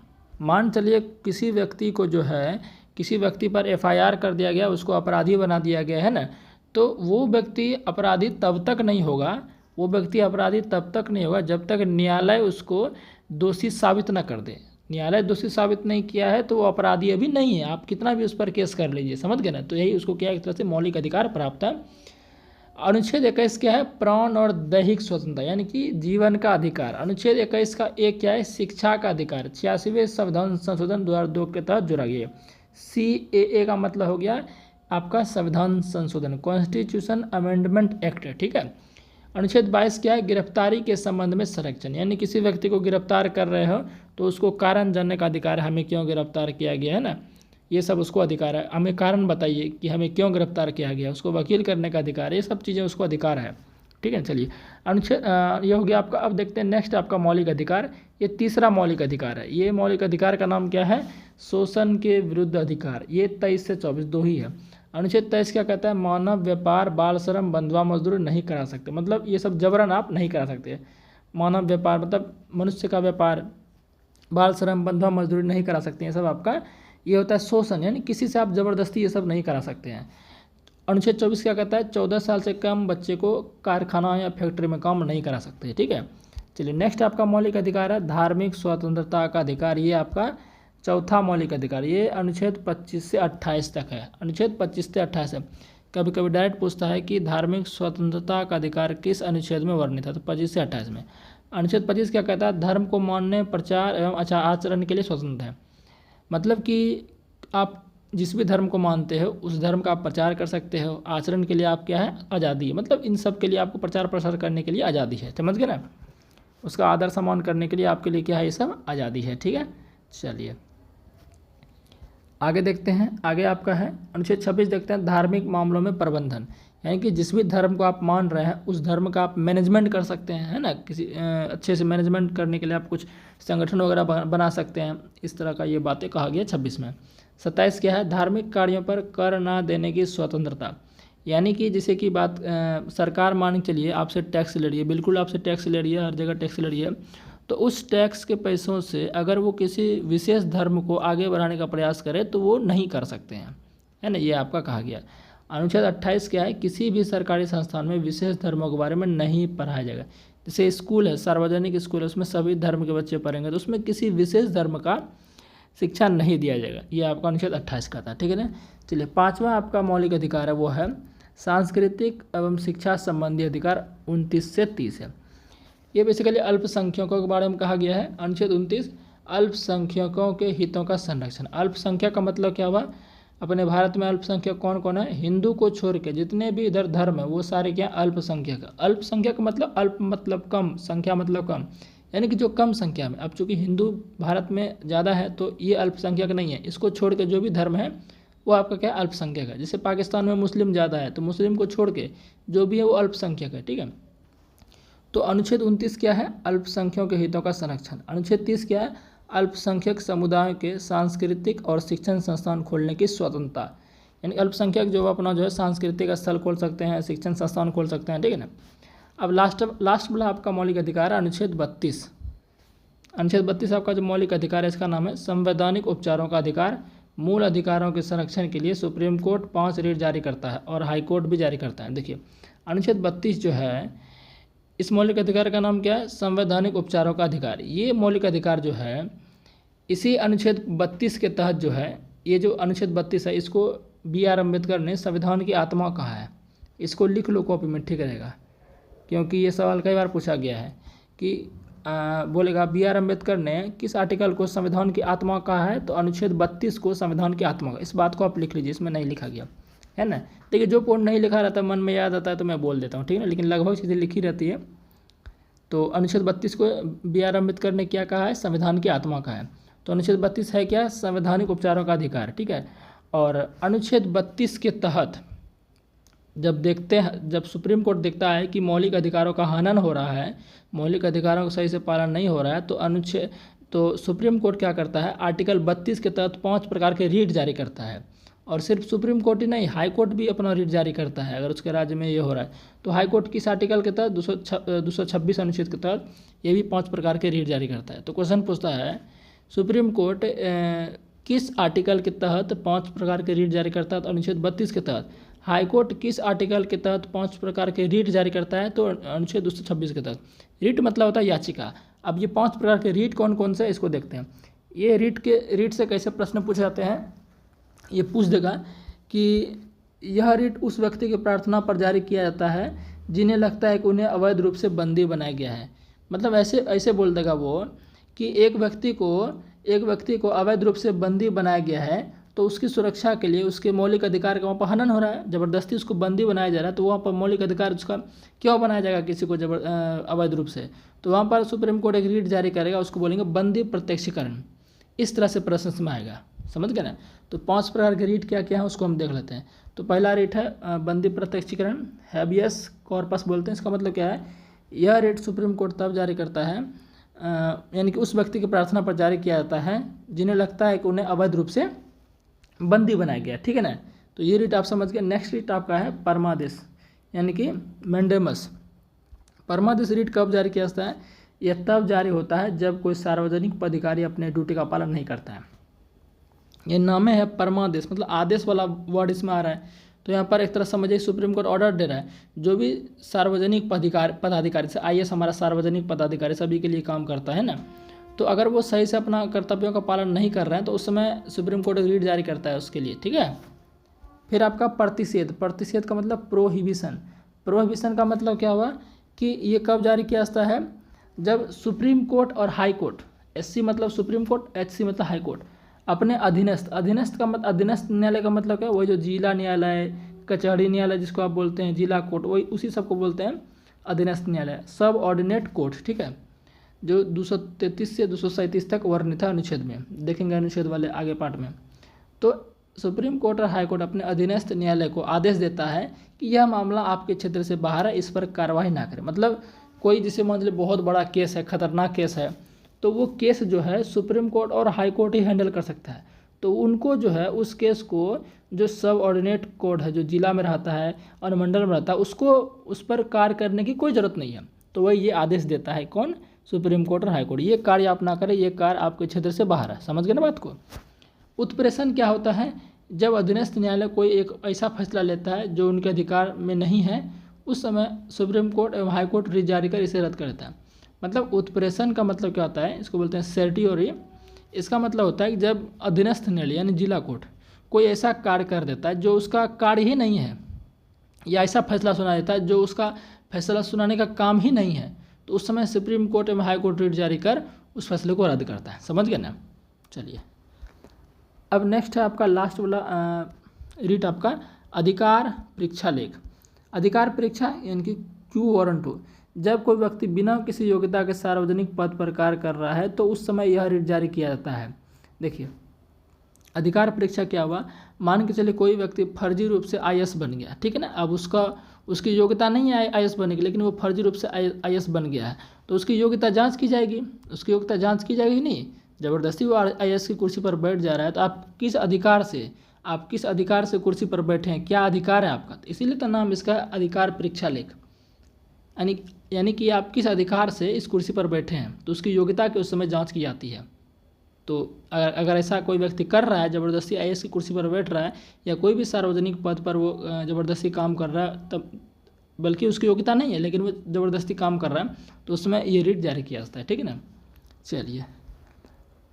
मान चलिए किसी व्यक्ति को जो है, किसी व्यक्ति पर FIR कर दिया गया, उसको अपराधी बना दिया गया है ना, तो वो व्यक्ति अपराधी तब तक नहीं होगा, वो व्यक्ति अपराधी तब तक नहीं होगा जब तक न्यायालय उसको दोषी साबित न कर दे। न्यायालय दोषी साबित नहीं किया है तो वो अपराधी अभी नहीं है, आप कितना भी उस पर केस कर लीजिए। समझ गए ना। तो यही उसको क्या, एक तरह से मौलिक अधिकार प्राप्त है। अनुच्छेद 21 क्या है? प्राण और दैहिक स्वतंत्रता, यानी कि जीवन का अधिकार। अनुच्छेद 21 का एक क्या है? शिक्षा का अधिकार। 86वें संविधान संशोधन 2002 के तहत जोड़ा गया। CAA का मतलब हो गया आपका संविधान संशोधन, कॉन्स्टिट्यूशन अमेंडमेंट एक्ट, ठीक है। अनुच्छेद 22 क्या है? गिरफ्तारी के संबंध में संरक्षण, यानी किसी व्यक्ति को गिरफ्तार कर रहे हो तो उसको कारण जानने का अधिकार है, हमें क्यों गिरफ्तार किया गया है ना, ये सब उसको अधिकार है। हमें कारण बताइए कि हमें क्यों गिरफ्तार किया गया, उसको वकील करने का अधिकार है, ये सब चीज़ें उसको अधिकार है, ठीक है। चलिए अनुच्छेद ये हो गया आपका। अब देखते हैं नेक्स्ट आपका मौलिक अधिकार, ये तीसरा मौलिक अधिकार है। ये मौलिक अधिकार का नाम क्या है? शोषण के विरुद्ध अधिकार। ये 23 से 24 दो ही है। अनुच्छेद 23 क्या कहता है? मानव व्यापार, बाल श्रम, बंधुआ मजदूरी नहीं करा सकते, मतलब ये सब जबरन आप नहीं करा सकते। मानव व्यापार मतलब मनुष्य का व्यापार, बाल श्रम, बंधुआ मजदूरी नहीं करा सकते, ये सब आपका ये होता है शोषण, यानी किसी से आप जबरदस्ती ये सब नहीं करा सकते हैं। अनुच्छेद 24 क्या कहता है? 14 साल से कम बच्चे को कारखाना या फैक्ट्री में काम नहीं करा सकते, ठीक है। चलिए नेक्स्ट आपका मौलिक अधिकार है धार्मिक स्वतंत्रता का अधिकार। ये आपका चौथा मौलिक अधिकार, ये अनुच्छेद 25 से 28 तक है। अनुच्छेद 25 से 28 है। कभी कभी डायरेक्ट पूछता है कि धार्मिक स्वतंत्रता का अधिकार किस अनुच्छेद में वर्णित है, तो 25 से 28 में। अनुच्छेद 25 क्या कहता है? धर्म को मानने, प्रचार एवं आचरण के लिए स्वतंत्र है, मतलब कि आप जिस भी धर्म को मानते हो उस धर्म का आप प्रचार कर सकते हो, आचरण के लिए आप क्या है? आज़ादी है, मतलब इन सब के लिए आपको प्रचार प्रसार करने के लिए आज़ादी है। समझ गए ना। उसका आदर सम्मान करने के लिए आपके लिए क्या है? ये सब आज़ादी है, ठीक है। चलिए आगे देखते हैं। आगे आपका है अनुच्छेद 26, देखते हैं धार्मिक मामलों में प्रबंधन, यानी कि जिस भी धर्म को आप मान रहे हैं उस धर्म का आप मैनेजमेंट कर सकते हैं, है ना। किसी अच्छे से मैनेजमेंट करने के लिए आप कुछ संगठन वगैरह बना सकते हैं, इस तरह का ये बातें कहा गया 26 में। 27 क्या है? धार्मिक कार्यों पर कर ना देने की स्वतंत्रता, यानी कि जैसे कि बात सरकार मान के चलिए आपसे टैक्स ले रही है, बिल्कुल आपसे टैक्स ले रही है, हर जगह टैक्स ले रही है, तो उस टैक्स के पैसों से अगर वो किसी विशेष धर्म को आगे बढ़ाने का प्रयास करे तो वो नहीं कर सकते हैं, है ना। ये आपका कहा गया। अनुच्छेद 28 क्या है? किसी भी सरकारी संस्थान में विशेष धर्मों के बारे में नहीं पढ़ाया जाएगा। जैसे स्कूल है, सार्वजनिक स्कूल है, उसमें सभी धर्म के बच्चे पढ़ेंगे तो उसमें किसी विशेष धर्म का शिक्षा नहीं दिया जाएगा। ये आपका अनुच्छेद 28 का था, ठीक है ना। चलिए पाँचवा आपका मौलिक अधिकार है वो है सांस्कृतिक एवं शिक्षा संबंधी अधिकार 29 से 30 है। ये बेसिकली अल्पसंख्यकों के बारे में कहा गया है। अनुच्छेद 29 अल्पसंख्यकों के हितों का संरक्षण। अल्पसंख्यक का मतलब क्या हुआ? अपने भारत में अल्पसंख्यक कौन कौन है? हिंदू को छोड़ के जितने भी इधर धर्म है वो सारे क्या अल्पसंख्यक। अल्पसंख्यक मतलब अल्प मतलब कम, संख्या मतलब कम, यानी कि जो कम संख्या में। अब चूंकि हिंदू भारत में ज़्यादा है तो ये अल्पसंख्यक नहीं है, इसको छोड़ के जो भी धर्म है वो आपका क्या अल्पसंख्यक है। जैसे पाकिस्तान में मुस्लिम ज़्यादा है तो मुस्लिम को छोड़ के जो भी है वो अल्पसंख्यक है, ठीक है। तो अनुच्छेद 29 क्या है? अल्पसंख्यकों के हितों का संरक्षण। अनुच्छेद 30 क्या है? अल्पसंख्यक समुदायों के सांस्कृतिक और शिक्षण संस्थान खोलने की स्वतंत्रता, यानी अल्पसंख्यक जो अपना जो है सांस्कृतिक स्थल खोल सकते हैं, शिक्षण संस्थान खोल सकते हैं, ठीक है ना। अब लास्ट वाला आपका मौलिक अधिकार है अनुच्छेद 32। अनुच्छेद 32 आपका जो मौलिक अधिकार है इसका नाम है संवैधानिक उपचारों का अधिकार। मूल अधिकारों के संरक्षण के लिए सुप्रीम कोर्ट 5 रिट जारी करता है और हाई कोर्ट भी जारी करता है। देखिए अनुच्छेद 32 जो है इस मौलिक अधिकार का नाम क्या है? संवैधानिक उपचारों का अधिकार। ये मौलिक अधिकार जो है इसी अनुच्छेद 32 के तहत जो है, ये जो अनुच्छेद 32 है इसको BR अम्बेडकर ने संविधान की आत्मा कहा है। इसको लिख लो कॉपी में, ठीक रहेगा, क्योंकि ये सवाल कई बार पूछा गया है कि बोलेगा BR अम्बेडकर ने किस आर्टिकल को संविधान की आत्मा कहा है, तो अनुच्छेद 32 को संविधान की आत्मा। इस बात को आप लिख लीजिए, इसमें नहीं लिखा गया है ना। देखिए जो पॉइंट नहीं लिखा रहता मन में याद आता है तो मैं बोल देता हूँ, ठीक है ना, लेकिन लगभग चीज़ें लिखी रहती है। तो अनुच्छेद 32 को B.R. अम्बेडकर ने क्या कहा है, संविधान की आत्मा का है। तो अनुच्छेद 32 है क्या, संवैधानिक उपचारों का अधिकार, ठीक है। और अनुच्छेद 32 के तहत जब देखते हैं, जब सुप्रीम कोर्ट देखता है कि मौलिक अधिकारों का हनन हो रहा है, मौलिक अधिकारों का सही से पालन नहीं हो रहा है, तो सुप्रीम कोर्ट क्या करता है, आर्टिकल 32 के तहत 5 प्रकार के रीट जारी करता है। और सिर्फ सुप्रीम कोर्ट ही नहीं, हाई कोर्ट भी अपना रीट जारी करता है अगर उसके राज्य में ये हो रहा है। तो हाई कोर्ट किस आर्टिकल के तहत, 226 अनुच्छेद के तहत ये भी 5 प्रकार के रीट जारी करता है। तो क्वेश्चन पूछता है सुप्रीम कोर्ट किस आर्टिकल के तहत 5 प्रकार के रीट जारी करता है, तो अनुच्छेद 32 के तहत। हाई कोर्ट किस आर्टिकल के तहत 5 प्रकार के रीट जारी करता है, तो अनुच्छेद 226 के तहत। रीट मतलब होता है याचिका। अब ये 5 प्रकार के रीट कौन कौन से, इसको देखते हैं। ये रीट से कैसे प्रश्न पूछे जाते हैं, ये पूछ देगा कि यह रीट उस व्यक्ति की प्रार्थना पर जारी किया जाता है जिन्हें लगता है कि उन्हें अवैध रूप से बंदी बनाया गया है। मतलब ऐसे बोल देगा वो कि एक व्यक्ति को अवैध रूप से बंदी बनाया गया है, तो उसकी सुरक्षा के लिए उसके मौलिक अधिकार का वहाँ पर हनन हो रहा है, ज़बरदस्ती उसको बंदी बनाया जा रहा है, तो वहाँ पर मौलिक अधिकार उसका क्यों बनाया जाएगा किसी को अवैध रूप से। तो वहाँ पर सुप्रीम कोर्ट एक रीट जारी करेगा, उसको बोलेंगे बंदी प्रत्यक्षीकरण। इस तरह से प्रश्न में आएगा, समझ गए ना। तो 5 प्रकार के रीट क्या क्या है उसको हम देख लेते हैं। तो पहला रीट है बंदी प्रत्यक्षीकरण, हैबियस कॉर्पस बोलते हैं। इसका मतलब क्या है, यह रीट सुप्रीम कोर्ट तब जारी करता है यानी कि उस व्यक्ति की प्रार्थना पर जारी किया जाता है जिन्हें लगता है कि उन्हें अवैध रूप से बंदी बनाया गया, ठीक है ना। तो ये रीट आप समझ गए। नेक्स्ट रीट आपका है परमादेश यानी कि मैंडेमस। परमादेश रीट कब जारी किया जाता है, यह तब जारी होता है जब कोई सार्वजनिक पदाधिकारी अपने ड्यूटी का पालन नहीं करता है। ये नामे है परमादेश, मतलब आदेश वाला वर्ड इसमें आ रहा है। तो यहाँ पर एक तरह समझिए सुप्रीम कोर्ट ऑर्डर दे रहा है, जो भी सार्वजनिक पदाधिकारी से IAS हमारा सार्वजनिक पदाधिकारी सभी के लिए काम करता है ना, तो अगर वो सही से अपना कर्तव्यों का पालन नहीं कर रहे हैं तो उस समय सुप्रीम कोर्ट रीट जारी करता है उसके लिए, ठीक है। फिर आपका प्रतिषेध का मतलब प्रोहिबिशन का मतलब क्या हुआ कि ये कब जारी किया जाता है, जब सुप्रीम कोर्ट और हाई कोर्ट, SC मतलब सुप्रीम कोर्ट, HC मतलब हाई कोर्ट, अपने अधीनस्थ न्यायालय का मतलब क्या है, वही जो जिला न्यायालय, कचहरी न्यायालय जिसको आप बोलते हैं, जिला कोर्ट, वही उसी सबको बोलते हैं अधीनस्थ न्यायालय, सब ऑर्डिनेट कोर्ट, ठीक है, जो 233 से 237 तक वर्णित है अनुच्छेद में, देखेंगे अनुच्छेद वाले आगे पार्ट में। तो सुप्रीम कोर्ट और हाई कोर्ट अपने अधीनस्थ न्यायालय को आदेश देता है कि यह मामला आपके क्षेत्र से बाहर है, इस पर कार्रवाई ना करें। मतलब कोई जिसे मान लीजिए बहुत बड़ा केस है, खतरनाक केस है, तो वो केस जो है सुप्रीम कोर्ट और हाई कोर्ट ही हैंडल कर सकता है। तो उनको जो है उस केस को जो सब ऑर्डिनेट कोर्ट है, जो जिला में रहता है, अनुमंडल में रहता है, उसको उस पर कार्य करने की कोई ज़रूरत नहीं है। तो वही ये आदेश देता है, कौन, सुप्रीम कोर्ट और हाई कोर्ट। ये कार्य आप ना करें, ये कार्य आपके क्षेत्र से बाहर है, समझ गए ना बात को। उत्प्रेषण क्या होता है, जब अधीनस्थ न्यायालय कोई एक ऐसा फैसला लेता है जो उनके अधिकार में नहीं है, उस समय सुप्रीम कोर्ट एवं हाई कोर्ट रीट जारी कर इसे रद्द कर देता है। मतलब उत्प्रेषण का मतलब क्या होता है, इसको बोलते हैं सर्टियोरी। इसका मतलब होता है कि जब अधीनस्थ न्यायालय यानी जिला कोर्ट कोई ऐसा कार्य कर देता है जो उसका कार्य ही नहीं है, या ऐसा फैसला सुना देता है जो उसका फैसला सुनाने का काम ही नहीं है, तो उस समय सुप्रीम कोर्ट एवं हाई कोर्ट रीट जारी कर उस फैसले को रद्द करता है, समझ गए ना। चलिए अब नेक्स्ट है आपका लास्ट वाला रीट आपका अधिकार परीक्षा लेख। अधिकार परीक्षा यानी कि Q1 जब कोई व्यक्ति बिना किसी योग्यता के सार्वजनिक पद पर कार्य कर रहा है तो उस समय यह रीट जारी किया जाता है। देखिए अधिकार परीक्षा क्या हुआ, मान के चलिए कोई व्यक्ति फर्जी रूप से IAS बन गया, ठीक है ना। अब उसकी योग्यता नहीं है IAS बनने की, लेकिन वो फर्जी रूप से IAS बन गया है, तो उसकी योग्यता जांच की जाएगी। उसकी योग्यता जांच की जाएगी नहीं, ज़बरदस्ती वो IAS की कुर्सी पर बैठ जा रहा है, तो आप किस अधिकार से कुर्सी पर बैठे हैं, क्या अधिकार है आपका। तो इसीलिए तो नाम इसका अधिकार परीक्षा लेख, यानी कि आप किस अधिकार से इस कुर्सी पर बैठे हैं, तो उसकी योग्यता की उस समय जांच की जाती है। तो अगर ऐसा कोई व्यक्ति कर रहा है, ज़बरदस्ती IAS की कुर्सी पर बैठ रहा है, या कोई भी सार्वजनिक पद पर वो ज़बरदस्ती काम कर रहा है, तब बल्कि उसकी योग्यता नहीं है लेकिन वो ज़बरदस्ती काम कर रहा है, तो उसमें ये रीट जारी किया जाता है, ठीक है ना। चलिए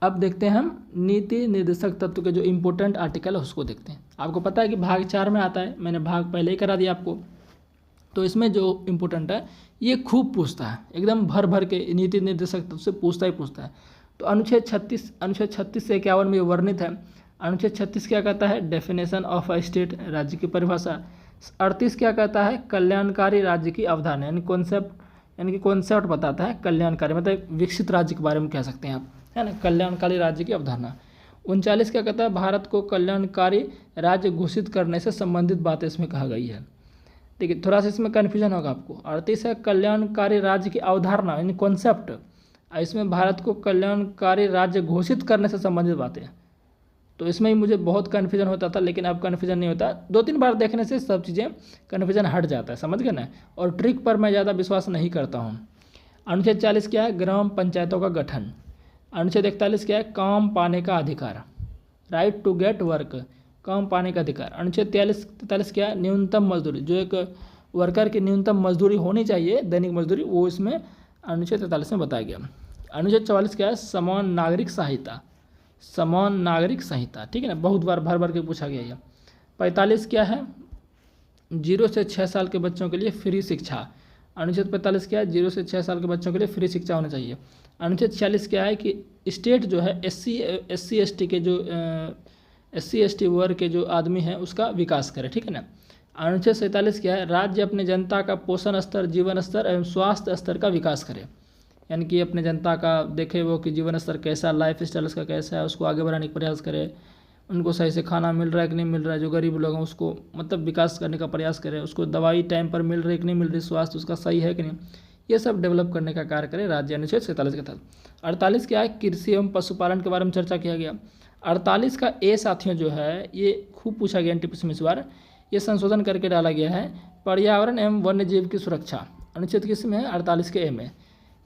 अब देखते हैं हम नीति निर्देशक तत्व के जो इम्पोर्टेंट आर्टिकल है उसको देखते हैं। आपको पता है कि भाग 4 में आता है, मैंने भाग पहले ही करा दिया आपको। तो इसमें जो इम्पोर्टेंट है ये खूब पूछता है, एकदम भर भर के नीति निर्देशक तत्व से पूछता है। तो अनुच्छेद 36 से 51 में वर्णित है अनुच्छेद 36 क्या कहता है, डेफिनेशन ऑफ अ स्टेट, राज्य की परिभाषा। 38 क्या कहता है, कल्याणकारी राज्य की अवधारणा, यानी कॉन्सेप्ट बताता है कल्याणकारी, मतलब विकसित राज्य के बारे में कह सकते हैं आप, है ना, कल्याणकारी राज्य की अवधारणा। 39 क्या कहता है, भारत को कल्याणकारी राज्य घोषित करने से संबंधित बातें इसमें कहा गई है। देखिए थोड़ा सा इसमें कन्फ्यूजन होगा आपको। 38 है कल्याणकारी राज्य की अवधारणा यानी कॉन्सेप्ट, इसमें भारत को कल्याणकारी राज्य घोषित करने से संबंधित बातें, तो इसमें ही मुझे बहुत कन्फ्यूजन होता था, लेकिन अब कन्फ्यूजन नहीं होता, 2-3 बार देखने से सब चीज़ें कन्फ्यूजन हट जाता है, समझ गए ना। और ट्रिक पर मैं ज़्यादा विश्वास नहीं करता हूँ। अनुच्छेद 40 क्या है, ग्राम पंचायतों का गठन। अनुच्छेद 41 क्या है, काम पाने का अधिकार, राइट टू गेट वर्क, काम पाने का अधिकार। अनुच्छेद 43 क्या है, न्यूनतम मजदूरी, जो एक वर्कर की न्यूनतम मजदूरी होनी चाहिए, दैनिक मजदूरी, वो इसमें अनुच्छेद 43 में बताया गया। अनुच्छेद 44 क्या है, समान नागरिक संहिता, समान नागरिक संहिता, ठीक है ना, बहुत बार भर भर के पूछा गया है। 45 क्या है, 0 से 6 साल के बच्चों के लिए फ्री शिक्षा। अनुच्छेद 45 क्या है, 0 से 6 साल के बच्चों के लिए फ्री शिक्षा होनी चाहिए। अनुच्छेद 46 क्या है कि स्टेट जो है एससी एसटी के जो SC ST वर्ग के जो आदमी हैं उसका विकास करे, ठीक है ना। अनुच्छेद 47 क्या है, राज्य अपने जनता का पोषण स्तर, जीवन स्तर एवं स्वास्थ्य स्तर का विकास करे, यानी कि अपने जनता का देखे वो कि जीवन स्तर कैसा, लाइफ स्टाइल उसका कैसा है, उसको आगे बढ़ाने का प्रयास करे, उनको सही से खाना मिल रहा है कि नहीं मिल रहा है, जो गरीब लोग हैं उसको मतलब विकास करने का प्रयास करे, उसको दवाई टाइम पर मिल रही है कि नहीं मिल रही, स्वास्थ्य उसका सही है कि नहीं, ये सब डेवलप करने का कार्य करे राज्य, अनुच्छेद 47 के तहत। 48 क्या है, कृषि एवं पशुपालन के बारे में चर्चा किया गया। 48 का ए साथियों जो है ये खूब पूछा गया एनटीपीसी में इस बार, ये संशोधन करके डाला गया है, पर्यावरण एवं वन्य जीव की सुरक्षा। अनुच्छेद किस में है, 48 के ए में।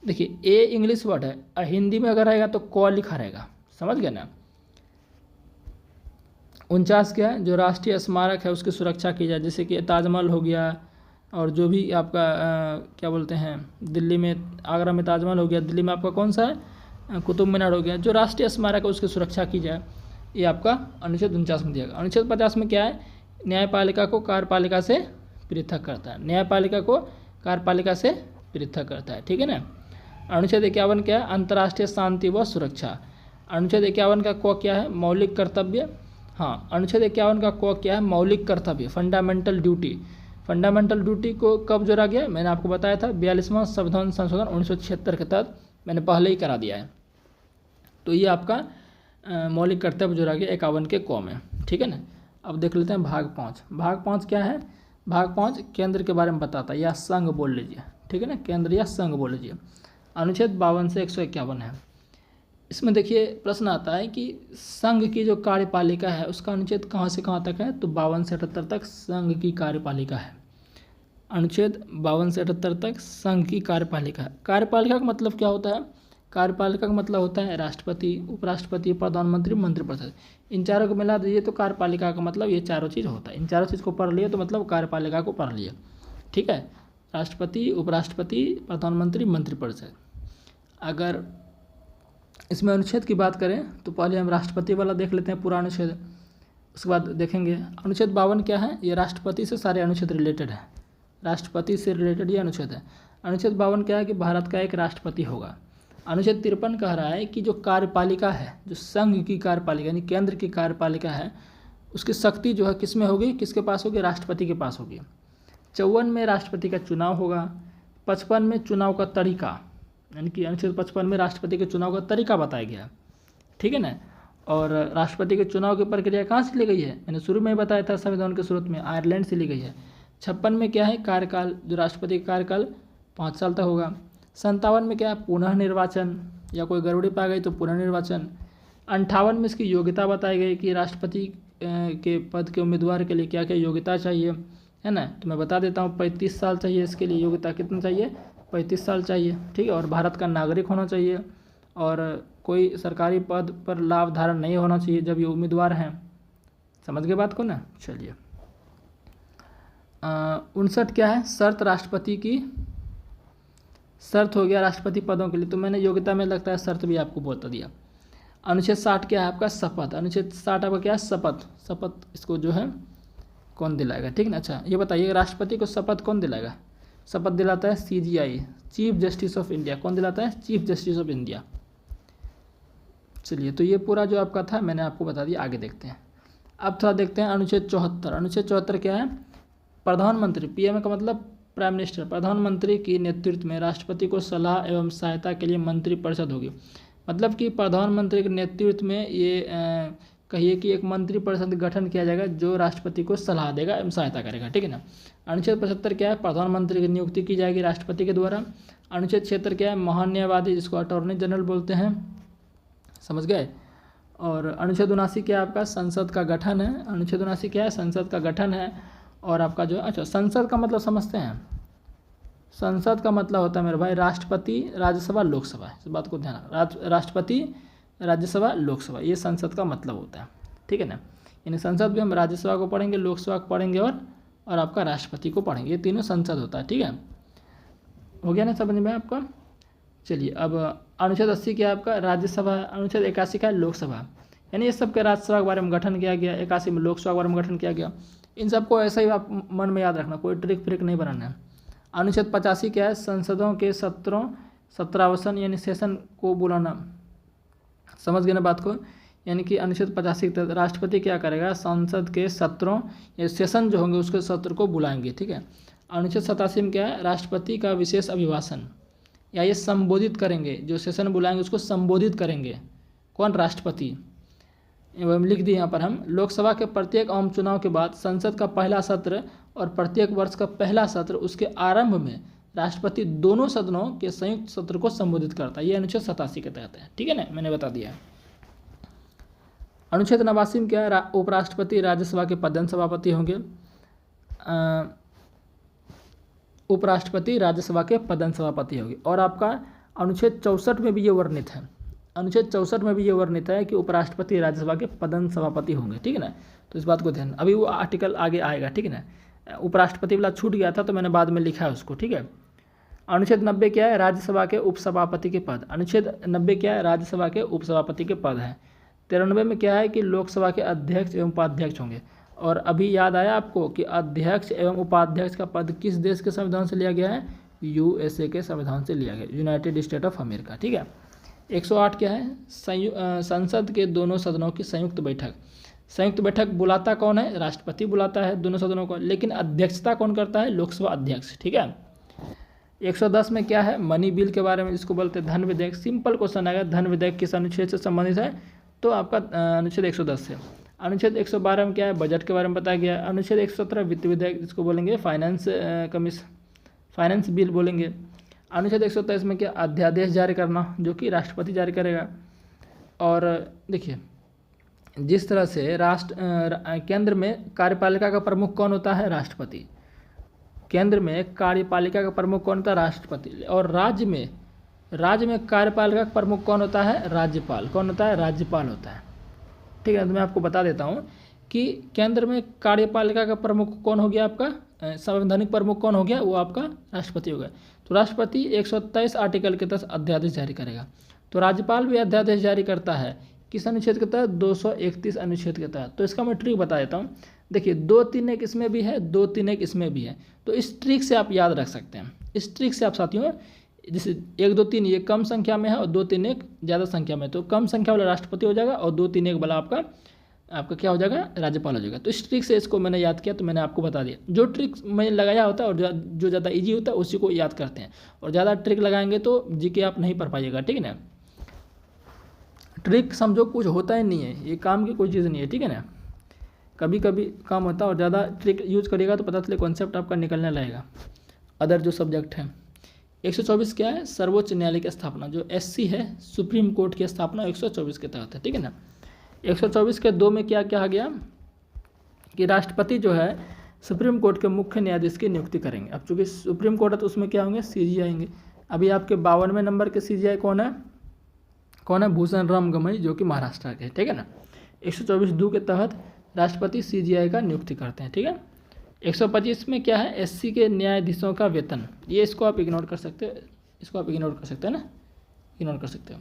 देखिए ए इंग्लिश वर्ड है, हिंदी में अगर रहेगा तो क लिखा रहेगा, समझ गए ना। 49 क्या है, जो राष्ट्रीय स्मारक है उसकी सुरक्षा की जाए, जैसे कि ताजमहल हो गया, और जो भी आपका क्या बोलते हैं, दिल्ली में, आगरा में ताजमहल हो गया, दिल्ली में आपका कौन सा है, कुतुब मीनार हो गया, जो राष्ट्रीय स्मारक है उसकी सुरक्षा की जाए, ये आपका अनुच्छेद 49 में दिया गया। अनुच्छेद 50 में क्या है, न्यायपालिका को कार्यपालिका से पृथक करता है, न्यायपालिका को कार्यपालिका से पृथक करता है, ठीक है ना। अनुच्छेद 51 क्या है, अंतर्राष्ट्रीय शांति व सुरक्षा। अनुच्छेद 51 का क क्या है, मौलिक कर्तव्य। हाँ, अनुच्छेद 51 का क क्या है, मौलिक कर्तव्य, फंडामेंटल ड्यूटी। फंडामेंटल ड्यूटी को कब जोड़ा गया, मैंने आपको बताया था 42वां संविधान संशोधन 1976 के तहत, मैंने पहले ही करा दिया है। तो ये आपका मौलिक कर्तव्य जोड़ा गया 51 के क में, ठीक है ना। अब देख लेते हैं भाग 5। भाग 5 क्या है, भाग 5 केंद्र के बारे में बताता है, या संघ बोल लीजिए, ठीक है ना, केंद्र या संघ बोल लीजिए। अनुच्छेद 52 से 151 है। इसमें देखिए प्रश्न आता है कि संघ की जो कार्यपालिका है उसका अनुच्छेद कहाँ से कहाँ तक है, तो 52 से 78 तक संघ की कार्यपालिका है। अनुच्छेद 52 से 78 तक संघ की कार्यपालिका है। कार्यपालिका का मतलब क्या होता है, कार्यपालिका का मतलब होता है राष्ट्रपति, उपराष्ट्रपति, प्रधानमंत्री, मंत्रिपरिषद, इन चारों को मिला दीजिए तो कार्यपालिका का मतलब ये चारों चीज़ होता है। इन चारों चीज़ को पढ़ लिए तो मतलब कार्यपालिका को पढ़ लिए, ठीक है। राष्ट्रपति, उपराष्ट्रपति, प्रधानमंत्री, मंत्रिपरिषद। अगर इसमें अनुच्छेद की बात करें तो पहले हम राष्ट्रपति वाला देख लेते हैं पूरा अनुच्छेद, उसके बाद देखेंगे। अनुच्छेद 52 क्या है, ये राष्ट्रपति से सारे अनुच्छेद रिलेटेड है, राष्ट्रपति से रिलेटेड ये अनुच्छेद है। अनुच्छेद 52 क्या है कि भारत का एक राष्ट्रपति होगा। अनुच्छेद 53 कह रहा है कि जो कार्यपालिका है, जो संघ की कार्यपालिका यानी केंद्र की कार्यपालिका है, उसकी शक्ति जो है किस में होगी, किसके पास होगी, राष्ट्रपति के पास होगी। 54 में राष्ट्रपति का चुनाव होगा। 55 में चुनाव का तरीका, यानी कि अनुच्छेद 55 में राष्ट्रपति के चुनाव का तरीका बताया गया, ठीक है ना। और राष्ट्रपति के चुनाव की प्रक्रिया कहाँ से ली गई है, मैंने शुरू में ही बताया था संविधान के शुरू में, आयरलैंड से ली गई है। 56 में क्या है, कार्यकाल, जो राष्ट्रपति का कार्यकाल 5 साल तक होगा। 57 में क्या है, पुनः निर्वाचन, या कोई गड़बड़ी पा गई तो पुनः निर्वाचन। 58 में इसकी योग्यता बताई गई कि राष्ट्रपति के पद के उम्मीदवार के लिए क्या क्या योग्यता चाहिए, है ना। तो मैं बता देता हूँ 35 साल चाहिए इसके लिए, योग्यता कितना चाहिए, 35 साल चाहिए, ठीक है। और भारत का नागरिक होना चाहिए, और कोई सरकारी पद पर लाभ धारण नहीं होना चाहिए जब ये उम्मीदवार हैं। समझ गए बात को ना। चलिए 59 क्या है, शर्त, राष्ट्रपति की शर्त हो गया राष्ट्रपति पदों के लिए, तो मैंने योग्यता में लगता है शर्त भी आपको बता दिया। अनुच्छेद 60 क्या है आपका, शपथ। अनुच्छेद 60 आपका क्या है, शपथ। शपथ इसको जो है कौन दिलाएगा, ठीक ना। अच्छा ये बताइए राष्ट्रपति को शपथ कौन दिलाएगा, शपथ दिलाता है CJI, chief justice of India. कौन दिलाता है, चीफ जस्टिस ऑफ इंडिया। चलिए, तो ये पूरा जो आपका था मैंने आपको बता दिया। आगे देखते हैं। अब थोड़ा देखते हैं अनुच्छेद 74। अनुच्छेद 74 क्या है? प्रधानमंत्री, पीएम का मतलब प्राइम मिनिस्टर, प्रधानमंत्री की नेतृत्व में राष्ट्रपति को सलाह एवं सहायता के लिए मंत्रिपरिषद होगी। मतलब कि प्रधानमंत्री के नेतृत्व में ये कहिए कि एक मंत्रिपरिषद गठन किया जाएगा जो राष्ट्रपति को सलाह देगा एवं सहायता करेगा, ठीक है ना। अनुच्छेद 75 क्या है? प्रधानमंत्री की नियुक्ति की जाएगी राष्ट्रपति के द्वारा। अनुच्छेद 76 क्या है? महान्यायवादी, जिसको अटॉर्नी जनरल बोलते हैं, समझ गए। और अनुच्छेद 79 क्या है आपका? संसद का गठन है। अनुच्छेद 79 क्या है? संसद का गठन है। और आपका जो अच्छा, संसद का मतलब समझते हैं? संसद का मतलब होता है मेरे भाई राष्ट्रपति, राज्यसभा, लोकसभा। इस बात को ध्यान, राष्ट्रपति, राज्यसभा, लोकसभा, ये संसद का मतलब होता है, ठीक है ना। यानी संसद भी हम राज्यसभा को पढ़ेंगे, लोकसभा को पढ़ेंगे और आपका राष्ट्रपति को पढ़ेंगे। ये तीनों संसद होता है, ठीक है। हो गया ना समझ में आपका? चलिए, अब अनुच्छेद 80 क्या है आपका? राज्यसभा। अनुच्छेद 81 का है लोकसभा। यानी ये सब के राज्यसभा के बारे में गठन किया गया, 81 में लोकसभा के बारे में गठन किया गया। इन सबको ऐसा ही आप मन में याद रखना, कोई ट्रिक फ्रिक नहीं बनाना है। अनुच्छेद 85 क्या है? संसदों के सत्रावसन यानी सेशन को बुलाना। समझ गए ना बात को? यानी कि अनुच्छेद 85 के तहत राष्ट्रपति क्या करेगा? संसद के सत्रों या सेशन जो होंगे उसके सत्र को बुलाएंगे, ठीक है। अनुच्छेद 87 में क्या है? राष्ट्रपति का विशेष अभिभाषण, या ये संबोधित करेंगे, जो सेशन बुलाएंगे उसको संबोधित करेंगे। कौन? राष्ट्रपति। एवं लिख दिए यहाँ पर हम, लोकसभा के प्रत्येक आम चुनाव के बाद संसद का पहला सत्र और प्रत्येक वर्ष का पहला सत्र उसके आरंभ में राष्ट्रपति दोनों सदनों के संयुक्त सत्र को संबोधित करता है। ये अनुच्छेद 87 के तहत है, ठीक है ना, मैंने बता दिया। अनुच्छेद 89 में क्या है? उपराष्ट्रपति राज्यसभा के पदेन सभापति होंगे। उपराष्ट्रपति राज्यसभा के पदेन सभापति होंगे। और आपका अनुच्छेद 64 में भी ये वर्णित है। अनुच्छेद 64 में भी ये वर्णित है कि उपराष्ट्रपति राज्यसभा के पदेन सभापति होंगे, ठीक है ना। तो इस बात को ध्यान, अभी वो आर्टिकल आगे आएगा, ठीक है ना। उपराष्ट्रपति वाला छूट गया था तो मैंने बाद में लिखा है उसको, ठीक है। अनुच्छेद 90 क्या है? राज्यसभा के उपसभापति के पद। अनुच्छेद 90 क्या है? राज्यसभा के उपसभापति के पद हैं। 93 में क्या है कि लोकसभा के अध्यक्ष एवं उपाध्यक्ष होंगे। और अभी याद आया आपको कि अध्यक्ष एवं उपाध्यक्ष का पद किस देश के संविधान से लिया गया है? यूएसए के संविधान से लिया गया, यूनाइटेड स्टेट ऑफ अमेरिका, ठीक है। 108 क्या है? संसद के दोनों सदनों की संयुक्त बैठक। संयुक्त बैठक बुलाता कौन है? राष्ट्रपति बुलाता है दोनों सदनों को, लेकिन अध्यक्षता कौन करता है? लोकसभा अध्यक्ष, ठीक है। 110 में क्या है? मनी बिल के बारे में, जिसको बोलते हैं धन विधेयक। सिंपल क्वेश्चन आएगा, धन विधेयक किस अनुच्छेद से संबंधित है? तो आपका अनुच्छेद 110 से। अनुच्छेद 112 में क्या है? बजट के बारे में बताया गया। अनुच्छेद 117 वित्त विधेयक, जिसको बोलेंगे फाइनेंस बिल बोलेंगे। अनुच्छेद 123 में क्या? अध्यादेश जारी करना, जो कि राष्ट्रपति जारी करेगा। और देखिए, जिस तरह से केंद्र में कार्यपालिका का प्रमुख कौन होता है? राष्ट्रपति। केंद्र में कार्यपालिका का प्रमुख कौन होता है? राष्ट्रपति। और राज्य में कार्यपालिका का प्रमुख कौन होता है? राज्यपाल। कौन होता है? राज्यपाल होता है, ठीक है। तो मैं आपको बता देता हूँ कि केंद्र में कार्यपालिका का प्रमुख कौन हो गया आपका? संवैधानिक प्रमुख कौन हो गया? वो आपका राष्ट्रपति हो गया। तो राष्ट्रपति 127 आर्टिकल के तहत अध्यादेश जारी करेगा। तो राज्यपाल भी अध्यादेश जारी करता है, किस अनुच्छेद के तहत? 231 अनुच्छेद के तहत। तो इसका मैं ट्रिक बता देता हूँ। देखिए, 2-3-1 इसमें भी है, 2-3-1 इसमें भी है। तो इस ट्रिक से आप याद रख सकते हैं। इस ट्रिक से आप साथियों, जैसे 1-2-3 ये कम संख्या में है और 2-3-1 ज़्यादा संख्या में, तो कम संख्या वाला राष्ट्रपति हो जाएगा और 2-3-1 वाला आपका क्या हो जाएगा? राज्यपाल हो जाएगा। तो इस ट्रिक से इसको मैंने याद किया, तो मैंने आपको बता दिया। जो ट्रिक मैंने लगाया होता है और जो ज़्यादा इजी होता है उसी को याद करते हैं, और ज़्यादा ट्रिक लगाएंगे तो जीके आप नहीं पढ़ पाइएगा, ठीक है ना। ट्रिक समझो कुछ होता ही नहीं है, ये काम की कोई चीज़ नहीं है, ठीक है ना। कभी कभी काम होता है और ज़्यादा ट्रिक यूज करिएगा तो पता चले कॉन्सेप्ट आपका निकलने लगेगा। अदर जो सब्जेक्ट है 124 क्या है? सर्वोच्च न्यायालय की स्थापना। जो एससी है, सुप्रीम कोर्ट की स्थापना 124 के तहत है, ठीक है ना। 124 के 2 में क्या कहा गया कि राष्ट्रपति जो है सुप्रीम कोर्ट के मुख्य न्यायाधीश की नियुक्ति करेंगे। अब चूंकि सुप्रीम कोर्ट है तो उसमें क्या होंगे? सीजीआई आएंगे। अभी आपके 52वें नंबर के सीजीआई कौन है? भूषण राम गमई, जो कि महाराष्ट्र के, ठीक है ना। 124(2) के तहत राष्ट्रपति सीजीआई का नियुक्ति करते हैं, ठीक है। 125 में क्या है? एससी के न्यायाधीशों का वेतन। ये इसको आप इग्नोर कर सकते हैं, ना, इग्नोर कर सकते हो।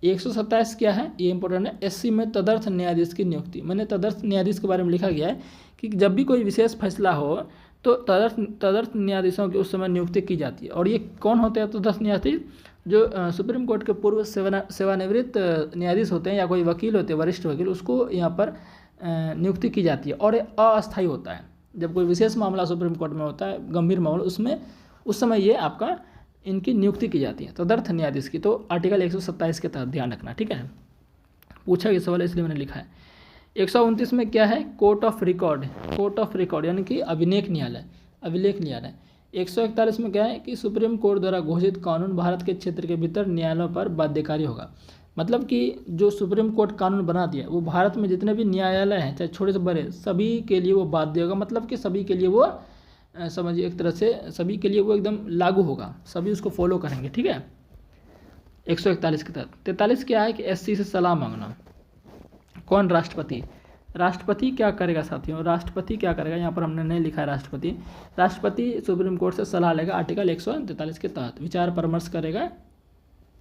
127 क्या है? ये इंपॉर्टेंट है, एससी में तदर्थ न्यायाधीश की नियुक्ति। मैंने तदर्थ न्यायाधीश के बारे में लिखा गया है कि जब भी कोई विशेष फैसला हो तो तदर्थ न्यायाधीशों की उस समय नियुक्ति की जाती है। और ये कौन होते हैं तदर्थ न्यायाधीश? जो सुप्रीम कोर्ट के पूर्व सेवानिवृत्त न्यायाधीश होते हैं या कोई वकील होते हैं, वरिष्ठ वकील, उसको यहाँ पर नियुक्ति की जाती है और अस्थायी होता है। जब कोई विशेष मामला सुप्रीम कोर्ट में होता है, गंभीर मामला, उसमें उस समय ये आपका इनकी नियुक्ति की जाती है तदर्थ न्यायाधीश की। तो आर्टिकल 127 के तहत ध्यान रखना, ठीक है। पूछा गया सवाल इसलिए मैंने लिखा है। 129 में क्या है? Court of record. Court of record यानी कि अभिलेख न्यायालय, अभिलेख न्यायालय। 141 में क्या है कि सुप्रीम कोर्ट द्वारा घोषित कानून भारत के क्षेत्र के भीतर न्यायालयों पर बाध्यकारी होगा। मतलब कि जो सुप्रीम कोर्ट कानून बना दिया वो भारत में जितने भी न्यायालय हैं, चाहे छोटे से बड़े, सभी के लिए वो बाध्य होगा। मतलब कि सभी के लिए वो समझिए एक तरह से सभी के लिए वो एकदम लागू होगा, सभी उसको फॉलो करेंगे, ठीक है। 141 के तहत 43 क्या है कि एससी से सलाह मांगना। कौन? राष्ट्रपति। राष्ट्रपति क्या करेगा साथियों? राष्ट्रपति क्या करेगा? यहाँ पर हमने नहीं लिखा है राष्ट्रपति। राष्ट्रपति सुप्रीम कोर्ट से सलाह लेगा आर्टिकल 143 के तहत, विचार परामर्श करेगा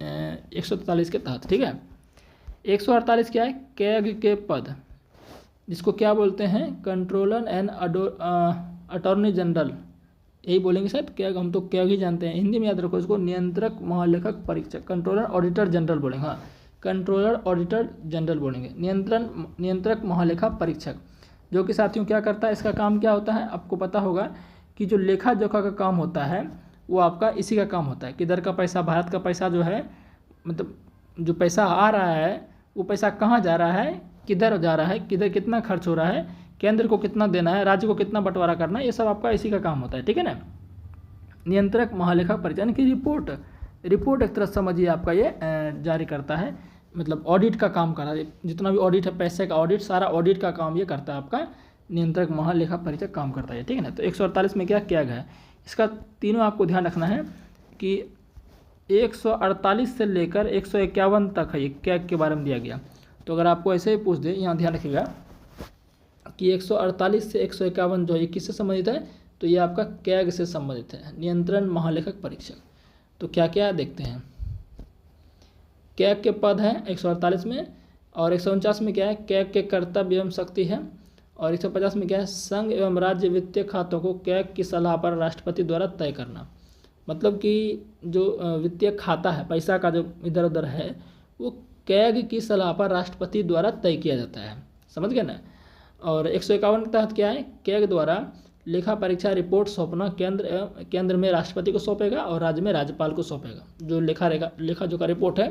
143 के तहत, ठीक है। 148 क्या है? कैग के पद, जिसको क्या बोलते हैं? कंट्रोलर एंड अटॉर्नी जनरल, यही बोलेंगे शायद। कैग हम तो कैग ही जानते हैं, हिंदी में याद रखो इसको। नियंत्रक महालेखक परीक्षक, कंट्रोलर ऑडिटर जनरल बोलेंगे, हाँ, कंट्रोलर ऑडिटर जनरल बोलेंगे। नियंत्रक महालेखा परीक्षक, जो कि साथियों क्या करता है, इसका काम क्या होता है आपको पता होगा कि जो लेखा जोखा का काम होता है वो आपका इसी का काम होता है। किधर का पैसा, भारत का पैसा जो है, मतलब जो पैसा आ रहा है वो पैसा कहाँ जा रहा है, किधर जा रहा है, किधर कितना खर्च हो रहा है, केंद्र को कितना देना है, राज्य को कितना बंटवारा करना है, ये सब आपका इसी का काम होता है, ठीक है ना। नियंत्रक महालेखा परीक्षक यानी कि रिपोर्ट एक तरह समझिए आपका ये जारी करता है, मतलब ऑडिट का काम कर रहा है। जितना भी ऑडिट है, पैसे का ऑडिट, सारा ऑडिट का काम ये करता है आपका नियंत्रक महालेखा परीक्षक काम करता है, ठीक है ना। तो 148 में क्या किया गया है, इसका तीनों आपको ध्यान रखना है कि 148 से लेकर 151 तक है ये कैग के बारे में दिया गया। तो अगर आपको ऐसे ही पूछ दे, यहाँ ध्यान रखिएगा कि 148 से 151 जो है किससे संबंधित है, तो ये आपका कैग से संबंधित है, नियंत्रण महालेखक परीक्षक। तो क्या क्या देखते हैं। कैग के पद है 148 में, और 149 में क्या है, कैग के कर्तव्य एवं शक्ति है, और 150 में क्या है, संघ एवं राज्य वित्तीय खातों को कैग की सलाह पर राष्ट्रपति द्वारा तय करना। मतलब कि जो वित्तीय खाता है, पैसा का जो इधर उधर है, वो कैग की सलाह पर राष्ट्रपति द्वारा तय किया जाता है, समझ गए ना। और 151 के तहत क्या है, कैग द्वारा लेखा परीक्षा रिपोर्ट सौंपना केंद्र में राष्ट्रपति को सौंपेगा और राज्य में राज्यपाल को सौंपेगा। जो लेखा जोखा रिपोर्ट है,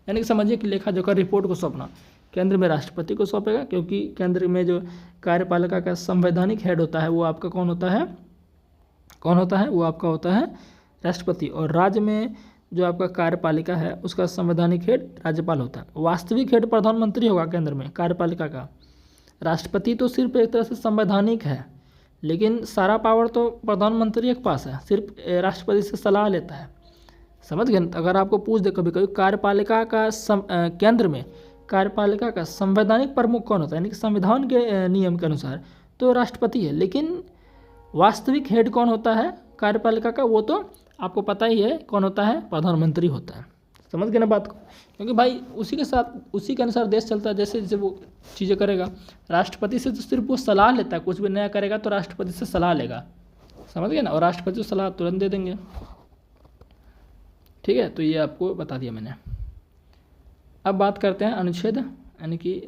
यानी कि समझिए कि लेखा जोखा रिपोर्ट को सौंपना केंद्र में राष्ट्रपति को सौंपेगा, क्योंकि केंद्र में जो कार्यपालिका का संवैधानिक हेड होता है वो आपका कौन होता है, वो आपका होता है राष्ट्रपति। और राज्य में जो आपका कार्यपालिका है उसका संवैधानिक हेड राज्यपाल होता है। वास्तविक हेड प्रधानमंत्री होगा केंद्र में कार्यपालिका का। राष्ट्रपति तो सिर्फ एक तरह से संवैधानिक है, लेकिन सारा पावर तो प्रधानमंत्री के पास है, सिर्फ राष्ट्रपति से सलाह लेता है, समझ गए। अगर आपको पूछ दे कभी कभी कार्यपालिका का केंद्र में कार्यपालिका का संवैधानिक प्रमुख कौन होता है, यानी कि संविधान के नियम के अनुसार तो राष्ट्रपति है, लेकिन वास्तविक हेड कौन होता है कार्यपालिका का, वो तो आपको पता ही है कौन होता है, प्रधानमंत्री होता है। समझ गए ना बात को, क्योंकि भाई उसी के साथ उसी के अनुसार देश चलता है, जैसे जैसे वो चीज़ें करेगा। राष्ट्रपति से तो सिर्फ वो सलाह लेता है, कुछ भी नया करेगा तो राष्ट्रपति से सलाह लेगा, समझ गए ना, और राष्ट्रपति को सलाह तुरंत दे देंगे, ठीक है। तो ये आपको बता दिया मैंने। अब बात करते हैं अनुच्छेद, यानी कि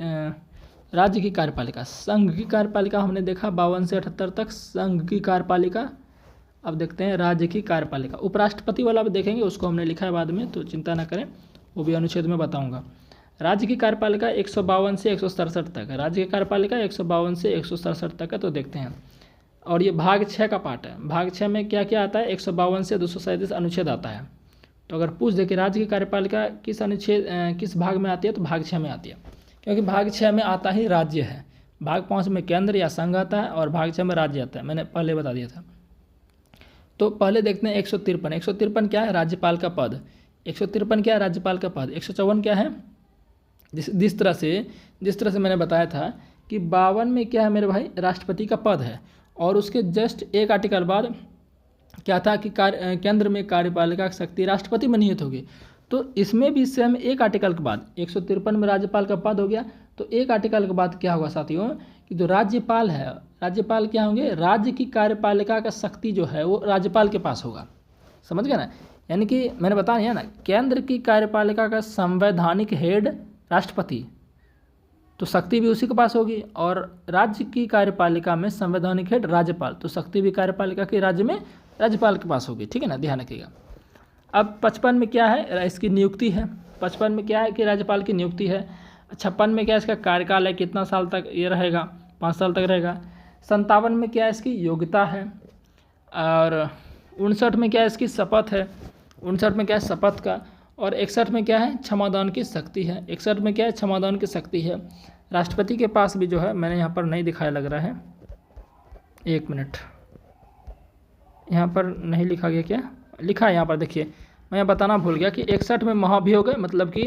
राज्य की कार्यपालिका। संघ की कार्यपालिका हमने देखा 52 से 78 तक संघ की कार्यपालिका। अब देखते हैं राज्य की कार्यपालिका। उपराष्ट्रपति वाला भी देखेंगे, उसको हमने लिखा है बाद में, तो चिंता ना करें, वो भी अनुच्छेद में बताऊंगा। राज्य की कार्यपालिका 152 से 167 तक है। राज्य की कार्यपालिका 152 से 167 तक है, तो देखते हैं। और ये भाग 6 का पार्ट है। भाग 6 में क्या क्या आता है, 152 से 237 अनुच्छेद आता है। तो अगर पूछ दे कि राज्य की कार्यपालिका किस अनुच्छेद किस भाग में आती है, तो भाग 6 में आती है, क्योंकि भाग 6 में आता ही राज्य है। भाग 5 में केंद्र या संघ आता है, और भाग 6 में राज्य आता है, मैंने पहले बता दिया था। तो पहले देखते हैं 153 क्या है, राज्यपाल का पद। 153 क्या है, राज्यपाल का पद। 154 क्या है, जिस तरह से मैंने बताया था कि 52 में क्या है मेरे भाई, राष्ट्रपति का पद है, और उसके जस्ट एक आर्टिकल बाद क्या था कि केंद्र में कार्यपालिका की शक्ति राष्ट्रपति में निहित होगी। तो इसमें भी सेम एक आर्टिकल के बाद 153 में राज्यपाल का पद हो गया, तो एक आर्टिकल के बाद क्या होगा साथियों कि जो राज्यपाल है, राज्यपाल क्या होंगे, राज्य की कार्यपालिका का शक्ति जो है वो राज्यपाल के पास होगा, समझ गए ना। यानी कि मैंने बताया ना, केंद्र की कार्यपालिका का संवैधानिक हेड राष्ट्रपति, तो शक्ति भी उसी के पास होगी। और राज्य की कार्यपालिका में संवैधानिक हेड राज्यपाल, तो शक्ति भी कार्यपालिका के राज्य में राज्यपाल के पास होगी। ठीक है ना, ध्यान रखिएगा। अब 55 में क्या है, इसकी नियुक्ति है। 55 में क्या है कि राज्यपाल की नियुक्ति है। 56 में क्या है, इसका कार्यकाल है, कितना साल तक ये रहेगा, 5 साल तक रहेगा। 57 में क्या है, इसकी योग्यता है। और 59 में क्या है, इसकी शपथ है। 59 में क्या है, शपथ का। और 61 में क्या है, क्षमादान की शक्ति है। 61 में क्या है, क्षमादान की शक्ति है। राष्ट्रपति के पास भी जो है, मैंने यहाँ पर नहीं दिखाया लग रहा है, 1 मिनट, यहाँ पर नहीं लिखा गया, क्या लिखा है यहाँ पर, देखिए मैं बताना भूल गया कि 61 में महाभियोग है, मतलब कि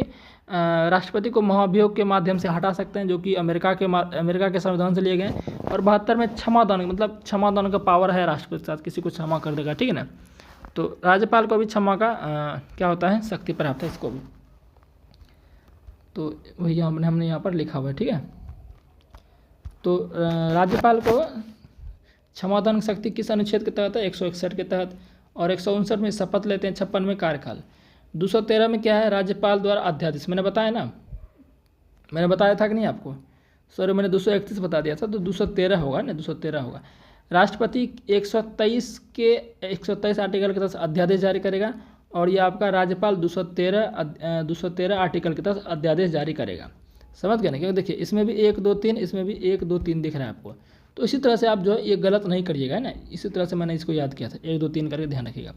राष्ट्रपति को महाभियोग के माध्यम से हटा सकते हैं, जो कि अमेरिका के संविधान से लिए गए। और 72 में क्षमादान, मतलब क्षमादान का पावर है राष्ट्रपति के साथ, किसी को क्षमा कर देगा। ठीक है ना, तो राज्यपाल को भी क्षमा का क्या होता है, शक्ति प्राप्त है इसको भी। तो वही हमने यहाँ पर लिखा हुआ है। ठीक है, तो राज्यपाल को क्षमादान शक्ति किस अनुच्छेद के तहत है, 161 के तहत। और 159 में शपथ लेते हैं, 56 में कार्यकाल। 213 में क्या है, राज्यपाल द्वारा अध्यादेश, मैंने बताया ना, मैंने बताया था कि नहीं आपको, सॉरी मैंने 231 बता दिया था, तो 213 होगा ना, 213 होगा। राष्ट्रपति 123 आर्टिकल के तहत अध्यादेश जारी करेगा। और ये आपका राज्यपाल 213 आर्टिकल के तहत अध्यादेश जारी करेगा। समझ गए ना, क्योंकि देखिए इसमें भी 1 2 3, इसमें भी 1 2 3 दिख रहा है आपको। तो इसी तरह से आप जो है ये गलत नहीं करिएगा ना, इसी तरह से मैंने इसको याद किया था, 1 2 3 करके ध्यान रखिएगा।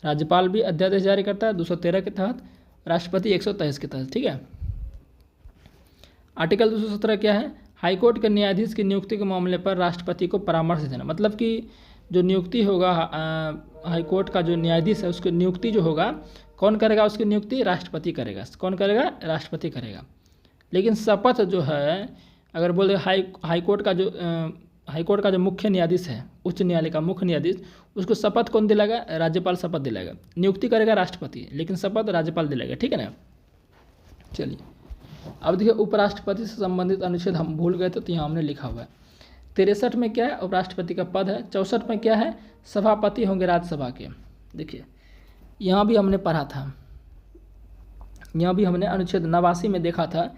राज्यपाल भी अध्यादेश जारी करता है 213 के तहत, राष्ट्रपति 123 के तहत। ठीक है, आर्टिकल 217 क्या है, हाईकोर्ट के न्यायाधीश की नियुक्ति के मामले पर राष्ट्रपति को परामर्श देना। मतलब कि जो नियुक्ति होगा हाईकोर्ट का जो न्यायाधीश है, उसकी नियुक्ति जो होगा कौन करेगा, उसकी नियुक्ति राष्ट्रपति करेगा। कौन करेगा, राष्ट्रपति करेगा। लेकिन शपथ जो है, अगर बोले हाईकोर्ट का जो मुख्य न्यायाधीश है, उच्च न्यायालय का मुख्य न्यायाधीश, उसको शपथ कौन दिलाएगा, राज्यपाल शपथ दिलाएगा। नियुक्ति करेगा राष्ट्रपति, लेकिन शपथ राज्यपाल दिलाएगा। ठीक है ना, चलिए अब देखिए उपराष्ट्रपति से संबंधित अनुच्छेद हम भूल गए थे, तो यहाँ हमने लिखा हुआ है। 63 में क्या है, उपराष्ट्रपति का पद है। 64 में क्या है, सभापति होंगे राज्यसभा के। देखिए यहाँ भी हमने पढ़ा था, यहाँ भी हमने अनुच्छेद 89 में देखा था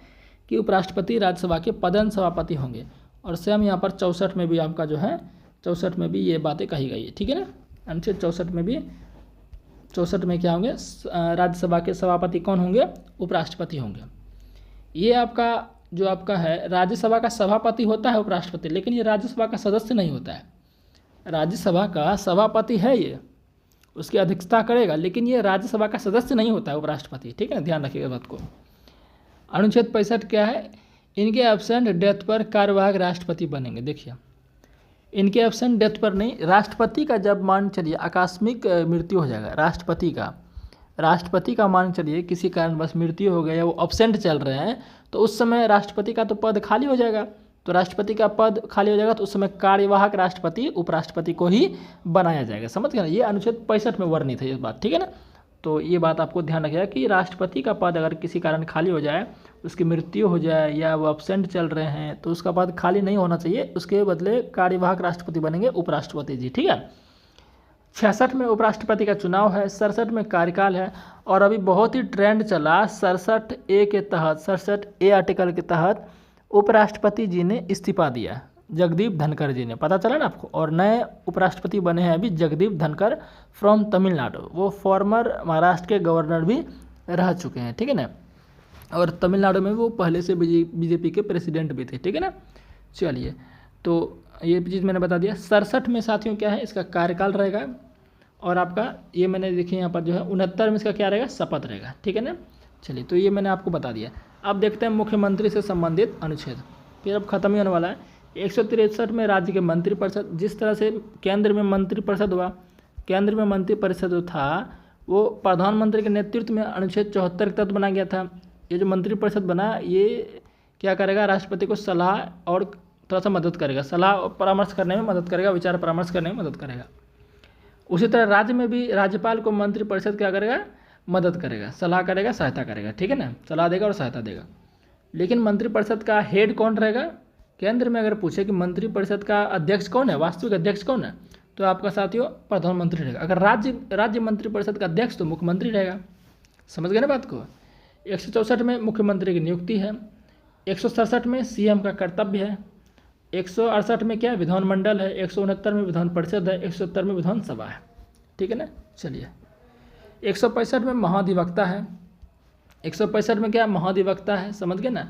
कि उपराष्ट्रपति राज्यसभा के पदेन सभापति होंगे। और सेम यहाँ पर 64 में भी आपका जो है, 64 में भी ये बातें कही गई है। ठीक है ना, अनुच्छेद 64 में भी, 64 में क्या होंगे, राज्यसभा के सभापति कौन होंगे, उपराष्ट्रपति होंगे। ये आपका है, राज्यसभा का सभापति होता है उपराष्ट्रपति, लेकिन ये राज्यसभा का सदस्य नहीं होता है। राज्यसभा का सभापति है, ये उसकी अध्यक्षता करेगा, लेकिन ये राज्यसभा का सदस्य नहीं होता है उपराष्ट्रपति। ठीक है ना, ध्यान रखिएगा बात को। अनुच्छेद 65 क्या है, इनके एब्सेंट डेथ पर कार्यवाहक राष्ट्रपति बनेंगे। देखिए इनके एब्सेंट डेथ पर नहीं, राष्ट्रपति का जब मान चलिए आकस्मिक मृत्यु हो जाएगा, राष्ट्रपति का मान चलिए किसी कारणवश मृत्यु हो गया या वो अब्सेंट चल रहे हैं, तो उस समय राष्ट्रपति का तो पद खाली हो जाएगा। तो राष्ट्रपति का पद खाली हो जाएगा, तो उस समय कार्यवाहक राष्ट्रपति उपराष्ट्रपति को ही बनाया जाएगा। समझ गए ना, ये अनुच्छेद 65 में वर्णित है ये बात। ठीक है ना, तो ये बात आपको ध्यान रखिएगा कि राष्ट्रपति का पद अगर किसी कारण खाली हो जाए, उसकी मृत्यु हो जाए या वो अब्सेंट चल रहे हैं, तो उसका पद खाली नहीं होना चाहिए, उसके बदले कार्यवाहक राष्ट्रपति बनेंगे उपराष्ट्रपति जी। ठीक है, 66 में उपराष्ट्रपति का चुनाव है। 67 में कार्यकाल है। और अभी बहुत ही ट्रेंड चला 67A के तहत, 67A आर्टिकल के तहत उपराष्ट्रपति जी ने इस्तीफा दिया, जगदीप धनखड़ जी ने, पता चला ना आपको। और नए उपराष्ट्रपति बने हैं अभी जगदीप धनखड़ फ्रॉम तमिलनाडु, वो फॉर्मर महाराष्ट्र के गवर्नर भी रह चुके हैं। ठीक है ना, और तमिलनाडु में वो पहले से बीजेपी के प्रेसिडेंट भी थे। ठीक है ना, चलिए तो ये चीज़ मैंने बता दिया। 67 में साथियों क्या है, इसका कार्यकाल रहेगा। और आपका ये मैंने देखिए यहाँ पर जो है 69 में इसका क्या रहेगा, शपथ रहेगा। ठीक है ना, चलिए तो ये मैंने आपको बता दिया। अब देखते हैं मुख्यमंत्री से संबंधित अनुच्छेद, फिर अब खत्म ही होने वाला है। 163 में राज्य के मंत्रिपरिषद, जिस तरह से केंद्र में मंत्रिपरिषद हुआ, केंद्र में मंत्रिपरिषद जो था वो प्रधानमंत्री के नेतृत्व में अनुच्छेद 74 के तहत बनाया गया था। ये जो मंत्रिपरिषद बना, ये क्या करेगा, राष्ट्रपति को सलाह और थोड़ा सा मदद करेगा, सलाह और परामर्श करने में मदद करेगा, विचार परामर्श करने में मदद करेगा। उसी तरह राज्य में भी राज्यपाल को मंत्रिपरिषद क्या करेगा, मदद करेगा, सलाह करेगा, सहायता करेगा। ठीक है ना, सलाह देगा और सहायता देगा। लेकिन मंत्रिपरिषद का हेड कौन रहेगा, केंद्र में अगर पूछे कि मंत्रिपरिषद का अध्यक्ष कौन है, वास्तविक अध्यक्ष कौन है, तो आपका साथियों प्रधानमंत्री रहेगा। अगर राज्य मंत्रिपरिषद का अध्यक्ष तो मुख्यमंत्री रहेगा। समझ गए ना बात को। 164 में मुख्यमंत्री की नियुक्ति है, 167 में सीएम का कर्तव्य है, 168 में क्या है विधानमंडल है, 169 में विधान परिषद है, 170 में विधानसभा है। ठीक है ना। चलिए 165 में महाधिवक्ता है, 165 में क्या महाधिवक्ता है, समझ गए ना।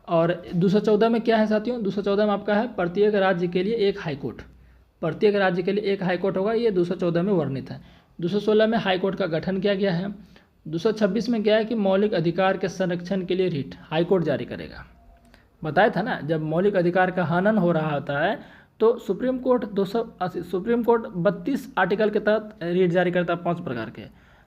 और 214 में क्या है साथियों, 214 में आपका है प्रत्येक राज्य के लिए एक हाईकोर्ट, प्रत्येक राज्य के लिए एक हाईकोर्ट होगा, ये 214 में वर्णित है। 216 में हाईकोर्ट का गठन किया गया है। 226 में क्या है कि मौलिक अधिकार के संरक्षण के लिए रिट हाईकोर्ट जारी करेगा। बताया था ना, जब मौलिक अधिकार का हनन हो रहा होता है तो सुप्रीम कोर्ट 32 आर्टिकल के तहत रिट जारी करता है 5 प्रकार के,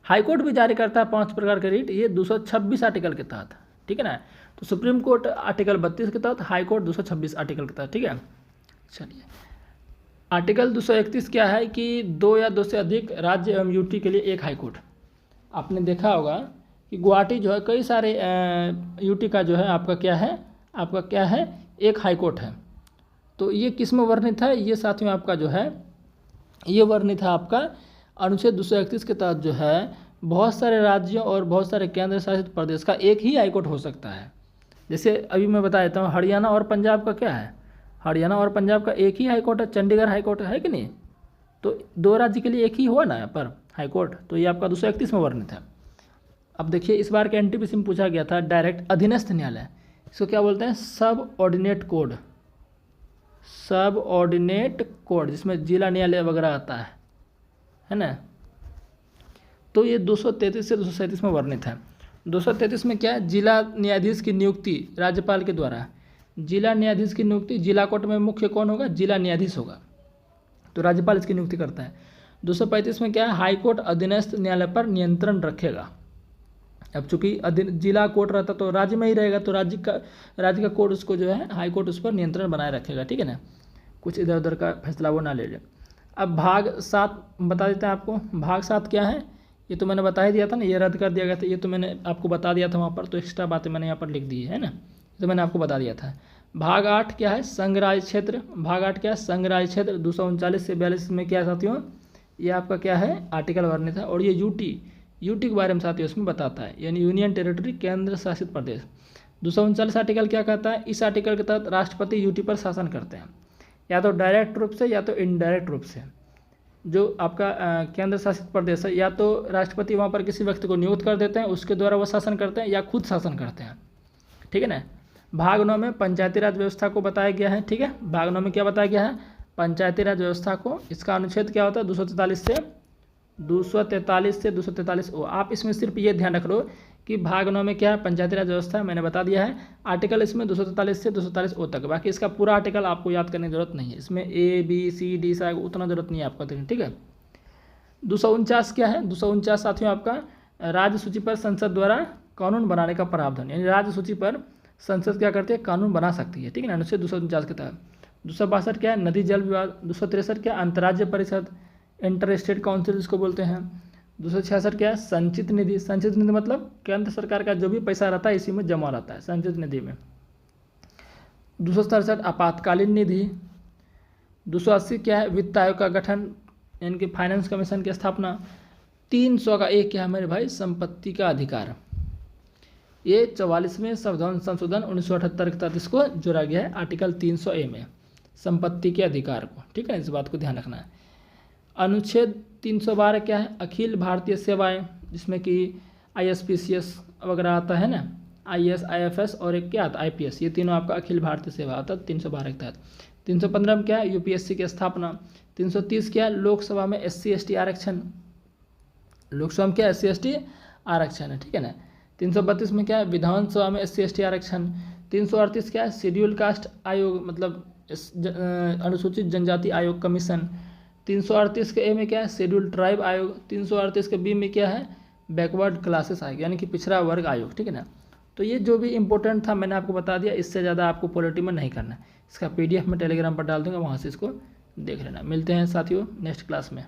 हाईकोर्ट भी जारी करता है 5 प्रकार के रिट, ये 226 आर्टिकल के तहत। ठीक है ना। तो सुप्रीम कोर्ट आर्टिकल 32 के तहत, हाईकोर्ट 226 आर्टिकल के तहत। ठीक है। चलिए आर्टिकल 231 क्या है कि 2 या 2 से अधिक राज्य एवं यूटी के लिए एक हाईकोर्ट। आपने देखा होगा कि गुवाहाटी जो है कई सारे यूटी का जो है आपका क्या है एक हाईकोर्ट है। तो ये किस में वर्णित है, ये साथियों आपका जो है ये वर्णित है आपका अनुच्छेद 231 के तहत जो है बहुत सारे राज्यों और बहुत सारे केंद्र शासित प्रदेश का एक ही हाईकोर्ट हो सकता है। जैसे अभी मैं बता देता हूँ, हरियाणा और पंजाब का क्या है, हरियाणा और पंजाब का एक ही हाईकोर्ट है, चंडीगढ़ हाईकोर्ट है कि नहीं। तो 2 राज्य के लिए एक ही हुआ ना यहाँ पर हाईकोर्ट, तो ये आपका 231 में वर्णित है। अब देखिए इस बार के एनटीपीसी में पूछा गया था डायरेक्ट अधीनस्थ न्यायालय, इसको क्या बोलते हैं, सब ऑर्डिनेट कोड, जिसमें जिला न्यायालय वगैरह आता है ना। तो ये 233 से 237 में वर्णित है। 233 में क्या है, जिला न्यायाधीश की नियुक्ति राज्यपाल के द्वारा, जिला न्यायाधीश की नियुक्ति, जिला कोर्ट में मुख्य कौन होगा, जिला न्यायाधीश होगा, तो राज्यपाल इसकी नियुक्ति करता है। 235 में क्या है, हाईकोर्ट अधीनस्थ न्यायालय पर नियंत्रण रखेगा। अब चूंकि जिला कोर्ट रहता तो राज्य में ही रहेगा, तो राज्य का कोर्ट उसको जो है हाईकोर्ट उस पर नियंत्रण बनाए रखेगा। ठीक है ना, कुछ इधर उधर का फैसला वो ना ले ले। अब भाग 7 बता देते हैं आपको। भाग 7 क्या है, ये तो मैंने बता ही दिया था ना, ये रद्द कर दिया गया था, ये तो मैंने आपको बता दिया था वहाँ पर, तो एक्स्ट्रा बातें मैंने यहाँ पर लिख दी है ना, तो मैंने आपको बता दिया था। भाग 8 क्या है, संघराज्य क्षेत्र। भाग 8 क्या है, संघराज्य क्षेत्र। 239 से 42 में क्या है साथियों, ये आपका क्या है आर्टिकल वर्णित है। और ये यूटी के बारे में साथियों इसमें बताता है, यानी यूनियन टेरिटरी, केंद्र शासित प्रदेश। 239 आर्टिकल क्या कहता है, इस आर्टिकल के तहत राष्ट्रपति यूटी पर शासन करते हैं, या तो डायरेक्ट रूप से या तो इनडायरेक्ट रूप से। जो आपका केंद्र शासित प्रदेश है, या तो राष्ट्रपति वहाँ पर किसी व्यक्ति को नियुक्त कर देते हैं, उसके द्वारा वो शासन करते हैं, या खुद शासन करते हैं। ठीक है ना। भाग 9 में पंचायती राज व्यवस्था को बताया गया है। ठीक है, भाग 9 में क्या बताया गया है, पंचायती राज व्यवस्था को। इसका अनुच्छेद क्या होता है, 243 से 243 ओ। आप इसमें सिर्फ ये ध्यान रख लो कि भाग 9 में क्या है, पंचायती राज व्यवस्था, मैंने बता दिया है। आर्टिकल इसमें 243 से 243 ओ तक, बाकी इसका पूरा आर्टिकल आपको याद करने की जरूरत नहीं है, इसमें ए बी सी डी सा उतना जरूरत नहीं है आपका। ठीक है। 249 क्या है, 249 साथियों आपका राज्य सूची पर संसद द्वारा कानून बनाने का प्रावधान, यानी राज्य सूची पर संसद क्या करती है, कानून बना सकती है। ठीक है ना, अनुच्छेद 249 के तहत। 262 क्या है, नदी जल विवाद। 263 क्या, अंतर्राज्य परिषद, इंटर स्टेट काउंसिल जिसको बोलते हैं। 266 क्या है, संचित निधि। संचित निधि मतलब केंद्र सरकार का जो भी पैसा रहता है इसी में जमा रहता है, संचित निधि में। 267 आपातकालीन निधि। 280 क्या है, वित्त आयोग का गठन, यानी कि फाइनेंस कमीशन की स्थापना। 300 का एक क्या है मेरे भाई, संपत्ति का अधिकार। ये 44वें संविधान संशोधन 1978 के तहत इसको जोड़ा गया है, आर्टिकल 300A में, संपत्ति के अधिकार को। ठीक है, इस बात को ध्यान रखना है। अनुच्छेद 312 क्या है, अखिल भारतीय सेवाएं, जिसमें कि ISPCS वगैरह आता है ना, IAS IFS और एक क्या आता है IPS, ये तीनों आपका अखिल भारतीय सेवा आता है 312 के तहत। 315 में क्या है, UPSC की स्थापना। 330 क्या है, लोकसभा में SC ST आरक्षण, लोकसभा में क्या SC ST आरक्षण है। ठीक है ना। 332 में क्या है, विधानसभा में SC ST आरक्षण। 338 क्या है, शेड्यूल कास्ट आयोग, मतलब अनुसूचित जनजाति आयोग कमीशन। 338 के ए में क्या है, शेड्यूल ट्राइब आयोग। 338 के बी में क्या है, बैकवर्ड क्लासेस आयोग, यानी कि पिछड़ा वर्ग आयोग। ठीक है ना। तो ये जो भी इंपॉर्टेंट था मैंने आपको बता दिया, इससे ज़्यादा आपको पॉलिटी में नहीं करना है। इसका PDF मैं टेलीग्राम पर डाल दूंगा, वहाँ से इसको देख लेना। मिलते हैं साथियों नेक्स्ट क्लास में।